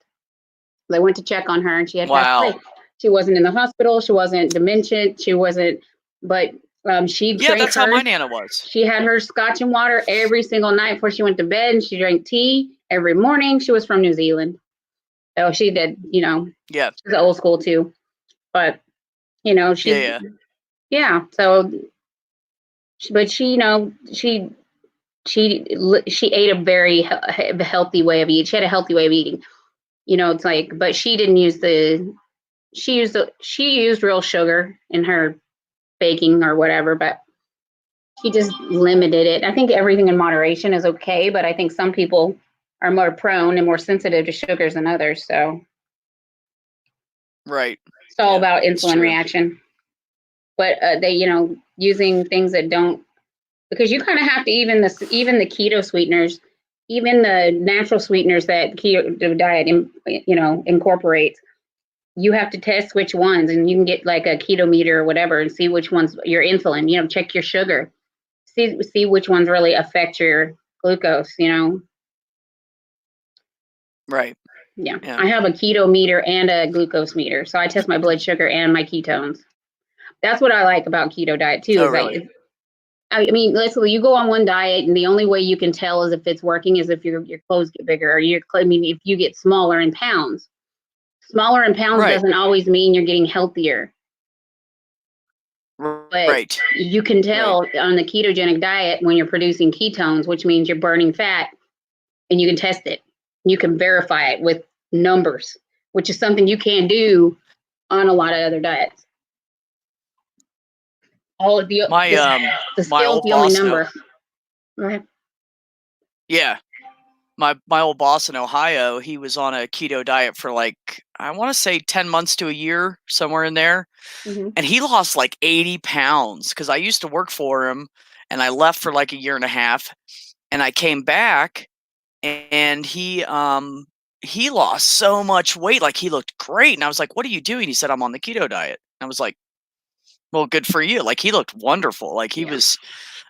They went to check on her, and she had passed away. She wasn't in the hospital. She wasn't dementia. She wasn't, but She Yeah, drank that's how my hers. Nana was. She had her scotch and water every single night before she went to bed, and she drank tea every morning. She was from New Zealand. So she did, Yeah, she's old school too. But, she, yeah. yeah. So, but she ate a very healthy way of eating. She had a healthy way of eating. It's like, but she didn't use she used real sugar in her baking or whatever, but she just limited it. I think everything in moderation is okay, but I think some people are more prone and more sensitive to sugars than others. So Right. it's all Yeah, about it's insulin true. reaction. But they, using things that don't, because you kind of have to, even the keto sweeteners, even the natural sweeteners that keto diet, incorporates. You have to test which ones, and you can get like a keto meter or whatever and see which ones your insulin, check your sugar, see which ones really affect your glucose. Right. Yeah. Yeah. I have a keto meter and a glucose meter, so I test my blood sugar and my ketones. That's what I like about keto diet too. Oh, Is really? like, I mean, literally, you go on one diet, and the only way you can tell is if it's working is if your clothes get bigger, or if you get smaller in pounds. Smaller in pounds Right. doesn't always mean you're getting healthier. But Right. you can tell on the ketogenic diet when you're producing ketones, which means you're burning fat, and you can test it. You can verify it with numbers, which is something you can't do on a lot of other diets. All of the My scale is old the only boss number. Right. Yeah. My old boss in Ohio, he was on a keto diet for like, I want to say 10 months to a year, somewhere in there. Mm-hmm. And he lost like 80 pounds because I used to work for him, and I left for like a year and a half, and I came back, and he lost so much weight. Like, he looked great. And I was like, "What are you doing?" He said, "I'm on the keto diet." I was like, "Well, good for you." Like, he looked wonderful. Like, he Yeah. was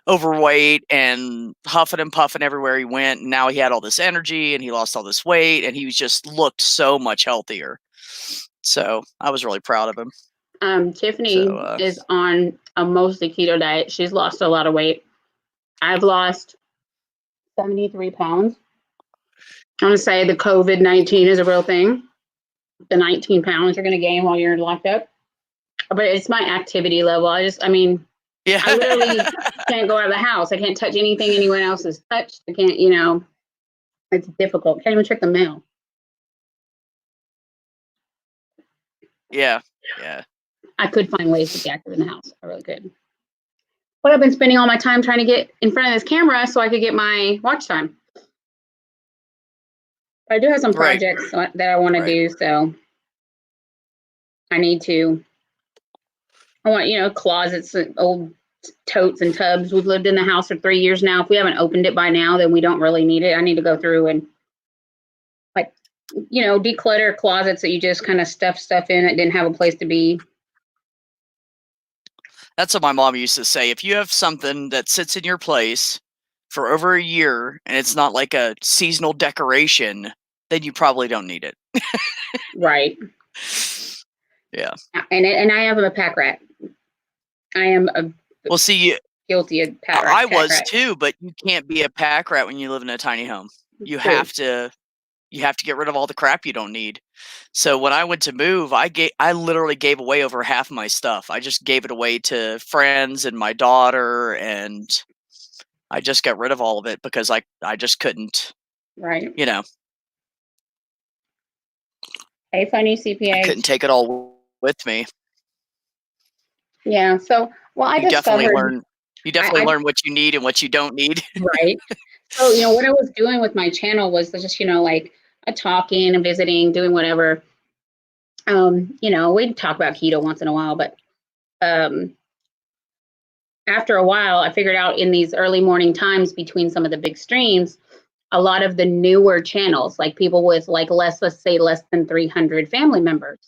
overweight and huffing and puffing everywhere he went. And now he had all this energy, and he lost all this weight, and he was just looked so much healthier. So I was really proud of him. Tiffany So is on a mostly keto diet. She's lost a lot of weight. I've lost 73 pounds. I'm going to say the COVID-19 is a real thing. The 19 pounds you're going to gain while you're locked up. But it's my activity level. yeah. I literally can't go out of the house. I can't touch anything anyone else has touched. I can't, it's difficult. Can't even check the mail. Yeah. I could find ways to be active in the house. I really could. But I've been spending all my time trying to get in front of this camera so I could get my watch time. I do have some Right. projects that I want to do, so I need to. I want, closets, old totes and tubs. We've lived in the house for 3 years now. If we haven't opened it by now, then we don't really need it. I need to go through and declutter closets that you just kind of stuff stuff in that didn't have a place to be. That's what my mom used to say. If you have something that sits in your place for over a year and it's not like a seasonal decoration, then you probably don't need it. Right. Yeah. And I am a pack rat. I am Well, see, guilty of pack rat. I was too, but you can't be a pack rat when you live in a tiny home. You have to get rid of all the crap you don't need. So when I went to move, I literally gave away over half of my stuff. I just gave it away to friends and my daughter, and I just got rid of all of it because I just couldn't. Right. Hey, funny CPA. I couldn't take it all with me. Yeah. So, well, I discovered. You definitely learn what you need and what you don't need. Right. So, what I was doing with my channel was just, like a talking and visiting, doing whatever. We'd talk about keto once in a while, but after a while, I figured out in these early morning times between some of the big streams, a lot of the newer channels, like people with let's say less than 300 family members,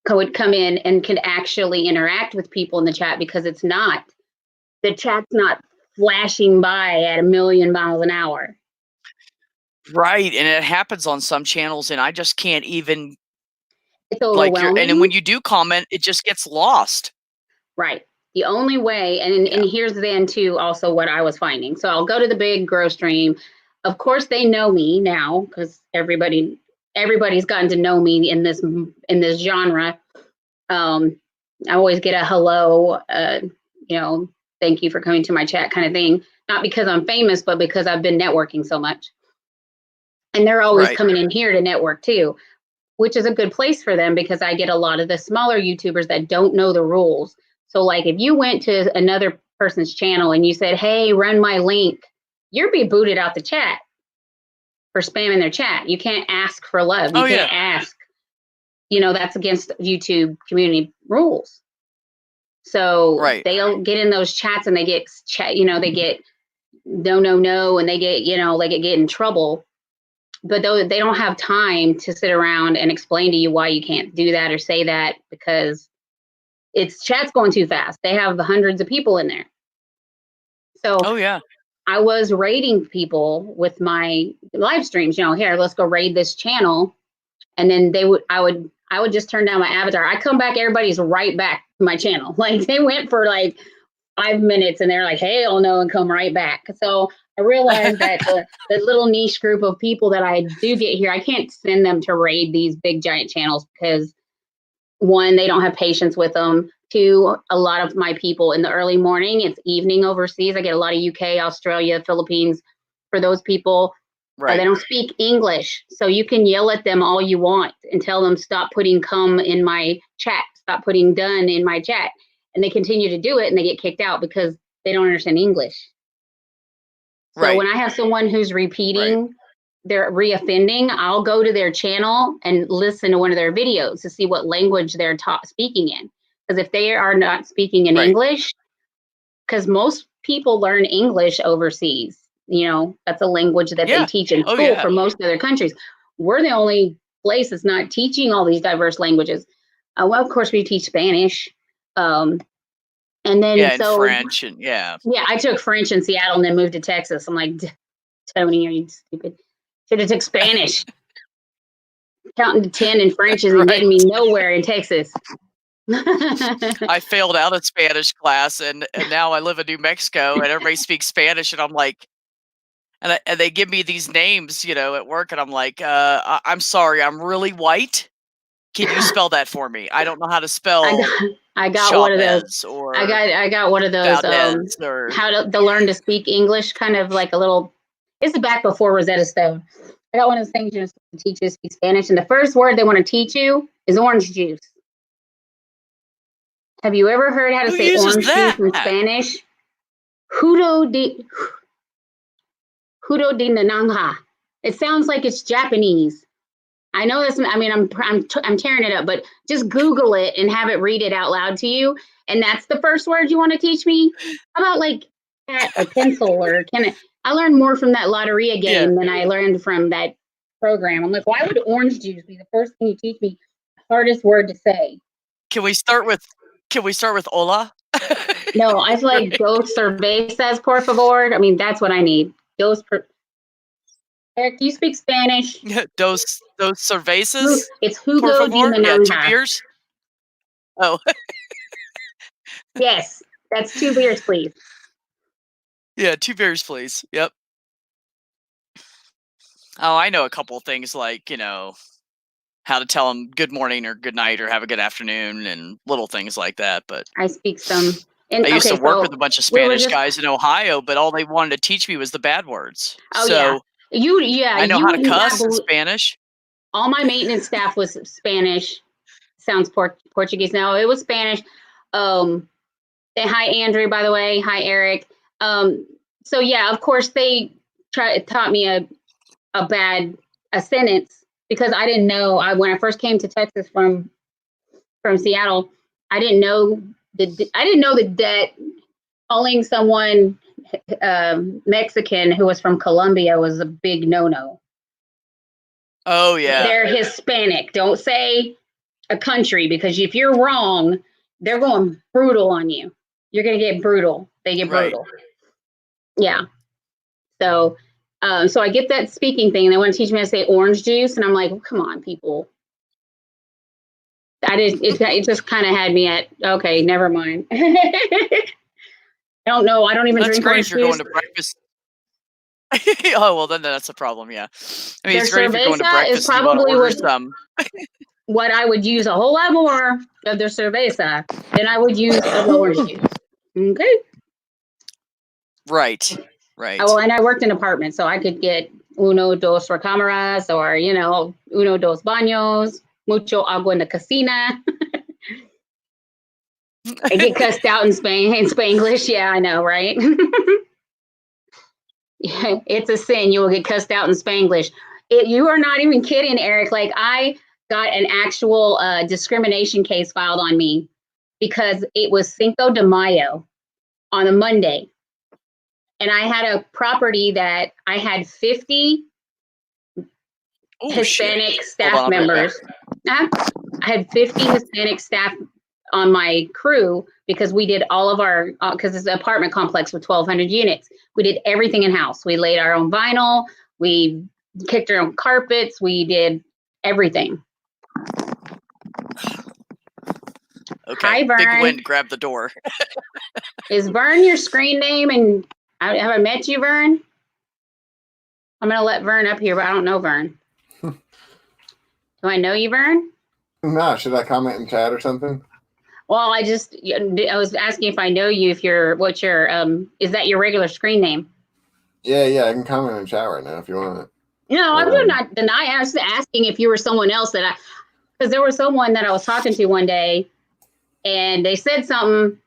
would come in and could actually interact with people in the chat because the chat's not flashing by at 1,000,000 miles an hour. Right, and it happens on some channels, and I just can't even. It's overwhelming. And then when you do comment, it just gets lost. Right. The only way, and here's then too also what I was finding. So I'll go to the big grow stream. Of course, they know me now because everybody's gotten to know me in this genre. I always get a hello, thank you for coming to my chat kind of thing. Not because I'm famous, but because I've been networking so much. And they're always coming in here to network too, which is a good place for them because I get a lot of the smaller YouTubers that don't know the rules. So like if you went to another person's channel and you said, hey, run my link, you'll be booted out the chat for spamming their chat. You can't ask for love. You can't ask. That's against YouTube community rules. So they'll get in those chats and they get they get no, and they get in trouble. But though they don't have time to sit around and explain to you why you can't do that or say that because chat's going too fast. They have hundreds of people in there. So I was raiding people with my live streams, here, let's go raid this channel. And then I would just turn down my avatar. I come back, everybody's right back to my channel. Like they went for like 5 minutes and they're like, hell no, and come right back. So I realized that the little niche group of people that I do get here, I can't send them to raid these big giant channels because 1, they don't have patience with them. 2, a lot of my people in the early morning, it's evening overseas. I get a lot of UK, Australia, Philippines. For those people, they don't speak English. So you can yell at them all you want and tell them, stop putting come in my chat, stop putting done in my chat. And they continue to do it and they get kicked out because they don't understand English. So when I have someone who's repeating, they're reoffending, I'll go to their channel and listen to one of their videos to see what language they're speaking in. Because if they are not speaking in English, because most people learn English overseas, that's a language that they teach in school for most of their countries. We're the only place that's not teaching all these diverse languages. Well, of course, we teach Spanish. And then and French and I took French in Seattle and then moved to Texas. I'm like, Tony, are you stupid? Should have took Spanish. Counting to 10 in French isn't getting me nowhere in Texas. I failed out of Spanish class and now I live in New Mexico and everybody speaks Spanish and I'm like, and they give me these names, at work and I'm like, I'm sorry, I'm really white. Can you spell that for me? I don't know how to spell. I got one of those. Or I got one of those. How to learn to speak English, kind of like a little. This is back before Rosetta Stone. I got one of those things to teach you to speak Spanish, and the first word they want to teach you is orange juice. Have you ever heard how to say orange juice in Spanish? Jugo de naranja. It sounds like it's Japanese. I know this. I mean, I'm tearing it up, but just Google it and have it read it out loud to you. And that's the first word you want to teach me. How about like cat or pencil or I learned more from that Lotteria game than I learned from that program. I'm like, why would orange juice be the first thing you teach me? Hardest word to say. Can we start with hola? No, I feel like dos cervezas, por favor. I mean, that's what I need. Eric, do you speak Spanish? Dos cervezas? It's jugo de naranja. Yeah, 2 beers. Oh. Yes, that's 2 beers, please. Yeah, 2 beers, please. Yep. Oh, I know a couple of things like, how to tell them good morning or good night or have a good afternoon and little things like that. But I speak some. And I used to work with a bunch of Spanish guys in Ohio, but all they wanted to teach me was the bad words. Oh, so I know how to cuss in Spanish. All my maintenance staff was Spanish. Sounds Portuguese. No, it was Spanish. Hi, Andrew, by the way. Hi, Eric. So yeah, of course they taught me a sentence because I didn't know. When I first came to Texas from Seattle, I didn't know that calling someone Mexican who was from Colombia was a big no-no. Oh yeah, they're Hispanic. Don't say a country because if you're wrong, they're going brutal on you. You're gonna get brutal. They get brutal. Yeah. So I get that speaking thing, and they want to teach me how to say orange juice, and I'm like, well, come on, people. It just kind of had me at, okay, never mind. I don't know. I don't even That's drink great orange if you're going juice. to breakfast. Oh, well, then that's a problem, yeah. I mean, Their it's great if you're going to cerveza is breakfast and you want to probably order some. what I would use a whole lot more of their cerveza than I would use of the orange juice. Okay. Right, right. Well, and I worked in apartments, so I could get uno, dos recámaras, or, uno, dos baños, mucho agua en la cocina. I get cussed out in Spanglish. Yeah, I know, right? Yeah, it's a sin. You will get cussed out in Spanglish. You are not even kidding, Eric. Like, I got an actual discrimination case filed on me because it was Cinco de Mayo on a Monday. And I had a property that I had 50 Hispanic staff members. I had 50 Hispanic staff on my crew because we did all of our, because it's an apartment complex with 1,200 units. We did everything in-house. We laid our own vinyl. We kicked our own carpets. We did everything. Okay. Hi, Vern. Big wind grabbed the door. Is Vern your screen name? And have I met you, Vern? I'm going to let Vern up here, but I don't know Vern. Do I know you, Vern? No, should I comment in chat or something? Well, I was asking if I know you, is that your regular screen name? Yeah, I can comment in chat right now if you want. No, I'm not denying. I was asking if you were someone else because there was someone that I was talking to one day and they said something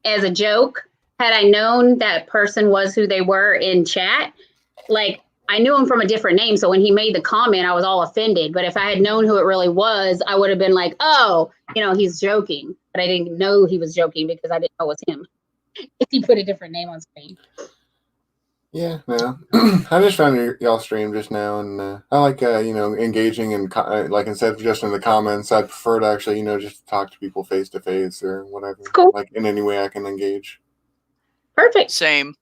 as a joke. Had I known that person was who they were in chat, like, I knew him from a different name. So when he made the comment, I was all offended. But if I had known who it really was, I would have been like, oh, he's joking. But I didn't know he was joking because I didn't know it was him. If he put a different name on screen. Yeah, no. I just found y'all stream just now, and I like, engaging and like instead of just in the comments, I prefer to actually, just talk to people face to face or whatever. Cool. Like in any way I can engage. Perfect. Same.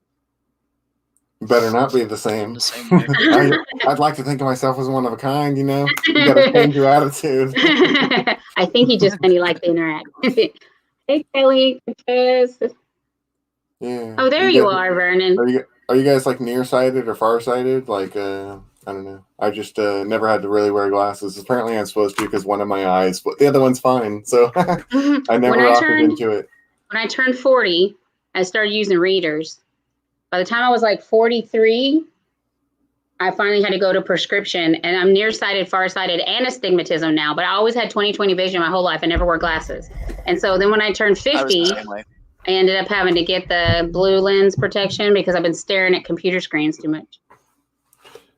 Better not be the same. The same way. I'd like to think of myself as one of a kind, You got to change your attitude. I think he just really liked to interact. Hey, Kelly. Yeah. Oh, there you are, Vernon. Are you guys like nearsighted or farsighted? Like, I don't know. I just never had to really wear glasses. Apparently I'm supposed to because one of my eyes, but the other one's fine. So I never opted into it. When I turned 40, I started using readers. By the time I was like 43, I finally had to go to prescription, and I'm nearsighted, farsighted, and astigmatism now, but I always had 20/20 vision my whole life. I never wore glasses. And so then when I turned 50, I ended up having to get the blue lens protection because I've been staring at computer screens too much.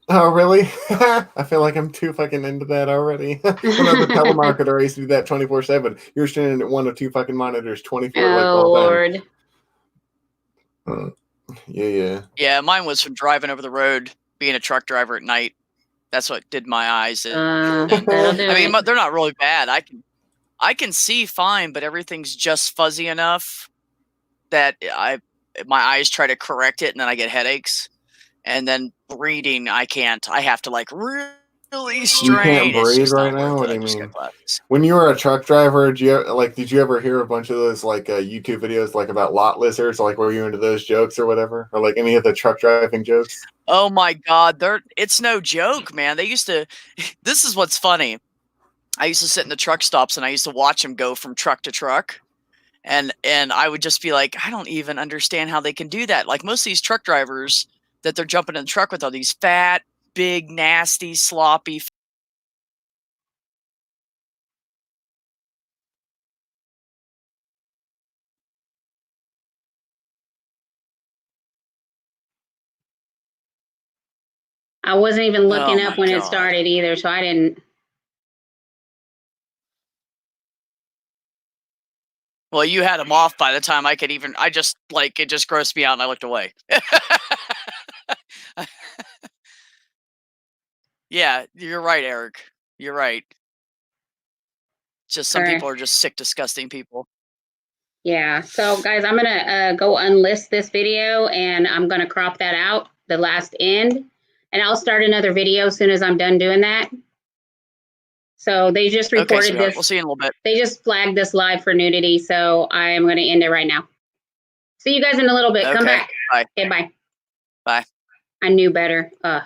Oh, really? I feel like I'm too fucking into that already. When I was a telemarketer, I used to do that 24/7. You're standing at one or two fucking monitors 24 like all Lord. Time. Yeah. Yeah, mine was from driving over the road, being a truck driver at night. That's what did my eyes. That'll do I mean, it. they're not really bad. I can see fine, but everything's just fuzzy enough that my eyes try to correct it, and then I get headaches. And then reading, I can't. I have to like really strain. You can't breathe right now? What do you mean? When you were a truck driver, did you ever hear a bunch of those like YouTube videos like about lot lizards? Like, were you into those jokes or whatever, or like any of the truck driving jokes? Oh my God, it's no joke, man. They used to. This is what's funny. I used to sit in the truck stops and I used to watch them go from truck to truck, and I would just be like, I don't even understand how they can do that. Like most of these truck drivers that they're jumping in the truck with are these fat, big, nasty, sloppy. I wasn't even looking up when it started either, so I didn't. Well, you had them off by the time I could even. It just grossed me out, and I looked away. Yeah, you're right, Eric. You're right. Just some people are just sick, disgusting people. Yeah. So, guys, I'm gonna go unlist this video, and I'm gonna crop that out, the last end, and I'll start another video as soon as I'm done doing that. So they just Okay, reported sweetheart. this. We'll see you in a little bit. They just flagged this live for nudity, so I am going to end it right now. See you guys in a little bit. Come Okay, back. bye. Okay, bye. Bye. I knew better. Ugh.